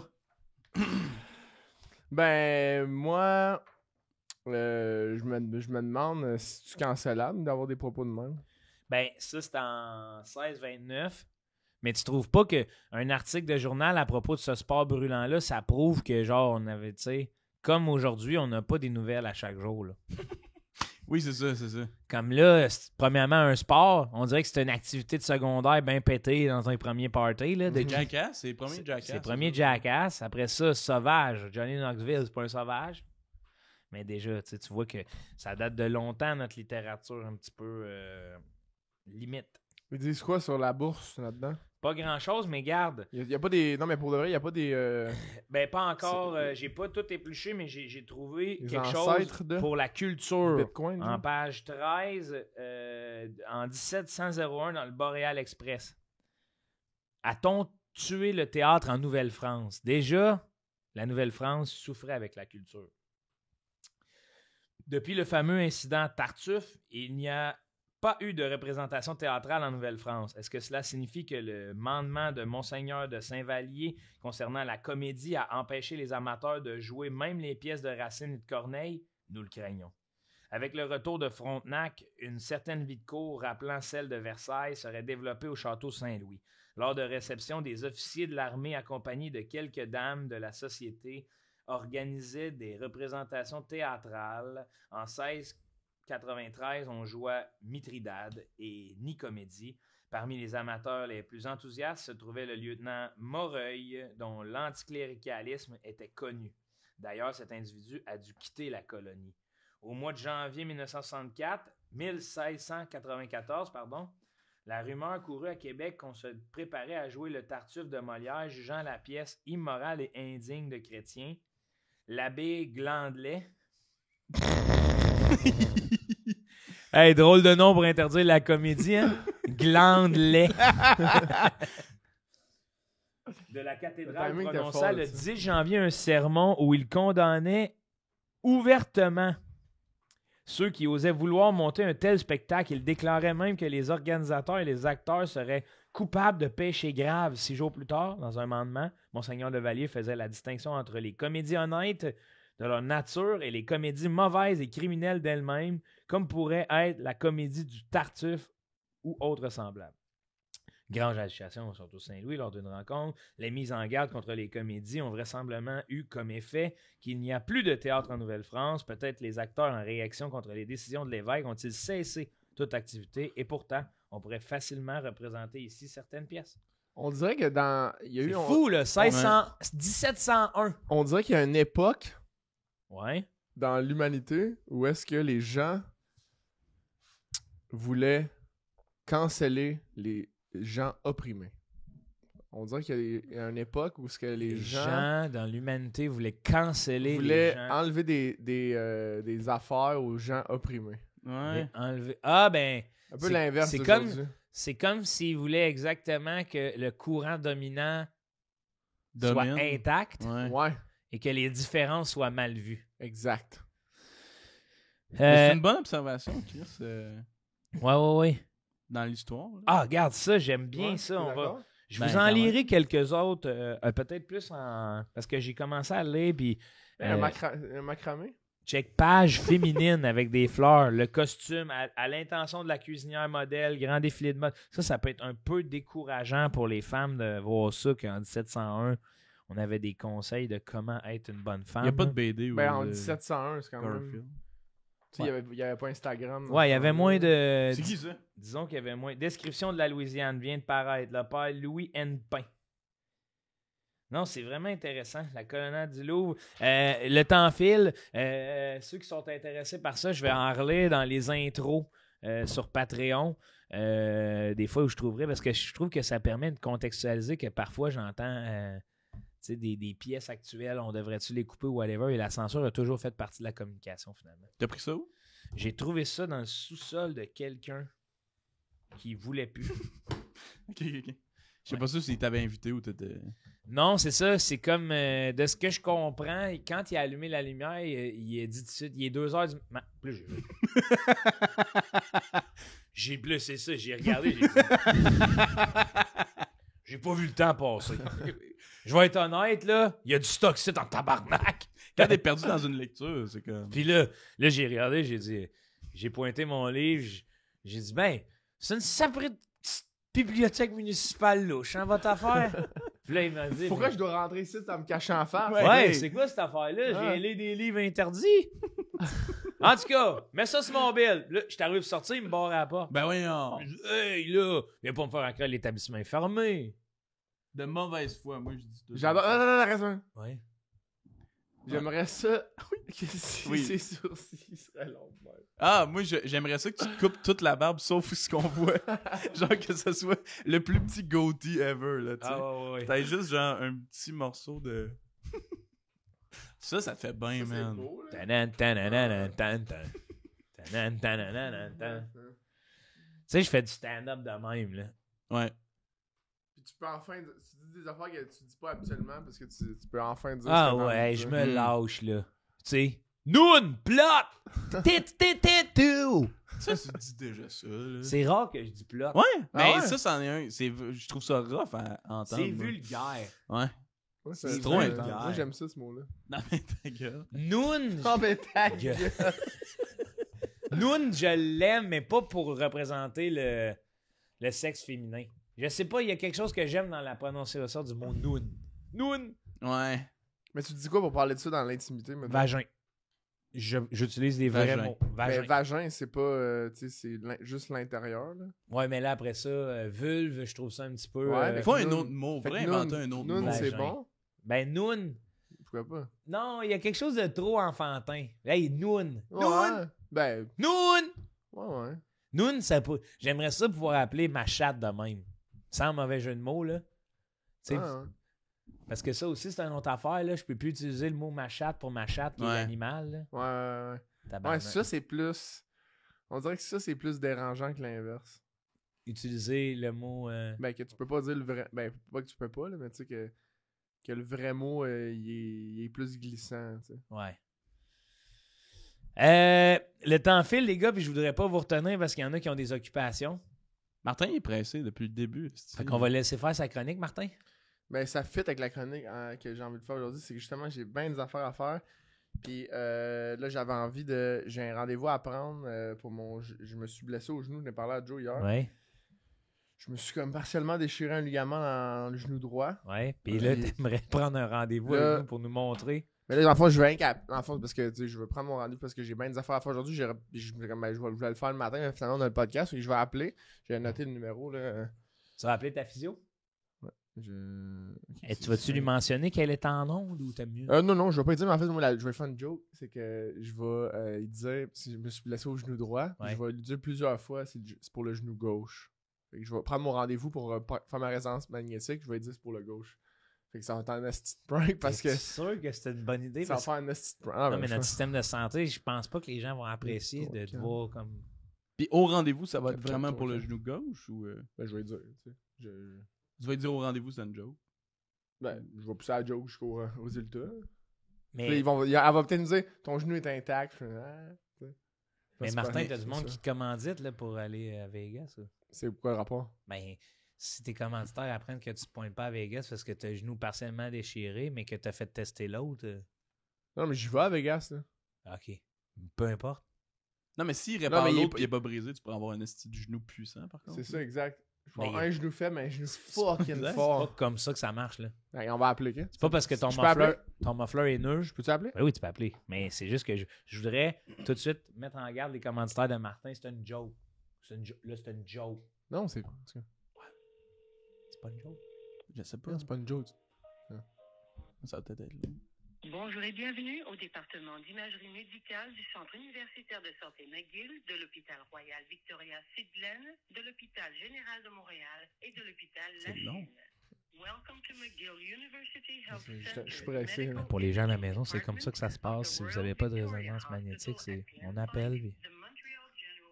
Ben, moi, je me demande si tu cancellable d'avoir des propos de même. Ben, ça, c'est en 1629. Mais tu trouves pas qu'un article de journal à propos de ce sport brûlant-là, ça prouve que, genre, on avait, tu sais, comme aujourd'hui, on n'a pas des nouvelles à chaque jour, là. Oui, c'est ça, c'est ça. Comme là, premièrement, un sport, on dirait que c'est une activité de secondaire bien pétée dans un premier party, là. Jackass, c'est le premier Jackass. C'est le premier Jackass. Après ça, Sauvage. Johnny Knoxville, c'est pas un sauvage. Mais déjà, tu vois que ça date de longtemps, notre littérature, un petit peu limite. Ils disent quoi sur la bourse là-dedans? Pas grand-chose, mais garde. Il y a pas des... Non, mais pour de vrai, il n'y a pas des... Ben, pas encore. J'ai pas tout épluché, mais j'ai trouvé Les quelque ancêtres chose de pour la culture. Bitcoin, En page 13, en 1701, dans le Boréal Express. A-t-on tué le théâtre en Nouvelle-France? Déjà, la Nouvelle-France souffrait avec la culture. Depuis le fameux incident Tartuffe, il n'y a pas eu de représentation théâtrale en Nouvelle-France. Est-ce que cela signifie que le mandement de Monseigneur de Saint-Vallier concernant la comédie a empêché les amateurs de jouer même les pièces de Racine et de Corneille? Nous le craignons. Avec le retour de Frontenac, une certaine vie de cour rappelant celle de Versailles serait développée au château Saint-Louis. Lors de réception, des officiers de l'armée accompagnés de quelques dames de la société organisaient des représentations théâtrales en 1993, on jouait Mithridate et Nicomédie. Parmi les amateurs les plus enthousiastes se trouvait le lieutenant Moreuil, dont l'anticléricalisme était connu. D'ailleurs, cet individu a dû quitter la colonie. Au mois de janvier 1694, la rumeur courut à Québec qu'on se préparait à jouer le Tartuffe de Molière, jugeant la pièce immorale et indigne de chrétiens. L'abbé Glandelet. Hey, drôle de nom pour interdire la comédie, hein? Glandelet. De la cathédrale timing était prononça fort, le là-dessus. 10 janvier un sermon où il condamnait ouvertement ceux qui osaient vouloir monter un tel spectacle. Il déclarait même que les organisateurs et les acteurs seraient coupables de péchés graves. 6 jours plus tard, dans un mandement, Monseigneur Levalier faisait la distinction entre les comédies honnêtes de leur nature et les comédies mauvaises et criminelles d'elles-mêmes, comme pourrait être la comédie du Tartuffe ou autre semblable. Grange agitation sur Saint-Louis lors d'une rencontre. Les mises en garde contre les comédies ont vraisemblablement eu comme effet qu'il n'y a plus de théâtre en Nouvelle-France. Peut-être les acteurs, en réaction contre les décisions de l'évêque, ont-ils cessé toute activité et pourtant, on pourrait facilement représenter ici certaines pièces. On dirait que dans. Il y a C'est eu. fou, là! 1701. On dirait qu'il y a une époque Ouais. dans l'humanité où est-ce que les gens voulaient canceller les gens opprimés. On dirait qu'il y a une époque où ce que les Les gens gens dans l'humanité voulaient canceller les voulaient gens. enlever des affaires aux gens opprimés. Ouais. Enlever... Ah, ben, Un peu C'est- l'inverse c'est d'aujourd'hui. c'est comme s'ils voulaient exactement que le courant dominant soit Domine. intact Ouais. Ouais, et que les différences soient mal vues. exact. Mais c'est une bonne observation, Chris, Ouais. dans l'histoire. là. Ah, regarde ça, j'aime bien Ouais, ça. t'es On va... d'accord? Je Ben, vous en quand lirai quelques autres, peut-être plus en... Parce que j'ai commencé à lire, puis... Un macramé? Check page féminine avec des fleurs, le costume à l'intention de la cuisinière modèle, grand défilé de mode. Ça peut être un peu décourageant pour les femmes de voir ça qu'en 1701, on avait des conseils de comment être une bonne femme. Il n'y a pas de là. BD. Ben, en de 1701, c'est quand même... Garfield. Tu sais, il y avait pas Instagram. dans Ouais, il y ce avait temps-là. moins de... C'est qui ça? Disons qu'il y avait moins... Description de la Louisiane vient de paraître. Le père Louis N. Pain. Non, c'est vraiment intéressant. La colonnade du Louvre. Le temps file. Ceux qui sont intéressés par ça, je vais en relire dans les intros sur Patreon. Des fois où je trouverai, parce que je trouve que ça permet de contextualiser que parfois j'entends tu sais, des pièces actuelles, on devrait-tu les couper ou whatever, et la censure a toujours fait partie de la communication finalement. T'as pris ça où? J'ai trouvé ça dans le sous-sol de quelqu'un qui voulait plus. Ok. Je sais pas sûr s'il t'avait invité ou t'étais. Non, c'est ça. C'est comme, de ce que je comprends, quand il a allumé la lumière, il a dit tout de suite, il est 2h du matin. Plus j'ai vu. J'ai plus, c'est ça. J'ai regardé, j'ai dit, j'ai pas vu le temps passer. Je vais être honnête, là, il y a du stock site en tabarnak. Quand t'es perdu dans une lecture, c'est comme. Puis là, j'ai regardé, j'ai dit, j'ai pointé mon livre, j'ai dit, ben, c'est une saprée bibliothèque municipale louche, hein, votre affaire? Puis là, il m'a dit, Pourquoi je dois rentrer ici en me cachant en face? Ouais, c'est quoi cette affaire-là? Ah. J'ai lu des livres interdits. En tout cas, mets ça sur mon bill. Là, je t'arrive à sortir, il me barre à la porte. Ben voyons. Je dis, hey, là, viens pas me faire accroire l'établissement est fermé. De mauvaise foi, moi je dis tout. J'adore. Non, reste un. Ouais. J'aimerais ça. Que si Oui. ses sourcils seraient longs. Ouais. Ah, moi j'aimerais ça que tu te coupes toute la barbe sauf ce qu'on voit. Genre que ce soit le plus petit goatee ever, là, tu sais. Ah ouais. T'as juste genre un petit morceau de. Ça te fait bien, Ça, c'est man. beau, là. Tanan, tanan, tan, tan. Tanan, tanan, tan. Tu sais, je fais du stand-up de même, là. Ouais. Puis tu peux enfin. Tu dis des affaires que tu dis pas habituellement parce que tu peux enfin dire. Ah ce que t'as ouais, envie de je dire. me lâche, là. Tu sais, Noun, plot! Tout! Ça, tu dis déjà ça, là. C'est rare que je dis plot. Ouais, mais ouais? ça, c'en est un. Je trouve ça rough à entendre. C'est moi. vulgaire. Ouais. Ouais, C'est trop intense. Moi, j'aime ça, ce mot-là. Non, mais ta gueule. Noun, Oh, mais ta gueule. gueule. Noun, je l'aime, mais pas pour représenter le sexe féminin. Je sais pas, il y a quelque chose que j'aime dans la prononciation du mot Noun. Noun, Ouais. Mais tu dis quoi pour parler de ça dans l'intimité, maintenant? vagin. J'utilise des vrais Vagin. mots. Mais Vagin. vagin, c'est pas. Tu sais, c'est juste l'intérieur, là. Ouais, mais là, après ça, vulve, je trouve ça un petit peu... Ouais, mais Faut un Noun. autre mot. Fait que Faudrait Noun- inventer un autre Noun, mot. c'est Vagin. bon. Ben, noun. Pourquoi pas? Non, il y a quelque chose de trop enfantin. Hey, noun. Ouais. Ben, Noun! ouais. Noun, j'aimerais ça pouvoir appeler ma chatte de même. Sans mauvais jeu de mots, là. Tu sais, Ouais. parce que ça aussi, c'est une autre affaire, là. Je peux plus utiliser le mot ma chatte pour ma chatte qui est Ouais. l'animal, là. Ouais. Tabarnak. Ouais, ça, c'est plus. On dirait que ça, c'est plus dérangeant que l'inverse. Utiliser le mot... Ben, que tu peux pas dire le vrai. Ben, pas que tu peux pas, là, mais tu sais que le vrai mot, il est plus glissant, tu sais. Ouais. Le temps file, les gars, puis je voudrais pas vous retenir parce qu'il y en a qui ont des occupations. Martin il est pressé depuis le début. Fait qu'on va laisser faire sa chronique, Martin. Ben, ça fit avec la chronique que j'ai envie de faire aujourd'hui. C'est que justement, j'ai bien des affaires à faire. Puis là, j'avais envie de. J'ai un rendez-vous à prendre pour mon. Je me suis blessé au genou. Je n'ai parlé à Joe hier. Ouais, Je me suis comme partiellement déchiré un ligament dans le genou droit. ouais. Puis là, Puis- t'aimerais prendre un rendez-vous Là- avec nous pour nous montrer. Mais là, dans le fond, je vais dans le fond, parce que tu sais, je veux prendre mon rendez-vous parce que j'ai bien des affaires à faire aujourd'hui. Je voulais le faire le matin, mais finalement, on a le podcast. Et je vais appeler. J'ai noté le numéro. Là. Tu vas appeler ta physio? Ok, Et c'est tu vas-tu ça. lui mentionner qu'elle est en onde ou t'aimes mieux? Non, je vais pas lui dire, mais en fait, moi, je vais faire une joke. C'est que je vais lui dire, si je me suis blessé au genou droit, Ouais. je vais lui dire plusieurs fois c'est pour le genou gauche. Fait que je vais prendre mon rendez-vous pour faire ma résonance magnétique. Je vais lui dire c'est pour le gauche. Fait que ça va être un esti de prank parce que T'es sûr que c'était une bonne idée? ça va Parce... faire un esti de prank. Non, mais notre système de santé, je pense pas que les gens vont apprécier de te Ok. voir comme... Puis au rendez-vous, ça va être Captain vraiment pour le Torque. genou gauche ou Ben, je vais lui dire. Tu sais. tu vas lui dire au rendez-vous, c'est une joke. Ben, je vais pousser la joke jusqu'au résultat. Mais, Puis là, elle va peut-être nous dire ton genou est intact. Je fais, tu sais. mais C'est Martin, pas- t'as du c'est monde ça. qui te commandite là, pour aller à Vegas. Là. C'est quoi le rapport? Ben, si tes commanditaires apprennent que tu te pointes pas à Vegas parce que t'as le genou partiellement déchiré, mais que t'as fait tester l'autre, Non, mais j'y vais à Vegas, là. ok. Peu importe. Non, mais s'il répare mais il est l'autre pas- et il est pas brisé, tu pourrais avoir un esti du genou puissant par contre. C'est ça, exact. Je vais Mais- avoir un genou faible, mais un genou fucking exact, C'est pas fort. comme ça que ça marche. Là. Ouais, on va appeler, OK? C'est pas parce que ton Je peux appeler? muffler est neuf. Je peux-tu appeler? Ben oui, tu peux appeler. Mais c'est juste que je voudrais tout de suite mettre en garde les commanditaires de Martin. C'est une joke. Là, c'est une joke. Non, c'est C'est pas une joke. Je sais pas. non, c'est pas une joke. Ça va peut-être être long. Bonjour et bienvenue au département d'imagerie médicale du Centre universitaire de santé McGill, de l'hôpital Royal Victoria Sidlen, de l'hôpital général de Montréal et de l'hôpital C'est long. Lachine. Welcome to McGill University Health Je Center. suis pressé, là. Pour les gens à la maison, c'est comme ça que ça se passe. Si vous n'avez pas de résonance magnétique, c'est on appelle puis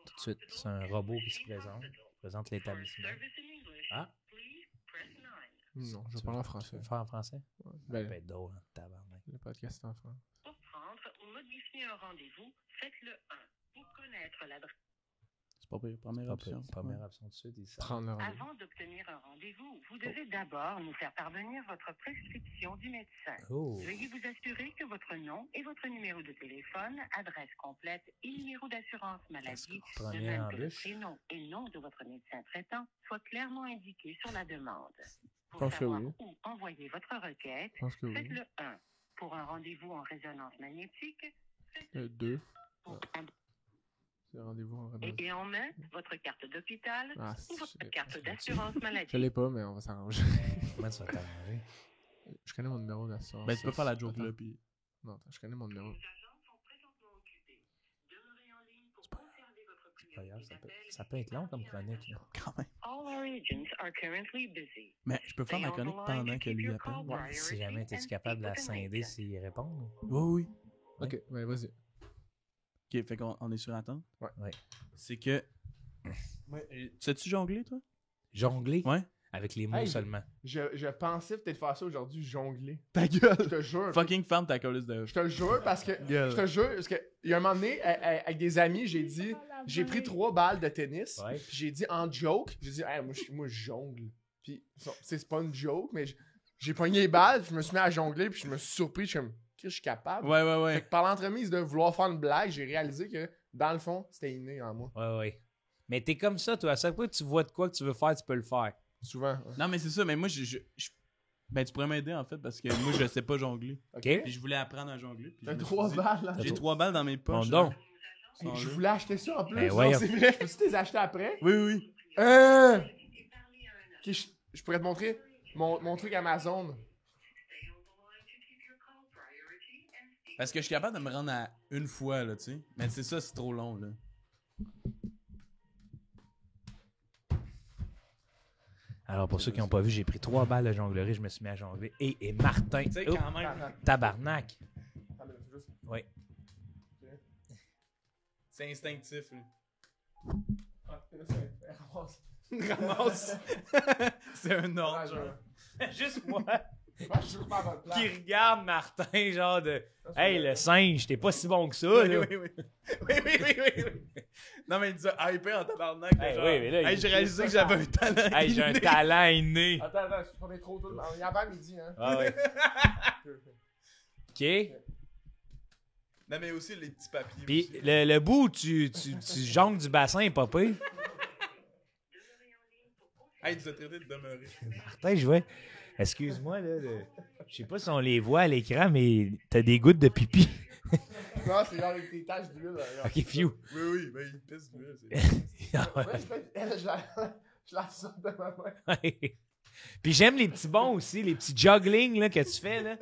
tout de suite, c'est un robot qui se présente l'établissement. Ah, Non, je parle en français. tu veux le faire en français? Ouais. Ça Ben, peut être drôle, hein, tabarnak. le podcast est en français. Pour prendre ou modifier un rendez-vous, faites le 1. Pour connaître l'adresse. C'est pas pire. Première option. Première option tout de suite. Prendre le rendez-vous. Avant d'obtenir un rendez-vous, vous devez d'abord nous faire parvenir votre prescription du médecin. Oh, Veuillez vous assurer que votre nom et votre numéro de téléphone, adresse complète et numéro d'assurance maladie, de première même que le embûche. prénom et le nom de votre médecin traitant, soient clairement indiqués sur la demande. Je Pour pense que savoir oui. où envoyer votre requête, Je pense que faites oui. le 1. Pour un rendez-vous en résonance magnétique, faites 2. pour C'est le rendez-vous en rendez-vous. et en main votre carte d'hôpital Ah, ou votre c'est- carte d'assurance maladie. Je l'ai pas, mais on va s'arranger. comment tu vas t'arranger? Je connais mon numéro d'assurance. Ben, tu peux faire la joke Attends. là, puis. Non, attends, je connais mon numéro. Nos agents sont présentement occupés. Demeurez en ligne pour conserver votre Pas grave, priorité d'appel. ça peut être long comme chronique. Là. Quand même. All our agents are currently busy. Mais je peux faire ma chronique pendant que lui appelle. Ouais, si jamais t'es-tu capable de la scinder s'il répond? Oui, oui. Ok, ben vas-y. Ok, fait qu'on est sur attente. Ouais. C'est que. Sais-tu jongler, toi? Jongler? Ouais. Avec les mots Hey, seulement. Je pensais peut-être faire ça aujourd'hui, jongler. Ta gueule! Je te jure. Fucking ferme ta colisse de. Je te le jure parce que. Gueule. Je te jure parce que. Il y a un moment donné, avec des amis, j'ai dit. J'ai pris 3 balles de tennis. Ouais. Puis j'ai dit en joke. J'ai dit, hey, moi, je jongle. Puis c'est pas une joke, mais j'ai pogné les balles. Puis je me suis mis à jongler. Puis je me suis surpris. Je suis comme, je suis capable. Ouais, ouais, Fait ouais. que par l'entremise de vouloir faire une blague, j'ai réalisé que dans le fond, c'était inné en moi. Ouais, ouais. Mais t'es comme ça, toi. À chaque fois que tu vois de quoi que tu veux faire, tu peux le faire. Souvent. Ouais. Non, mais c'est ça, mais moi, Ben, tu pourrais m'aider, en fait, parce que moi, je sais pas jongler. OK? Puis je voulais apprendre à jongler. Puis je T'as me suis 3 dit- balles, là. J'ai 3 balles dans mes poches. Bon, donc. là. Ils sont Je là. voulais acheter ça en plus. Ben, Non, voyons. c'est vrai, je peux-tu te les acheter après? Oui, oui. Ok, je pourrais te montrer mon truc Amazon. Parce que je suis capable de me rendre à une fois, là, tu sais. Mais c'est ça, c'est trop long, là. Alors, pour ceux qui n'ont pas vu, j'ai pris 3 balles de jonglerie, je me suis mis à jongler. Et Martin, Tu sais, oh, quand même, tabarnak. Oui. c'est instinctif, là. Ramasse. Ramasse. C'est un ordre, genre. Juste moi Je suis pas à votre place. qui regarde Martin, genre de « Hey, le singe, t'es pas si bon que ça, Oui, là. oui, oui. Oui. Non, mais il disait hyper en tabarnak. Hey, genre, oui, mais là, hey, il- j'ai réalisé que j'avais un talent. Hey, j'ai un inné. talent inné. Attends, on est trop tôt. Il y a avant midi, hein. Ah ouais. OK. Non, mais aussi les petits papiers. Puis aussi. le bout où tu jongles du bassin est pas pire. Hey, tu as traité de demeurer. Martin, je vois. Excuse-moi, là. Je sais pas si on les voit à l'écran, mais t'as des gouttes de pipi. Non, c'est genre avec des taches d'huile. Là. OK, phew. Oui, ben il pisse de l'huile. Ah ouais. Ouais, je la sors de ma main. Puis j'aime les petits bons aussi, les petits juggling là, que tu fais, là.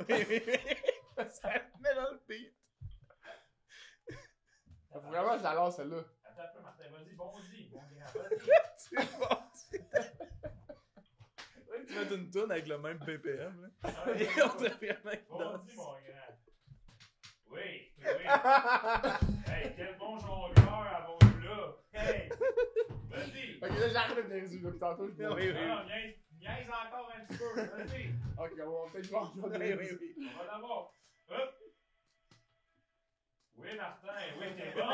Ça me met dans le beat. Vraiment, je la lance celle-là. Attends un peu, Martin, vas-y, bon-y. C'est bon. Tu mets une toune avec le même BPM, là. Et on dirait vraiment que dans- Bon-y, mon grand. Oui. Hey, quel bon jongleur avons-nous là. Hey, vas-y. Ok, là, j'arrête de niaiser, là, puis tantôt, je dis. Oui. Non, niaise encore un petit peu, vas-y. Ok, on va peut-être voir. Oui. On va l'avoir. Hop. Oui, Martin, oui, t'es bon.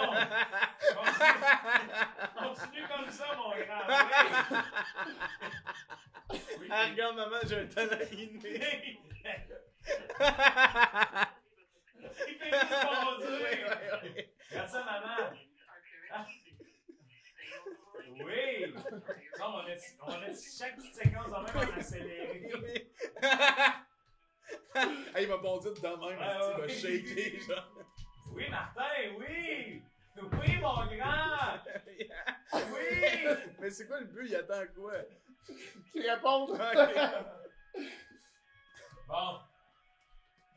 Continue comme ça, mon grand. Oui. Ah, regarde, maman, j'ai un talent inné. Il fait juste conduire. Regarde ça, maman. Oui. Non, on va mettre chaque petite séquence en même en accéléré. Hey, il va bondir de même, Ouais, il va ouais. shaker, genre. Oui, Martin, oui. Oui, mon grand. Oui. Mais c'est quoi le but? Il attend quoi? Qui répond? Ok, Bon.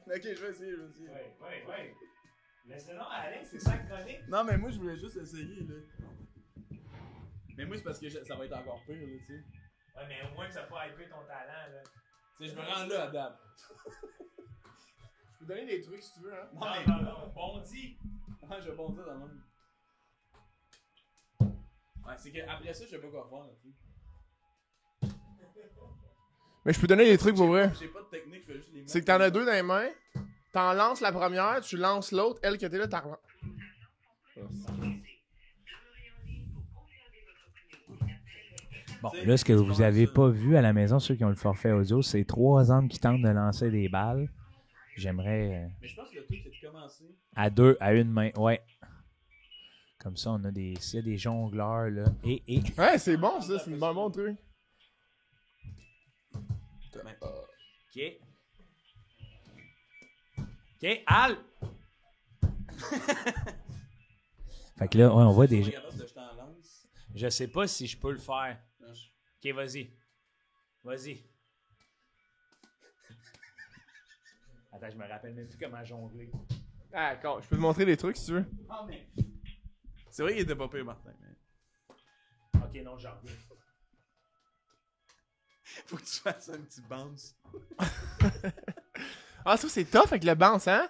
ok, je vais essayer. Oui. Laissez-le aller, c'est ça chronique. Non, mais moi, je voulais juste essayer, là. Mais moi, c'est parce que ça va être encore pire, là, tu sais. Ouais, mais au moins que ça n'a pas hyper ton talent, là. Tu sais, je me rends là, Adam. Je peux donner des trucs si tu veux, hein. Non, bondi. Ah, je vais bondir dans le même. Ouais, c'est qu'après ça, je sais pas quoi faire, là, tu sais. Mais je peux donner des trucs pour vrai. J'ai pas de technique, je fais juste les C'est que t'en as deux dans les mains. T'en lances la première, tu lances l'autre, elle que t'es là, t'en relances. Bon, là, ce que vous avez pas vu à la maison, ceux qui ont le forfait audio, c'est 3 hommes qui tentent de lancer des balles. J'aimerais Mais je pense que le truc, c'est de commencer. à 2, à une main, ouais. Comme ça, on a s'il y a des jongleurs, là. Et. Ouais, c'est bon ça, c'est un bon truc. OK. OK, Al! Fait que là, ouais, on voit des. Je suis pas capable de jeter en lance. Je sais pas si je peux le faire. Non, OK, vas-y. Vas-y. Attends, je me rappelle même plus comment jongler. Ah, d'accord, je peux te montrer des trucs si tu veux. Ah, mais. C'est vrai qu'il était pas pire, Martin. Mais... OK, non, j'en reviens. Faut que tu fasses un petit bounce. Ah, ça c'est tough avec le bounce, hein?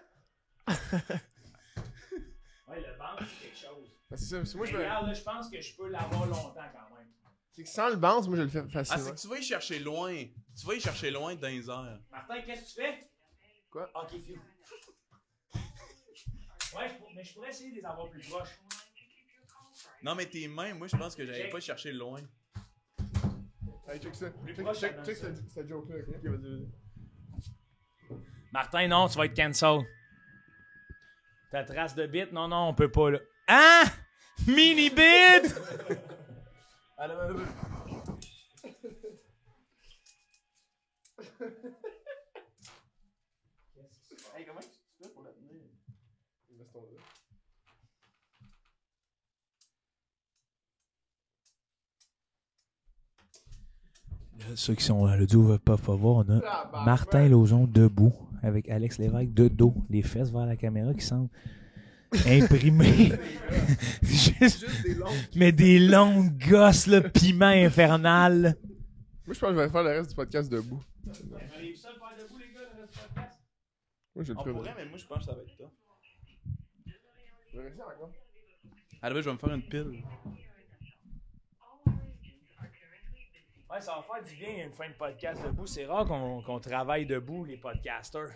Ouais, le bounce, c'est quelque chose. C'est ça, c'est moi je Mais me... regarde, là, je pense que je peux l'avoir longtemps quand même. C'est que sans le bounce, moi je le fais Ah, facilement. c'est que tu vas y chercher loin. Tu vas y chercher loin dans les airs. Martin, qu'est-ce que tu fais? Quoi? OK, Phil. Ouais, mais je pourrais essayer de les avoir plus proches. Non, mais tes mains, moi, je pense que j'allais pas y chercher loin. Allez, check ça. Check, proche, ça check cette joke-là, ok? Ok, vas-y. Martin, non, tu vas être cancel. Ta trace de bite, non, on peut pas, là. Hein? Mini-bit! Allez. ceux qui sont à l'audio ne veulent pas voir, on a Martin Lauzon debout avec Alex Lévesque de dos, les fesses vers la caméra qui semblent imprimées. Juste des longs. mais des longues gosses, là, piment infernal. Moi, je pense que je vais faire le reste du podcast debout. Moi, j'ai le On plus. pourrait, mais moi, je pense que ça va être top. Je vais rester encore. À la base, je vais me faire une pile. Ouais, ça va faire du bien une fin de podcast debout. C'est rare qu'on travaille debout, les podcasters.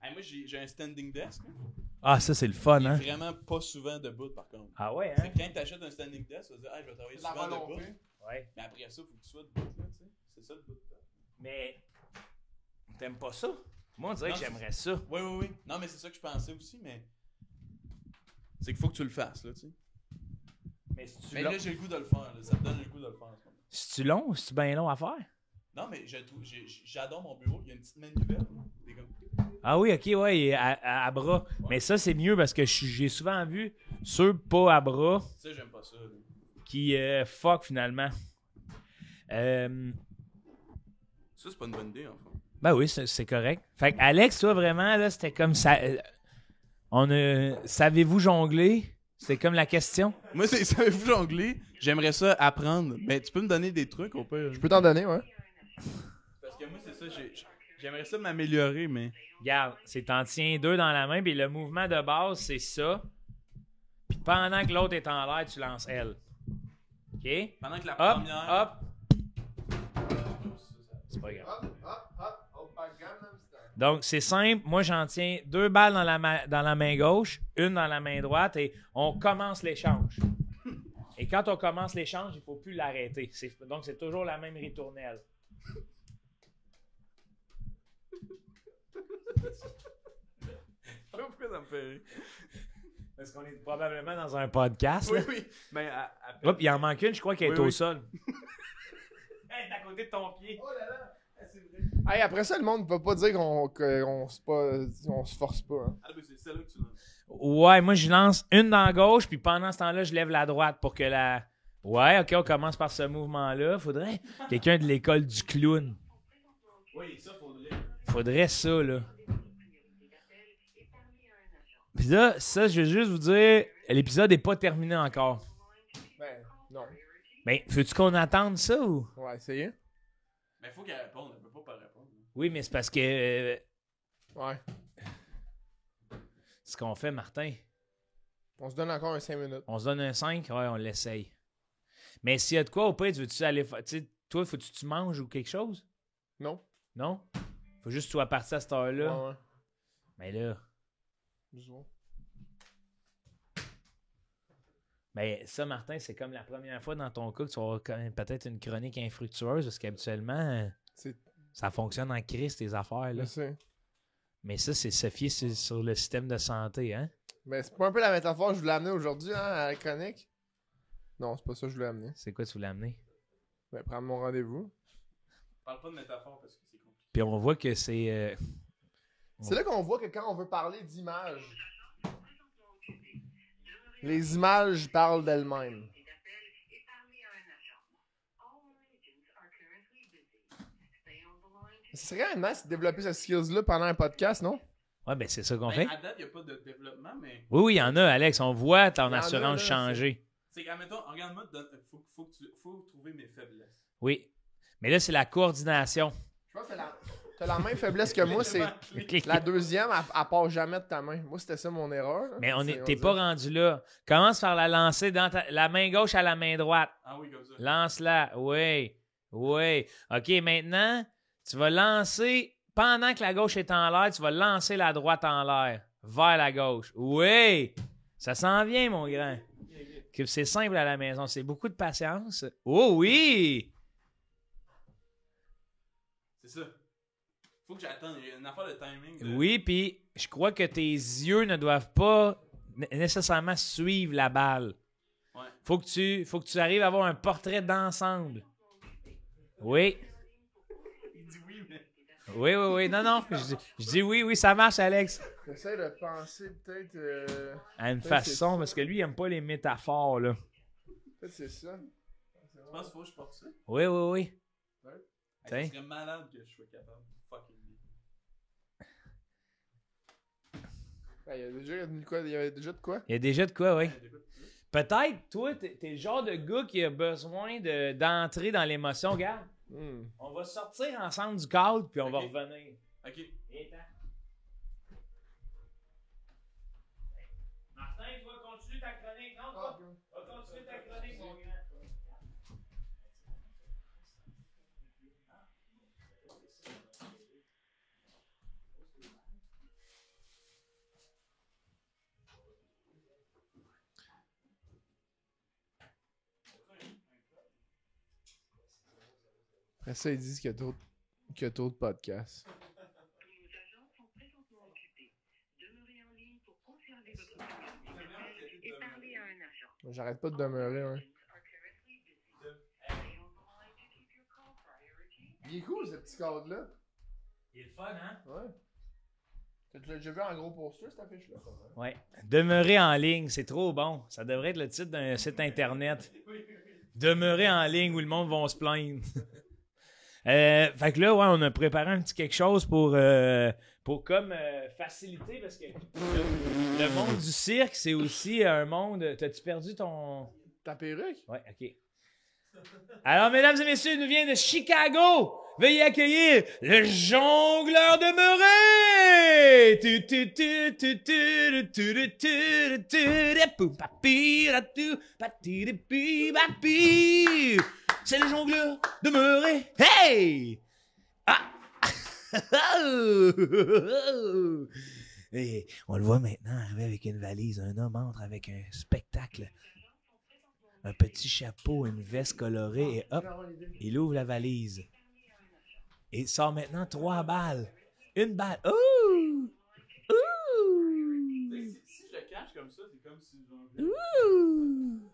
Hey, moi, j'ai un standing desk. Hein. Ah, ça, c'est le fun, Il est hein? vraiment pas souvent debout, par contre. Ah ouais, C'est hein? quand t'achètes un standing desk, tu vas dire, hey, je vais travailler La souvent volonté. debout. Ouais. Mais après ça, faut que tu sois debout, là, tu sais. C'est ça le bout. Mais t'aimes pas ça? Moi, on dirait Non, que j'aimerais ça. Oui, oui, oui. Non, mais c'est ça que je pensais aussi, mais. C'est qu'il faut que tu le fasses, là, tu sais. Mais c'est-tu Mais long? là, j'ai le goût de le faire, là. Ça me donne le goût de le faire en ce moment. C'est-tu long ou c'est-tu bien long à faire? Non, mais j'adore mon bureau. Il y a une petite manivelle, là. Des comme. Ah oui, ok, ouais, à bras. Mais ça, c'est mieux parce que j'ai souvent vu ceux pas à bras Ça, j'aime pas ça, là. qui fuck finalement. Ça, c'est pas une bonne idée, en fait. Ben oui, c'est correct. Fait que Alex, toi, vraiment, là, c'était comme ça. Savez-vous jongler? C'est comme la question. Moi, c'est savez-vous jongler? J'aimerais ça apprendre. Mais tu peux me donner des trucs, au pire. Je peux t'en donner, ouais. Parce que moi, c'est ça, j'aimerais ça m'améliorer, mais. Regarde, c'est t'en tiens deux dans la main, puis le mouvement de base, c'est ça. Puis pendant que l'autre est en l'air, tu lances elle. OK? Pendant que la Hop, première. hop. C'est pas grave. Donc, c'est simple. Moi, j'en tiens 2 balles dans la main gauche, une dans la main droite, et on commence l'échange. Et quand on commence l'échange, il ne faut plus l'arrêter. Donc, c'est toujours la même ritournelle. Je sais pas pourquoi ça me fait rire. Parce qu'on est probablement dans un podcast. Oui, Là. oui. Mais Hop, il en manque une, je crois qu'elle est Oui, au oui. sol. Elle est à côté de ton pied. Oh là là, c'est vrai. Hey, après ça, le monde ne va pas dire qu'on se force pas. Hein. Ah, mais c'est celle-là que tu lances. Ouais, moi, je lance une dans la gauche, puis pendant ce temps-là, je lève la droite pour que la... Ouais, OK, on commence par ce mouvement-là. Faudrait quelqu'un de l'école du clown. Oui, ça, faudrait. Faudrait ça, là. Puis là, ça, je veux juste vous dire, l'épisode n'est pas terminé encore. Ben, non. Mais, veux-tu qu'on attende ça ou... On va essayer. Mais il faut qu'elle réponde, elle peut pas répondre. Oui, mais c'est parce que... Ouais. ce qu'on fait, Martin, On se donne encore un 5 minutes. on se donne un 5, ouais, on l'essaye. Mais s'il y a de quoi, au pire, veux-tu aller... Tu sais, toi, faut-tu que tu manges ou quelque chose? Non? Non? Faut juste que tu sois parti à cette heure-là. Ouais, ouais. Mais là... Disons. Mais ça, Martin, c'est comme la première fois dans ton cas que tu vas avoir quand même peut-être une chronique infructueuse parce qu'habituellement, C'est... ça fonctionne en crise, tes affaires. Là. Je sais. Mais ça, c'est se fier sur le système de santé, hein? Mais c'est pas un peu la métaphore que je voulais amener aujourd'hui, hein, à la chronique? Non, c'est pas ça que je voulais amener. C'est quoi tu voulais amener? Ben, prendre mon rendez-vous. Parle pas de métaphore parce que c'est compliqué. Puis on voit que c'est... C'est là qu'on voit que quand on veut parler d'images, les images parlent d'elles-mêmes. Ce serait quand même nice de développer cette skills-là pendant un podcast, non? Ouais, ben c'est ça qu'on Ben, fait. à date, il n'y a pas de développement, mais. Oui, oui, il y en a, Alex. On voit ton Il y en a, assurance là, changer. C'est qu'admettons, regarde-moi, faut trouver mes faiblesses. Oui. Mais là, c'est la coordination. Je pense que t'as la même faiblesse que moi, c'est la deuxième, elle part jamais de ta main. Moi, c'était ça mon erreur. Là. Mais t'es on pas dirait- rendu là. Commence par la lancer dans la main gauche à la main droite. Ah oui, comme ça. Lance-la. Oui. Oui. OK, maintenant, tu vas lancer, pendant que la gauche est en l'air, tu vas lancer la droite en l'air, vers la gauche. Oui. Ça s'en vient, mon grand. Que c'est simple à la maison. C'est beaucoup de patience. Oh oui. C'est ça. Faut que j'attende. Il y a une affaire de timing. Oui, puis je crois que tes yeux ne doivent pas nécessairement suivre la balle. Ouais. Faut que tu arrives à avoir un portrait d'ensemble. Oui. Il dit oui, mais. Oui, oui, oui. Non, non. Je dis oui, oui, ça marche, Alex. J'essaie de penser peut-être... À une Ouais, façon, c'est parce que lui, il aime pas les métaphores, là. Peut-être c'est ça. Tu penses qu'il faut que je porte ça? Oui. Hey, Tiens. ça serait malade que je sois capable de fucking bien. Il y avait déjà de quoi? Il y a déjà de quoi, oui. Hey, d'écoute, Peut-être, toi, t'es le genre de gars qui a besoin d'entrer dans l'émotion. Regarde, on va sortir ensemble du cadre, puis on va Ok. revenir. Ok. Viens-t'en. Martin, tu vas continuer ta chronique. Non, toi, va continuer ta chronique, mon grand. Après ça, ils disent qu'il y a d'autres podcasts. Tous nos agents sont présentement occupés. Demeurez en ligne pour conserver votre numéro et parler à un agent. Moi, j'arrête pas de demeurer, hein. Il est cool, ce petit cadre-là. Il est le fun, hein? Ouais. Tu l'as déjà vu en gros poster, cette affiche-là? Ouais. Demeurer en ligne, c'est trop bon. Ça devrait être le titre d'un site internet. Demeurer en ligne où le monde va se plaindre. Fait que là, ouais, on a préparé un petit quelque chose pour comme faciliter parce que le monde du cirque, c'est aussi un monde. T'as-tu perdu ton. Ta perruque? Ouais, ok. Alors, mesdames et messieurs, il nous vient de Chicago. Veuillez accueillir le jongleur demeuré. C'est le jongleur demeuré. Hey! Ah! Et on le voit maintenant arriver avec une valise. Un homme entre avec un spectacle. Un petit chapeau, une veste colorée et hop, il ouvre la valise. Et il sort maintenant 3 balles. Une balle. Ouh! Ouh! Si je le cache comme ça, c'est comme si j'en Ouh!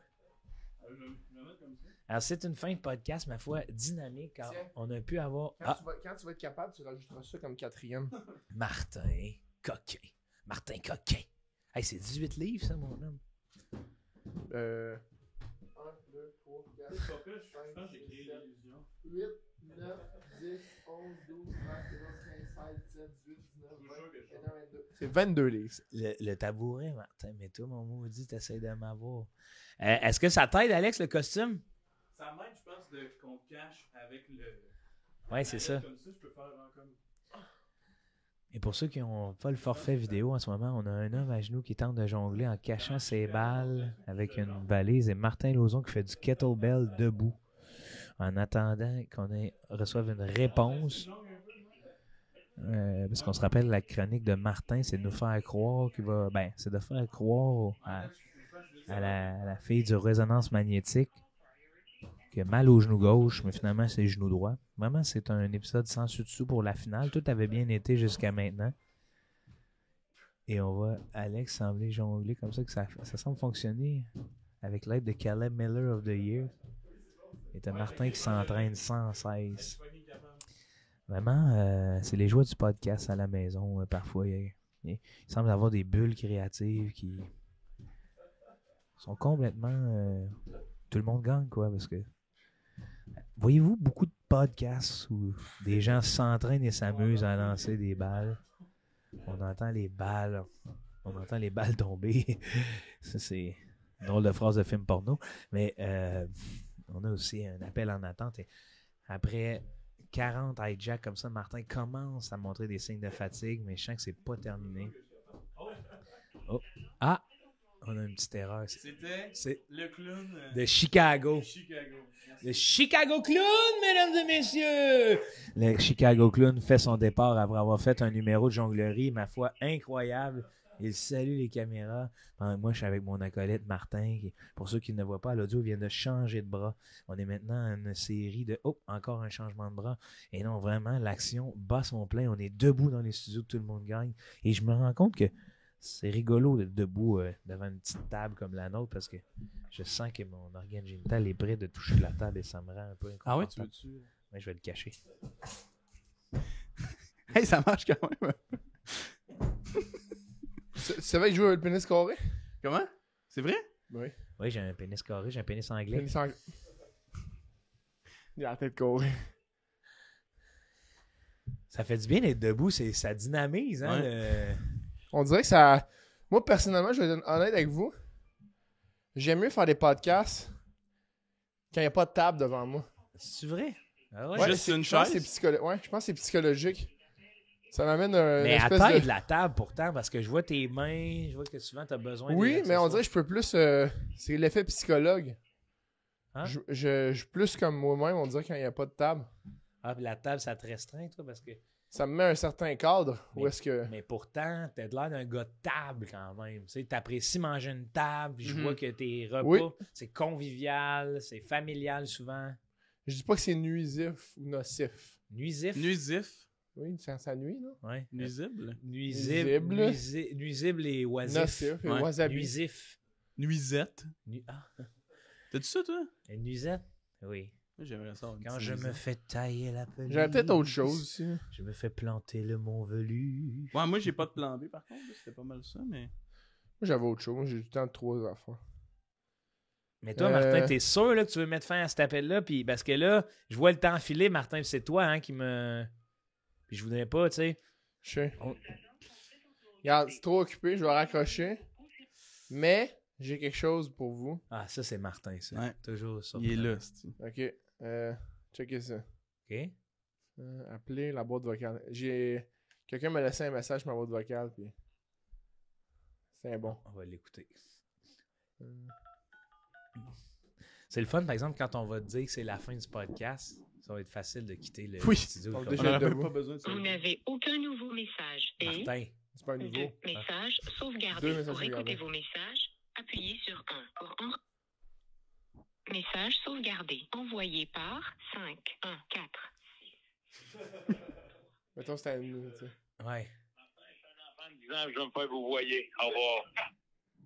Je vais le mettre comme ça. Alors, c'est une fin de podcast, ma foi, dynamique, car Tiens. on a pu avoir... Quand tu vas être capable, tu rajouteras ça comme 4e. Martin Coquin. Martin Coquin. Hey, c'est 18 livres, ça, mon homme. 1, 2, 3, 4, C'est pas pire, je pense que j'ai créé l'illusion. 8, 9, 10, 11, 12, 13, 14, 15, 16, 17, 18, 19, 20, 21, 22. C'est 22 livres. Le tabouret, Martin, mais toi, mon maudit, t'essayes de m'avoir. Est-ce que ça t'aide, Alex, le costume? Ça m'aide, je pense, qu'on cache avec le. Ouais, c'est ça. Comme ça, je peux faire genre comme. Et pour ceux qui n'ont pas le forfait vidéo en ce moment, on a un homme à genoux qui tente de jongler en cachant ses balles avec une valise et Martin Lauzon qui fait du kettlebell debout en attendant qu'on reçoive une réponse. Parce qu'on se rappelle la chronique de Martin, c'est de nous faire croire qu'il va. Ben, c'est de faire croire à la fille du résonance magnétique qui a mal au genou gauche, mais finalement c'est le genou droit. Vraiment, c'est un épisode sans dessus-dessous pour la finale. Tout avait bien été jusqu'à maintenant. Et on voit Alex sembler jongler comme ça, que ça semble fonctionner avec l'aide de Caleb Miller of the Year. Et t'as Martin qui s'entraîne sans cesse. Vraiment, c'est les joies du podcast à la maison. Parfois, il semble avoir des bulles créatives qui sont complètement... tout le monde gagne, quoi, parce que... Voyez-vous beaucoup de podcasts où des gens s'entraînent et s'amusent à lancer des balles? On entend les balles tomber. Ça, c'est une drôle de phrase de film porno. Mais on a aussi un appel en attente. Et après 40 hijacks comme ça, Martin commence à montrer des signes de fatigue, mais je sens que c'est pas terminé. Oh. Ah! On a une petite erreur. C'était le clown De Chicago. Chicago. Le Chicago Clown, mesdames et messieurs! Le Chicago Clown fait son départ après avoir fait un numéro de jonglerie, ma foi, incroyable. Il salue les caméras. Moi, je suis avec mon acolyte Martin. Qui, pour ceux qui ne voient pas, l'audio vient de changer de bras. On est maintenant à une série de... Oh, encore un changement de bras. Et non, vraiment, l'action bat son plein. On est debout dans les studios, tout le monde gagne. Et je me rends compte que c'est rigolo d'être debout devant une petite table comme la nôtre parce que je sens que mon organe génital est prêt de toucher la table et ça me rend un peu inconfortable. Ah ouais, tu veux-tu? Ouais, je vais le cacher. Hey, ça marche quand même. C'est vrai que je joue avec le pénis carré? Comment? C'est vrai? Oui. Oui, j'ai un pénis carré, j'ai un pénis anglais. Pénis anglais. Il a la tête courir. Ça fait du bien d'être debout, ça dynamise, hein? On dirait que ça... Moi, personnellement, je vais être honnête avec vous. J'aime mieux faire des podcasts quand il n'y a pas de table devant moi. C'est vrai? Ah ouais? Ouais, Juste une je pense chaise? que je pense que c'est psychologique. Ça m'amène un Mais à espèce taille de... de la table pourtant, parce que je vois tes mains, je vois que souvent tu as besoin Oui, des mais on dirait accessoires. que je peux plus... c'est l'effet psychologue. Hein? Je suis plus comme moi-même, on dirait, quand il n'y a pas de table. Ah, puis la table, ça te restreint, toi, parce que... Ça me met un certain cadre. Mais- Où est-ce que... Mais pourtant, t'as l'air d'un gars de table quand même. Tu sais, t'apprécies manger une table, puis je Mhm. vois que tes repas, Oui. c'est convivial, c'est familial souvent. Je dis pas que c'est nuisif ou nocif. Nuisif. Nuisif. Oui, ça nuit, là. Ouais. Nuisible. Nuisible. Nuisible. Nuisible et oisif. Nocif et Ouais. wasabi. Nuisif. Nuisette. Ah, T'as-tu ça, toi? une nuisette? Oui. Moi, j'aimerais ça. avoir une Quand petite je me nuisette. fais tailler la pelouse. J'aurais peut-être autre chose aussi. Je me fais planter le mont velu. Ouais, moi, j'ai pas de plan B, par contre. C'était pas mal ça, mais... Moi, j'avais autre chose. Moi, j'ai du temps de 3 affaires. Mais toi, Martin, t'es sûr là, que tu veux mettre fin à cet appel-là? Puis parce que là, je vois le temps filer, Martin, puis c'est toi hein, qui me. Puis je voudrais pas, tu sais. Je sais. On- Regarde, c'est trop occupé, je vais raccrocher. Mais, j'ai quelque chose pour vous. Ah, ça, c'est Martin, ça. Ouais. Toujours ça. Il est là, c'est-tu. Ok. Checkez ça. OK. Appelez la boîte vocale. Quelqu'un m'a laissé un message sur ma boîte vocale, puis. C'est bon. On va l'écouter. C'est le fun, par exemple, quand on va te dire que c'est la fin du podcast, ça va être facile de quitter le Oui. studio. Donc, comme déjà, On ça. n'aurait debout. pas besoin de ça. Vous n'avez aucun nouveau message. Et Martin, C'est pas un nouveau. deux messages Deux sauvegardés. messages Pour écouter sauvegardés. vos messages, appuyez sur 1. Pour message sauvegardé. Envoyé par 5 1 4. Mettons, c'était une. Tu sais. ouais. En disant, je vais me faire vous voyez. Au revoir.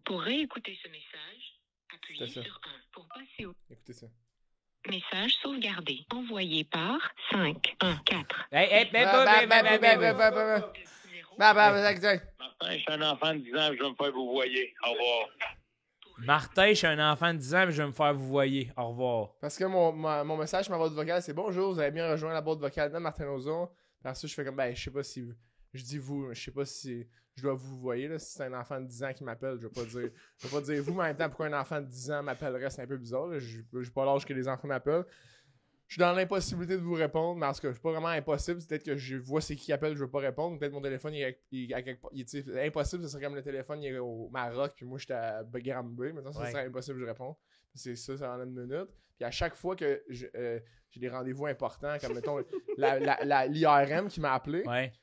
Pour réécouter ce message, appuyez C'est ça. sur 1. Pour passer au Écoutez ça. message sauvegardé. Envoyé par 5 1 4. Hey, Exact. Martin, je suis un enfant de 10 ans, je vais me faire vous voyez. Au revoir. Martin, je suis un enfant de 10 ans, mais je vais me faire vous voyer. Au revoir. Parce que mon message, ma boîte vocale, c'est bonjour, vous avez bien rejoint la boîte vocale de Martin Ozon. Puis ensuite, je fais comme, ben, je sais pas si. Je dis vous, je sais pas si je dois vous voyer, là. Si c'est un enfant de 10 ans qui m'appelle, je vais pas dire vous, mais en même temps, pourquoi un enfant de 10 ans m'appellerait, c'est un peu bizarre, là. J'ai pas l'âge que les enfants m'appellent. Je suis dans l'impossibilité de vous répondre, mais en tout cas, je suis pas vraiment impossible. C'est peut-être que je vois c'est qui appelle, je veux pas répondre. Peut-être mon téléphone, il est à quelque part. Tu sais, impossible, ce serait comme le téléphone, il est au Maroc, puis moi, j'étais à Granby. Maintenant, ça Ouais. serait impossible que je réponds. C'est ça, ça en a une minute. Puis à chaque fois que j'ai des rendez-vous importants, comme mettons l'IRM qui m'a appelé, Ouais. tu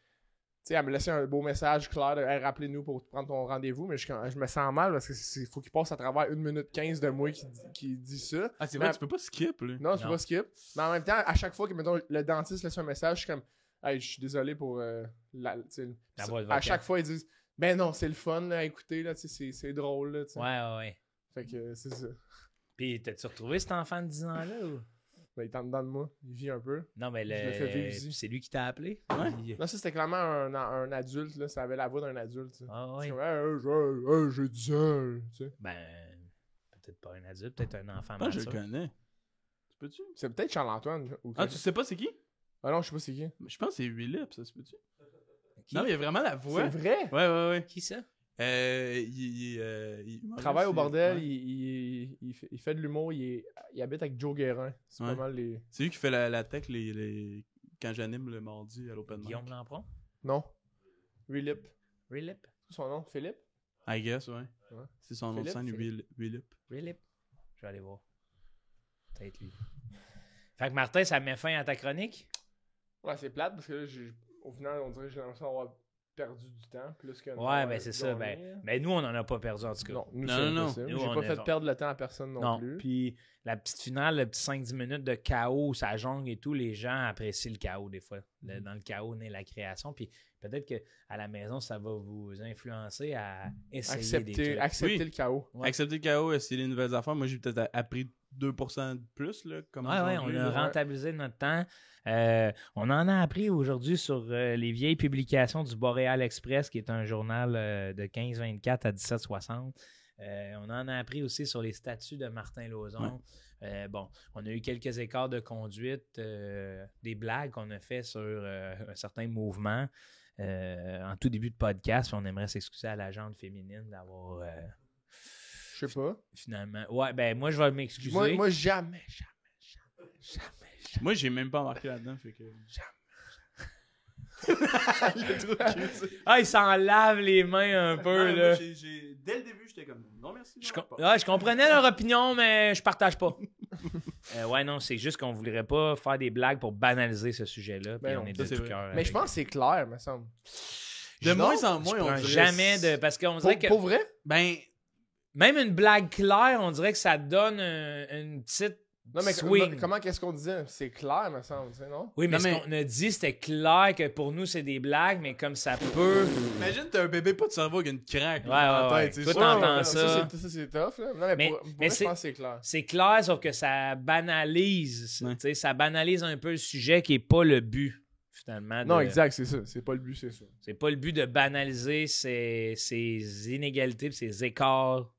sais, elle me laissait un beau message clair de hey, rappelez-nous pour prendre ton rendez-vous, mais je me sens mal parce que faut qu'il passe à travers 1 minute 15 de moi qui dit ça. Ah, c'est Mais- vrai, tu peux pas skip, là. Non, tu peux Non. pas skip. Mais en même temps, à chaque fois que mettons, le dentiste laisse un message, je suis comme hey, je suis désolé pour tu sais, La voix à vocale. chaque fois ils disent ben non, c'est le fun là, à écouter là, tu sais, c'est drôle là, tu sais. Ouais. Fait que c'est ça. Puis, t'as-tu retrouvé cet enfant de 10 ans-là? Ou... Ben, il est en dedans de moi, il vit un peu. Non, mais Je le fais vivre ici. c'est lui qui t'a appelé? Ouais. Il- Non, ça c'était clairement un adulte là, ça avait la voix d'un adulte, tu sais. Ah Je suis ouais. comme, hey, j'ai 10 ans, tu sais. Ben, peut-être pas un adulte, peut-être un enfant Ah, je le mature. connais. Tu peux-tu? C'est peut-être Charles-Antoine. Ou Ah, tu sais pas c'est qui? Ah non, je sais pas c'est qui. Je pense que c'est Willip, ça se peut-tu? Qui? Non, il y a vraiment la voix. C'est vrai? Ouais. Qui ça? Il travaille au bordel, il fait de l'humour, il habite avec Joe Guérin. C'est Ouais. pas mal les. C'est lui qui fait la tech quand j'anime le mardi à l'Open Mic. Guillaume Lampron? Non. Willip. Relip? C'est son nom? Philippe? I guess, ouais. Ouais. C'est son nom de scène, Willip. Relip? Je vais aller voir. Peut-être lui. Fait que Martin, ça met fin à ta chronique? Ouais, c'est plate parce que là, au final, on dirait que j'ai l'impression d'avoir perdu du temps plus que. Ouais, ben c'est ça. Ben nous, on en a pas perdu en tout cas. Non, nous, Non, c'est non, non. impossible. Nous, J'ai on pas est fait genre- perdre le temps à personne non, plus. Puis la petite finale, le petit 5-10 minutes de chaos, ça jongle et tout, les gens apprécient le chaos des fois. Dans le chaos naît la création. Puis peut-être qu'à la maison, ça va vous influencer à essayer des trucs. Accepter Oui. le chaos. Ouais. Accepter le chaos, essayer des nouvelles affaires. Moi, j'ai peut-être appris 2% de plus, là. Comme Ouais, on jongler, a là. rentabilisé notre temps. On en a appris aujourd'hui sur les vieilles publications du Boréal Express, qui est un journal de 15-24 à 17-60. On en a appris aussi sur les statuts de Martin Lauzon. Ouais. Bon, on a eu quelques écarts de conduite, des blagues qu'on a fait sur un certain mouvement en tout début de podcast. On aimerait s'excuser à la gente féminine d'avoir Je sais pas. finalement... Ouais, ben moi, je vais m'excuser. Moi, jamais. Moi, j'ai même pas embarqué là-dedans, fait que... Ah, il s'en lave les mains un peu, là. Dès le début, j'étais comme, non merci. Je comprenais leur opinion, mais je partage pas. Ouais, non, c'est juste qu'on voudrait pas faire des blagues pour banaliser ce sujet-là. Puis Ben on non, est ça, de c'est tout vrai. cœur. Mais je pense que c'est clair, me semble. De Non, moins en moins, on dirait... Jamais de. Parce qu'on dirait que. Pour vrai? Ben, Même une blague claire, on dirait que ça donne une petite. Non, mais swing. comment qu'est-ce qu'on disait? C'est clair, me semble, tu sais, non? Oui, mais Non, ce mais- qu'on a dit, c'était clair que pour nous, c'est des blagues, mais comme ça peut. imagine t'as un bébé pas de cerveau avec une craque Ouais, dans la ouais, tête, ouais. c'est Toi, sûr. t'entends ça. Ça, c'est tough, là. Non, mais pour mais vrai, je pense que c'est clair. C'est clair, sauf que ça banalise. Ouais. Tu sais, ça banalise un peu le sujet qui est pas le but, finalement. Non, de- exact, c'est ça. C'est pas le but, c'est ça. C'est pas le but de banaliser ces inégalités, pis ces écarts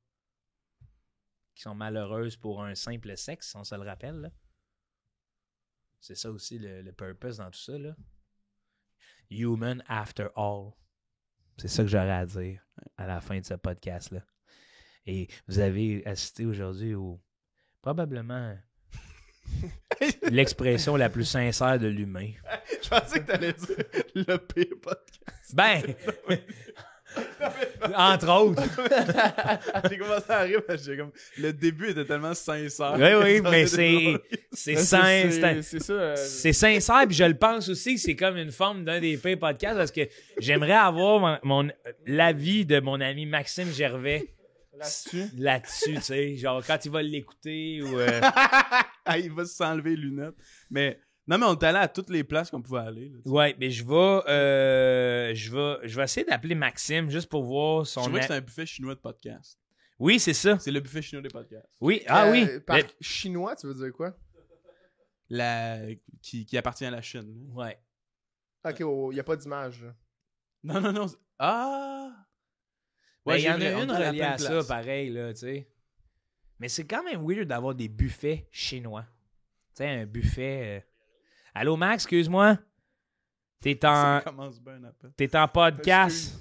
qui sont malheureuses pour un simple sexe, on se le rappelle. Là. C'est ça aussi le purpose dans tout ça. Là. Human after all. C'est ça que j'aurais à dire à la fin de ce podcast-là. Et vous avez assisté aujourd'hui au probablement l'expression la plus sincère de l'humain. Je pensais que t'allais dire le pire podcast. Ben, entre autres. J'ai commencé à rire parce que j'ai comme... Le début était tellement sincère. Oui, mais Ça aurait été drôle. c'est Mais c'est ça. c'est sincère, puis je le pense aussi que c'est comme une forme d'un des pires podcasts parce que j'aimerais avoir l'avis de mon ami Maxime Gervais là-dessus, tu sais, genre quand il va l'écouter ou Ah, il va s'enlever les lunettes. Mais... Non, mais on est allé à toutes les places qu'on pouvait aller. Là, tu sais. ouais, mais je vais essayer d'appeler Maxime juste pour voir son Je vois que c'est un buffet chinois de podcast. Oui, c'est ça. C'est le buffet chinois des podcasts. Oui, oui. Par Mais- chinois, tu veux dire quoi? Qui appartient à la Chine. là. Ouais. Ok, il n'y a pas d'image. là. Non. Ah! Ben, il y j'ai en vrai, a on une est allé reliée plein à de ça, places. pareil, là, tu sais. Mais c'est quand même weird d'avoir des buffets chinois. Tu sais, un buffet... Allô, Max, excuse-moi? Ça commence bien un appel. T'es en podcast?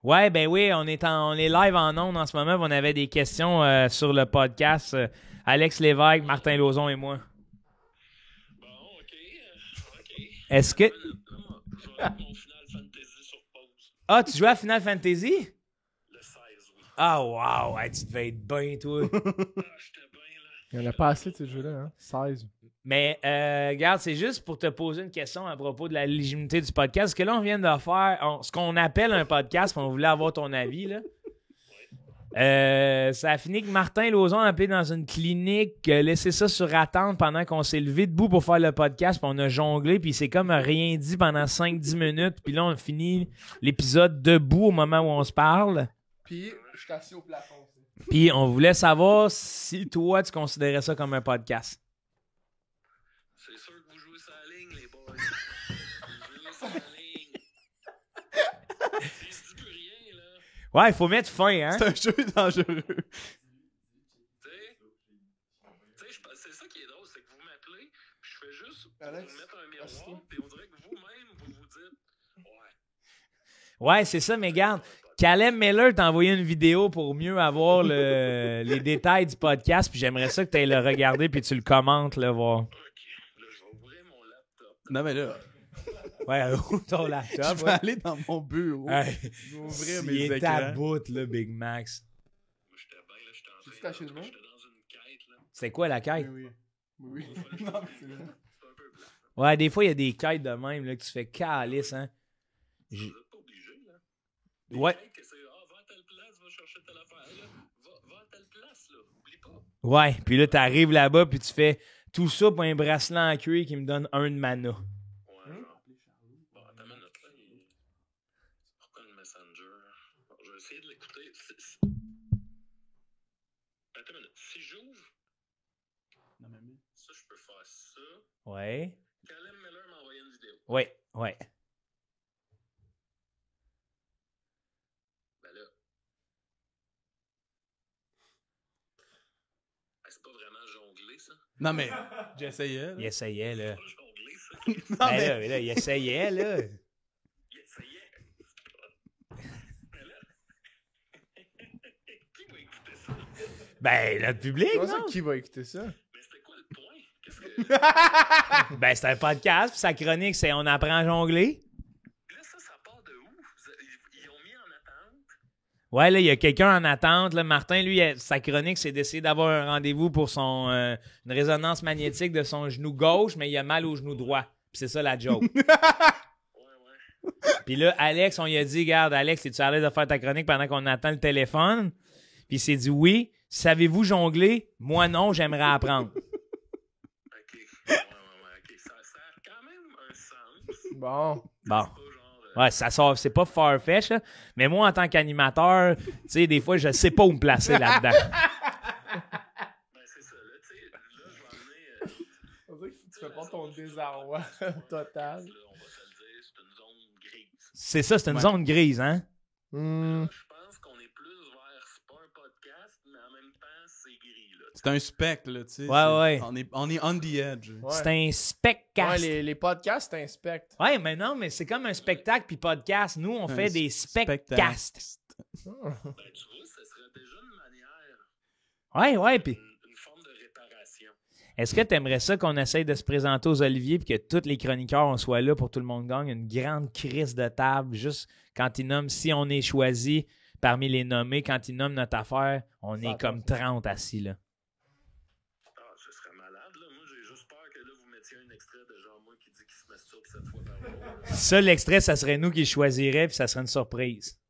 Ouais, ben oui, on est live en ondes en ce moment. On avait des questions sur le podcast. Alex Lévesque, Martin Lauzon et moi. Bon, ok. Est-ce que... Je vais mettre mon Final Fantasy sur pause. Ah, tu joues à Final Fantasy? Le 16, oui. Ah, wow! Hey, tu devais être bien, toi. Ah, j'étais bien, là. Il n'y en a pas assez de ces jeux-là, hein? 16. Mais, regarde, c'est juste pour te poser une question à propos de la légitimité du podcast. Parce que là, on vient de faire ce qu'on appelle un podcast, puis on voulait avoir ton avis, là. Ça a fini que Martin Lauzon a appelé dans une clinique, laissé ça sur attente pendant qu'on s'est levé debout pour faire le podcast, puis on a jonglé, puis c'est comme rien dit pendant 5-10 minutes, puis là, on finit l'épisode debout au moment où on se parle. Puis, je suis assis au plafond aussi. Puis on voulait savoir si toi, tu considérais ça comme un podcast. C'est sûr que vous jouez sur la ligne, les boys. Vous jouez sur la ligne. Si je dis plus rien, là. Ouais, il faut mettre fin, hein? C'est un jeu dangereux. Tu sais, c'est ça qui est drôle, c'est que vous m'appelez, puis je fais juste Alex, vous mettre un assis-toi. miroir, puis on dirait que vous-même, vous vous dites, ouais. Ouais, c'est ça, mais regarde, Caleb Miller t'a envoyé une vidéo pour mieux avoir les détails du podcast, puis j'aimerais ça que tu ailles le regarder puis tu le commentes, là, voir. Ok, là, je vais ouvrir mon laptop. Non, mais là, Ouais, ouvre ton laptop. je vais aller dans mon bureau. Hey, Je vais ouvrir il mes est à écrans. bout, là, Big Max. Moi, j'étais bien, là, j'étais en Tu train t'as acheté de- le nom? J'étais dans une quête, là. C'est quoi la quête? Oui. Non, mais c'est vrai. C'est un peu plat. Ouais, des fois, il y a des quêtes de même, là, que tu fais calice, hein. Vous êtes pas obligé, là. Des Ouais. quêtes que c'est, va à telle place, va chercher telle affaire, là. Va à telle place, là. Oublie pas. Ouais, puis là, t'arrives là-bas, puis tu fais tout ça pour un bracelet en cuir qui me donne 1 de mana. Ouais, genre. Bon, attends une minute, là. Pourquoi le Messenger? Bon, je vais essayer de l'écouter. Attends une minute. Si j'ouvre, Non, mais... ça, je peux faire ça. Ouais. Caleb Miller m'a envoyé une vidéo. Ouais, ouais. Ben là. Non, mais j'essayais. là. Il essayait, là. Pas jongler, ça. Qui Non, Ben mais... là, mais là, il essayait, là. essayait. Mais là. Qui va écouter ça? Ben, notre public, Comment ça, non? qui va écouter ça? Mais c'était quoi le point? Qu'est-ce que. Ben, c'est un podcast, puis sa chronique, c'est On apprend à jongler. Là, ça part de où? Ils ont mis en attente. Ouais, là, il y a quelqu'un en attente. Là. Martin, lui, sa chronique, c'est d'essayer d'avoir un rendez-vous pour son une résonance magnétique de son genou gauche, mais il a mal au genou droit. Puis c'est ça la joke. Ouais. Puis là, Alex, on lui a dit, regarde, Alex, es-tu à l'aise de faire ta chronique pendant qu'on attend le téléphone? Puis il s'est dit, oui. Savez-vous jongler? Moi, non, j'aimerais apprendre. Ok. Ok. Ça sert quand même un sens. Bon. Bon. C'est pas genre. Ouais, ça sort, c'est pas farfetch, là. Mais moi, en tant qu'animateur, tu sais, des fois, je sais pas où me placer là-dedans. Ben, c'est ça, là, tu sais. Là, je vais emmener. On dirait que tu fais pas ton désarroi total. Là, on va se le dire, c'est une zone grise. C'est ça, c'est une Ouais. zone grise, hein? Hmm. Je pense qu'on est plus vers. C'est pas un podcast, mais en même temps, c'est gris, là. C'est un spec, là, tu sais. Ouais, c'est- ouais. On est on the edge. Ouais. C'est un spectacast. Ouais, les podcasts t'inspectent. Ouais, mais non, mais c'est comme un spectacle puis podcast. Nous, on fait des spectacasts. Ben, tu vois, ça serait déjà une manière, Ouais, ouais, puis une forme de réparation. est-ce que tu aimerais ça qu'on essaye de se présenter aux Oliviers puis que tous les chroniqueurs on soit là pour tout le monde gagne une grande crise de table juste quand ils nomment, si on est choisi parmi les nommés, quand ils nomment notre affaire, on est comme 30 assis là. Ah, ce serait malade, là. Moi, j'ai juste peur que là, vous mettiez un extrait de genre moi qui dit qu'il se masturbe 7 fois par jour. Ça, l'extrait, ça serait nous qui le choisirions puis ça serait une surprise.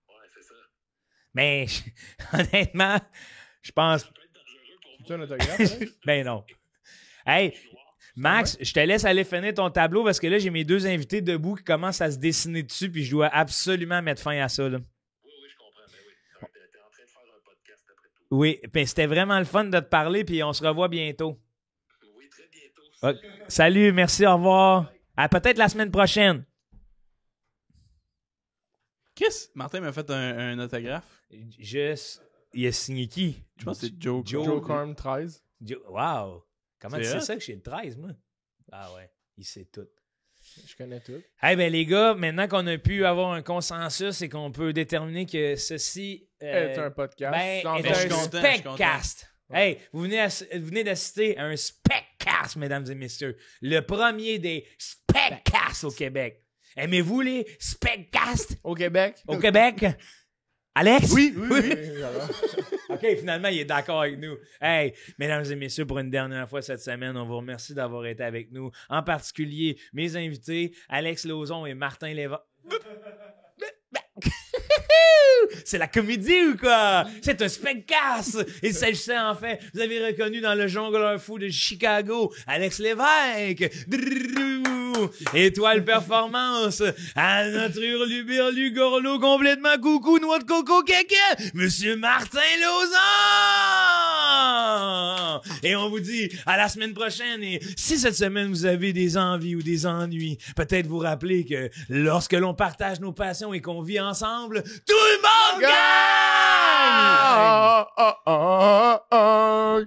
Ouais, c'est ça. Mais honnêtement, je pense. Ça peut être dangereux pour Tu as moi. un autographe, hein? Ben non. Hey, Max, je te laisse aller finir ton tableau parce que là, j'ai mes deux invités debout qui commencent à se dessiner dessus puis je dois absolument mettre fin à ça. Là. Oui, je comprends. Ben oui. T'es en train de faire un podcast après tout. Oui, ben, c'était vraiment le fun de te parler puis on se revoit bientôt. Oui, très bientôt. Ok. Salut, merci, au revoir. À peut-être la semaine prochaine. Chris, Martin m'a fait un autographe. Il a signé qui? Je pense que c'est Joe. Joe Carm 13. Wow. Comment tu C'est sais hot. ça que j'ai le 13, moi? Ah ouais, il sait tout. Je connais tout. Eh ben les gars, maintenant qu'on a pu avoir un consensus et qu'on peut déterminer que ceci C'est un podcast. ben, C'est en est je suis fait un content, je suis speccast. Hey, vous venez d'assister à un speccast, mesdames et messieurs. Le premier des speccasts au Québec. Aimez-vous les speccasts Au Québec. au Québec? Alex? Oui. Alors. OK, finalement, il est d'accord avec nous. Hey, mesdames et messieurs, pour une dernière fois cette semaine, on vous remercie d'avoir été avec nous. En particulier, mes invités, Alex Lauzon et Martin Lévesque. C'est la comédie ou quoi? C'est un spectacle! Il s'agissait en fait, vous avez reconnu dans le jongleur fou de Chicago, Alex Lévesque. Étoile performance à notre hurluberlu gorlo complètement coucou noix de coco caca, Monsieur Martin Lauzon! Et on vous dit à la semaine prochaine. Et si cette semaine vous avez des envies ou des ennuis, peut-être vous rappeler que lorsque l'on partage nos passions et qu'on vit ensemble, tout le monde gagne! Ah, ah, ah, ah, ah.